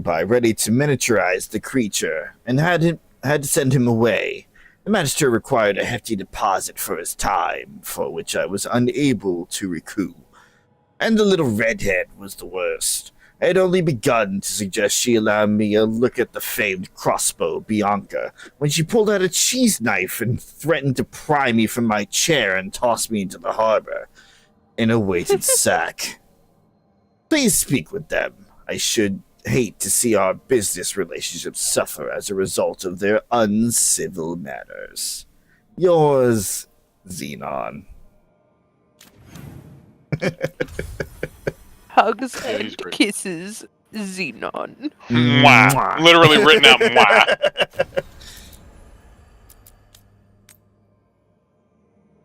by, ready to miniaturize the creature, and had to send him away. The magistrate required a hefty deposit for his time, for which I was unable to recoup. And the little redhead was the worst. I had only begun to suggest she allow me a look at the famed crossbow, Bianca, when she pulled out a cheese knife and threatened to pry me from my chair and toss me into the harbor in a weighted sack. Please speak with them. I should hate to see our business relationship suffer as a result of their uncivil manners. Yours, Xenon. Hugs and kisses, Xenon. Mwah. Literally written out, mwah.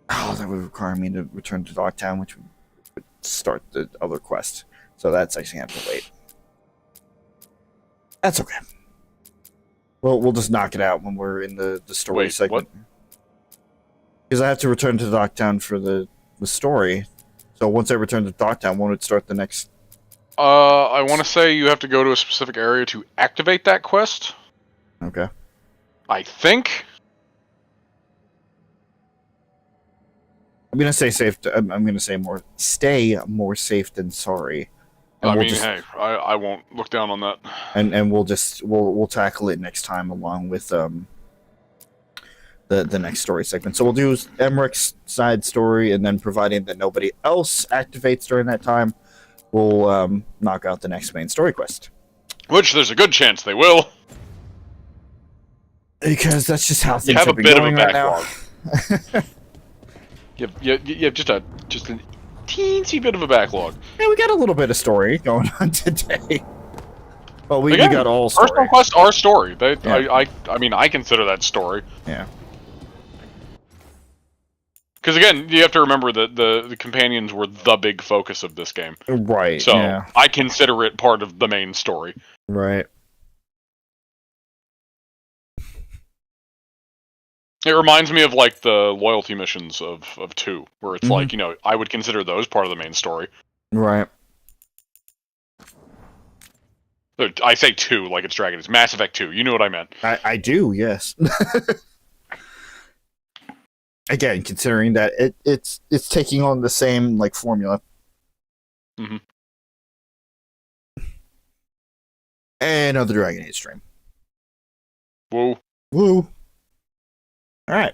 Oh, that would require me to return to Dogtown, which would start the other quest. So that's actually going to have to wait. That's okay. We'll just knock it out when we're in the story segment. Because I have to return to Dogtown for the story. So once I return to Dogtown, won't it start the next? I want to say you have to go to a specific area to activate that quest. Okay. I think. I'm gonna say safe. I'm gonna say stay more safe than sorry. And hey, I won't look down on that. And we'll tackle it next time along with the next story segment. So we'll do Emmerich's side story, and then providing that nobody else activates during that time, we'll knock out the next main story quest. Which there's a good chance they will. Because that's just how things you have a bit of a backlog. Right you have just a teensy bit of a backlog. Yeah, we got a little bit of story going on today. Well, we got all story. Personal quest are story. Yeah. I mean, I consider that story. Yeah. Because again, you have to remember that the companions were the big focus of this game. Right. So yeah. I consider it part of the main story. Right. It reminds me of like the loyalty missions of 2, where it's like, I would consider those part of the main story. Right. I say 2 like it's Dragon. It's Mass Effect 2. You know what I meant. I do, yes. Again, considering that it's taking on the same like formula. Mm-hmm. And another Dragon Age stream. Woo. Woo. Alright.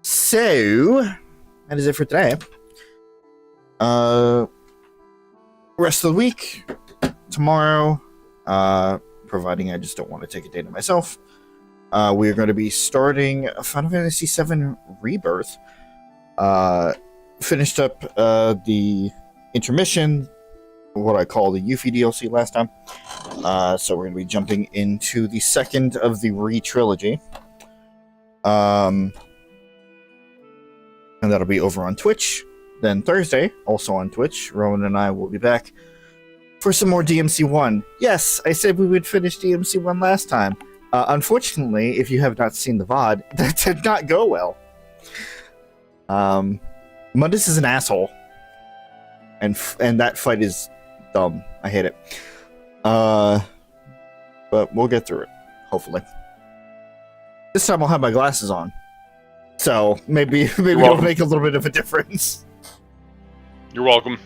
So that is it for today. Rest of the week. Tomorrow. Providing I just don't want to take a day to myself. We're going to be starting Final Fantasy VII Rebirth. Finished up the intermission, what I call the Yuffie DLC last time. So we're going to be jumping into the second of the Re-trilogy. And that'll be over on Twitch. Then Thursday, also on Twitch, Rowan and I will be back for some more DMC1. Yes, I said we would finish DMC1 last time. Unfortunately, if you have not seen the VOD, that did not go well. Mundus is an asshole. And that fight is dumb. I hate it. But we'll get through it, hopefully. This time I'll have my glasses on. So maybe it'll make a little bit of a difference. You're welcome.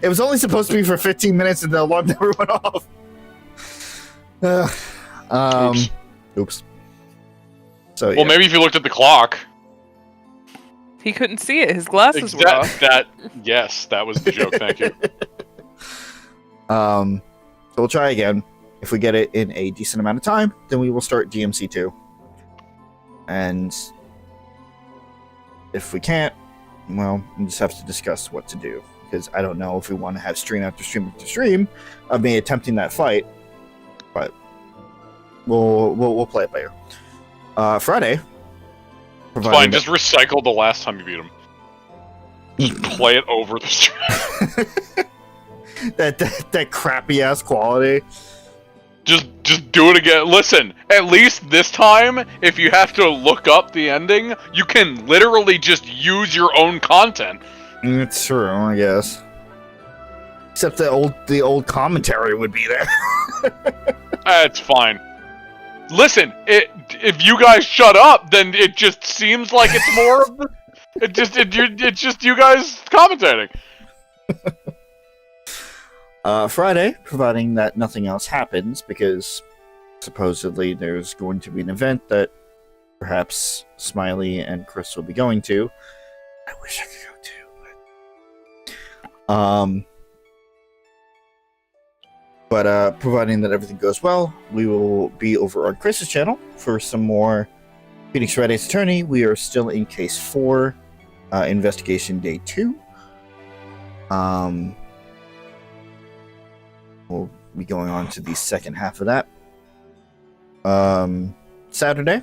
It was only supposed to be for 15 minutes and the alarm never went off. Oops. So well, maybe if you looked at the clock. He couldn't see it. His glasses were off. Yes, that was the joke. Thank you. So we'll try again. If we get it in a decent amount of time, then we will start DMC2. And if we can't, well, we just have to discuss what to do. Because I don't know if we want to have stream after stream after stream of me attempting that fight. But we'll play it later. Friday. It's fine, just recycle the last time you beat him. Just play it over the stream. that crappy ass quality. Just do it again. Listen, at least this time, if you have to look up the ending, you can literally just use your own content. It's true, I guess. Except the old commentary would be there. It's fine. Listen, if you guys shut up, then it just seems like it's more of the... It's just you guys commentating. Friday, providing that nothing else happens, because supposedly there's going to be an event that perhaps Smiley and Chris will be going to. I wish I could go too, but providing that everything goes well, we will be over on Chris's channel for some more Phoenix Red Ace Attorney. We are still in case 4, investigation day 2. We'll be going on to the second half of that. Saturday,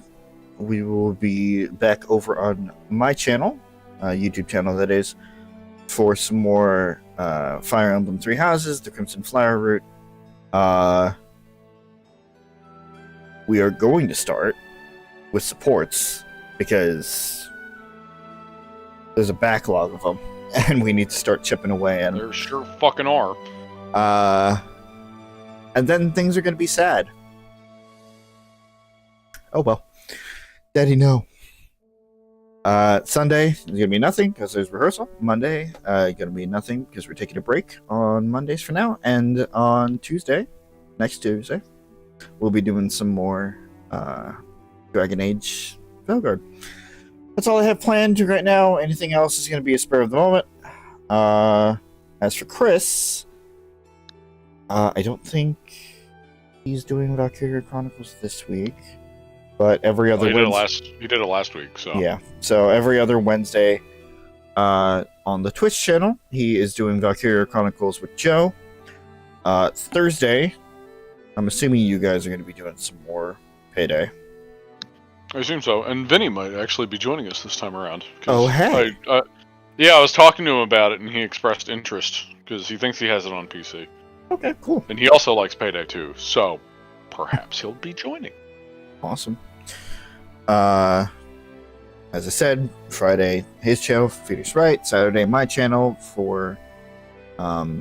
we will be back over on my channel, YouTube channel that is, for some more Fire Emblem 3 Houses, the Crimson Flower Route. We are going to start with supports because there's a backlog of them, and we need to start chipping away. And there sure fucking are. And then things are going to be sad. Oh well. Daddy, no. Sunday is going to be nothing because there's rehearsal. Monday, going to be nothing because we're taking a break on Mondays for now. And on next Tuesday, we'll be doing some more Dragon Age Veilguard. That's all I have planned right now. Anything else is going to be a spur of the moment. As for Chris, I don't think he's doing Valkyria Chronicles this week, but every other Wednesday. He did it last week, so yeah. So every other Wednesday, on the Twitch channel, he is doing Valkyria Chronicles with Joe. Thursday, I'm assuming you guys are going to be doing some more Payday. I assume so, and Vinny might actually be joining us this time around. Oh, hey! Yeah, I was talking to him about it, and he expressed interest because he thinks he has it on PC. Okay, cool. And he also likes Payday too, so perhaps he'll be joining. Awesome. As I said, Friday his channel, Phoenix Wright. Saturday my channel for Fire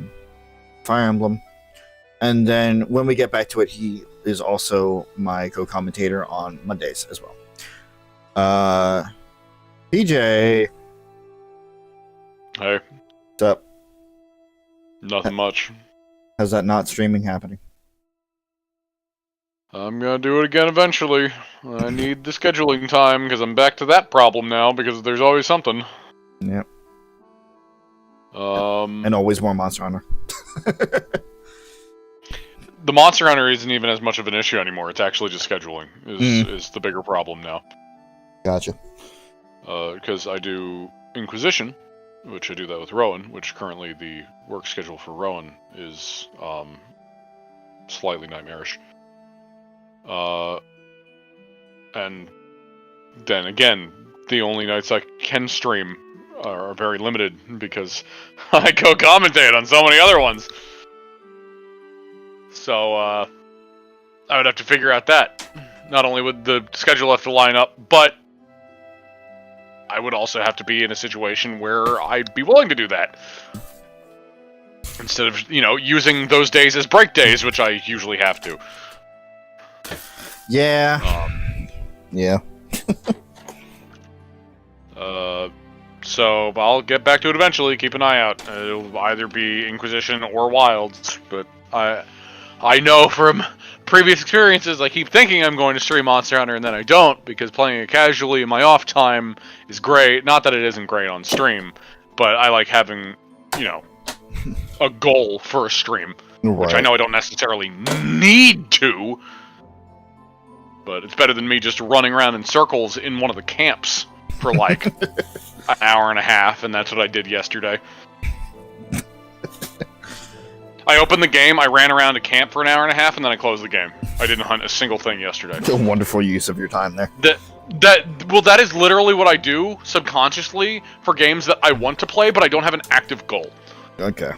Emblem. And then when we get back to it, he is also my co-commentator on Mondays as well. PJ. Hey. What's up? Nothing much. How's that not streaming happening? I'm gonna do it again eventually. I need the scheduling time because I'm back to that problem now because there's always something. Yep. And always more Monster Hunter. The Monster Hunter isn't even as much of an issue anymore. It's actually just scheduling is the bigger problem now. Gotcha. Because I do Inquisition, which I do that with Rowan, which currently the work schedule for Rowan is slightly nightmarish. And then again, the only nights I can stream are very limited because I co-commentate on so many other ones. So, I would have to figure out that. Not only would the schedule have to line up, but I would also have to be in a situation where I'd be willing to do that. Instead of, using those days as break days, which I usually have to. Yeah. Yeah. So I'll get back to it eventually. Keep an eye out. It'll either be Inquisition or Wilds, but I know from previous experiences, I keep thinking I'm going to stream Monster Hunter, and then I don't, because playing it casually in my off time is great. Not that it isn't great on stream, but I like having, a goal for a stream, which I know I don't necessarily need to, but it's better than me just running around in circles in one of the camps for like an hour and a half, and that's what I did yesterday. I opened the game, I ran around a camp for an hour and a half, and then I closed the game. I didn't hunt a single thing yesterday. A wonderful use of your time there. That is literally what I do subconsciously for games that I want to play, but I don't have an active goal. Okay.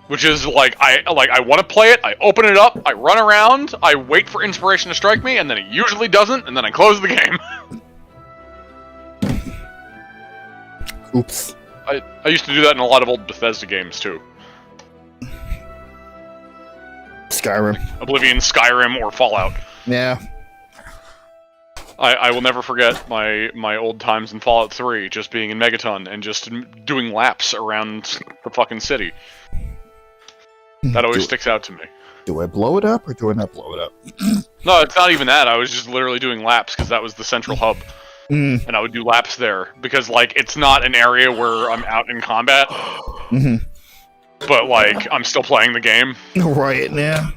Which is I want to play it, I open it up, I run around, I wait for inspiration to strike me, and then it usually doesn't, and then I close the game. Oops. I used to do that in a lot of old Bethesda games too. Skyrim. Oblivion, Skyrim, or Fallout. Yeah. I will never forget my old times in Fallout 3, just being in Megaton and just doing laps around the fucking city. That always sticks out to me. Do I blow it up or do I not blow it up? No, it's not even that. I was just literally doing laps because that was the central hub. And I would do laps there because, like, it's not an area where I'm out in combat. But, like, I'm still playing the game. Right, yeah.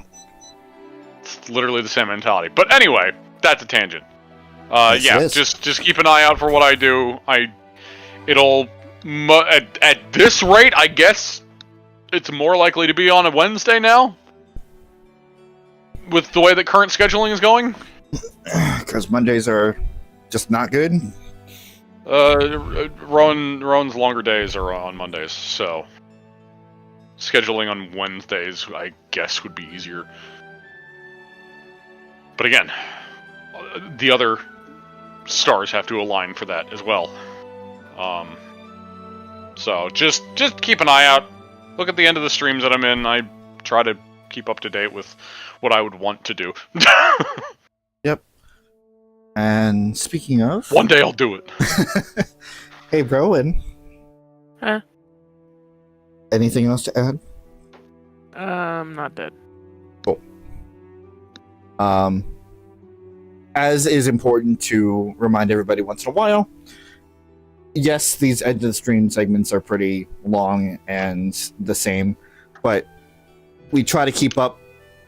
It's literally the same mentality. But anyway, that's a tangent. Yeah, just keep an eye out for what I do. At this rate, I guess it's more likely to be on a Wednesday now, with the way that current scheduling is going. Because Mondays are just not good. Rowan's longer days are on Mondays, so scheduling on Wednesdays, I guess, would be easier. But again, the other stars have to align for that as well. So just keep an eye out. Look at the end of the streams that I'm in. I try to keep up to date with what I would want to do. Yep. And speaking of... One day I'll do it. Hey, Rowan. Huh? Anything else to add? I'm not dead. Cool. As is important to remind everybody once in a while, yes, these end of the stream segments are pretty long and the same, but we try to keep up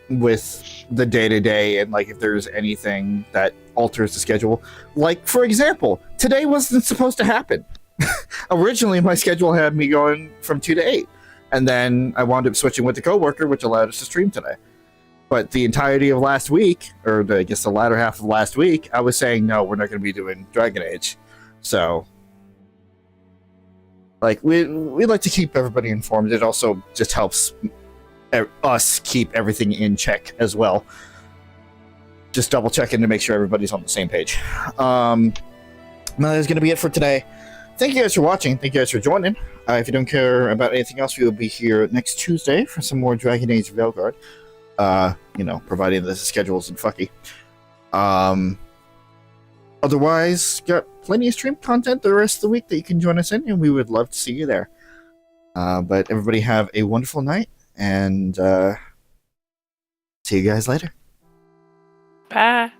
with the day-to-day and, like, if there's anything that alters the schedule. Like, for example, today wasn't supposed to happen. Originally, my schedule had me going from 2 to 8, and then I wound up switching with the coworker, which allowed us to stream today. But the entirety of last week, or I guess the latter half of last week, I was saying, no, we're not going to be doing Dragon Age. So, like, we like to keep everybody informed. It also just helps us keep everything in check as well. Just double checking to make sure everybody's on the same page. Now that's going to be it for today. Thank you guys for watching. Thank you guys for joining. If you don't care about anything else, we will be here next Tuesday for some more Dragon Age Veilguard. Providing the schedule isn't fucky. Otherwise, got plenty of stream content the rest of the week that you can join us in, and we would love to see you there. But everybody have a wonderful night, and see you guys later. Bye.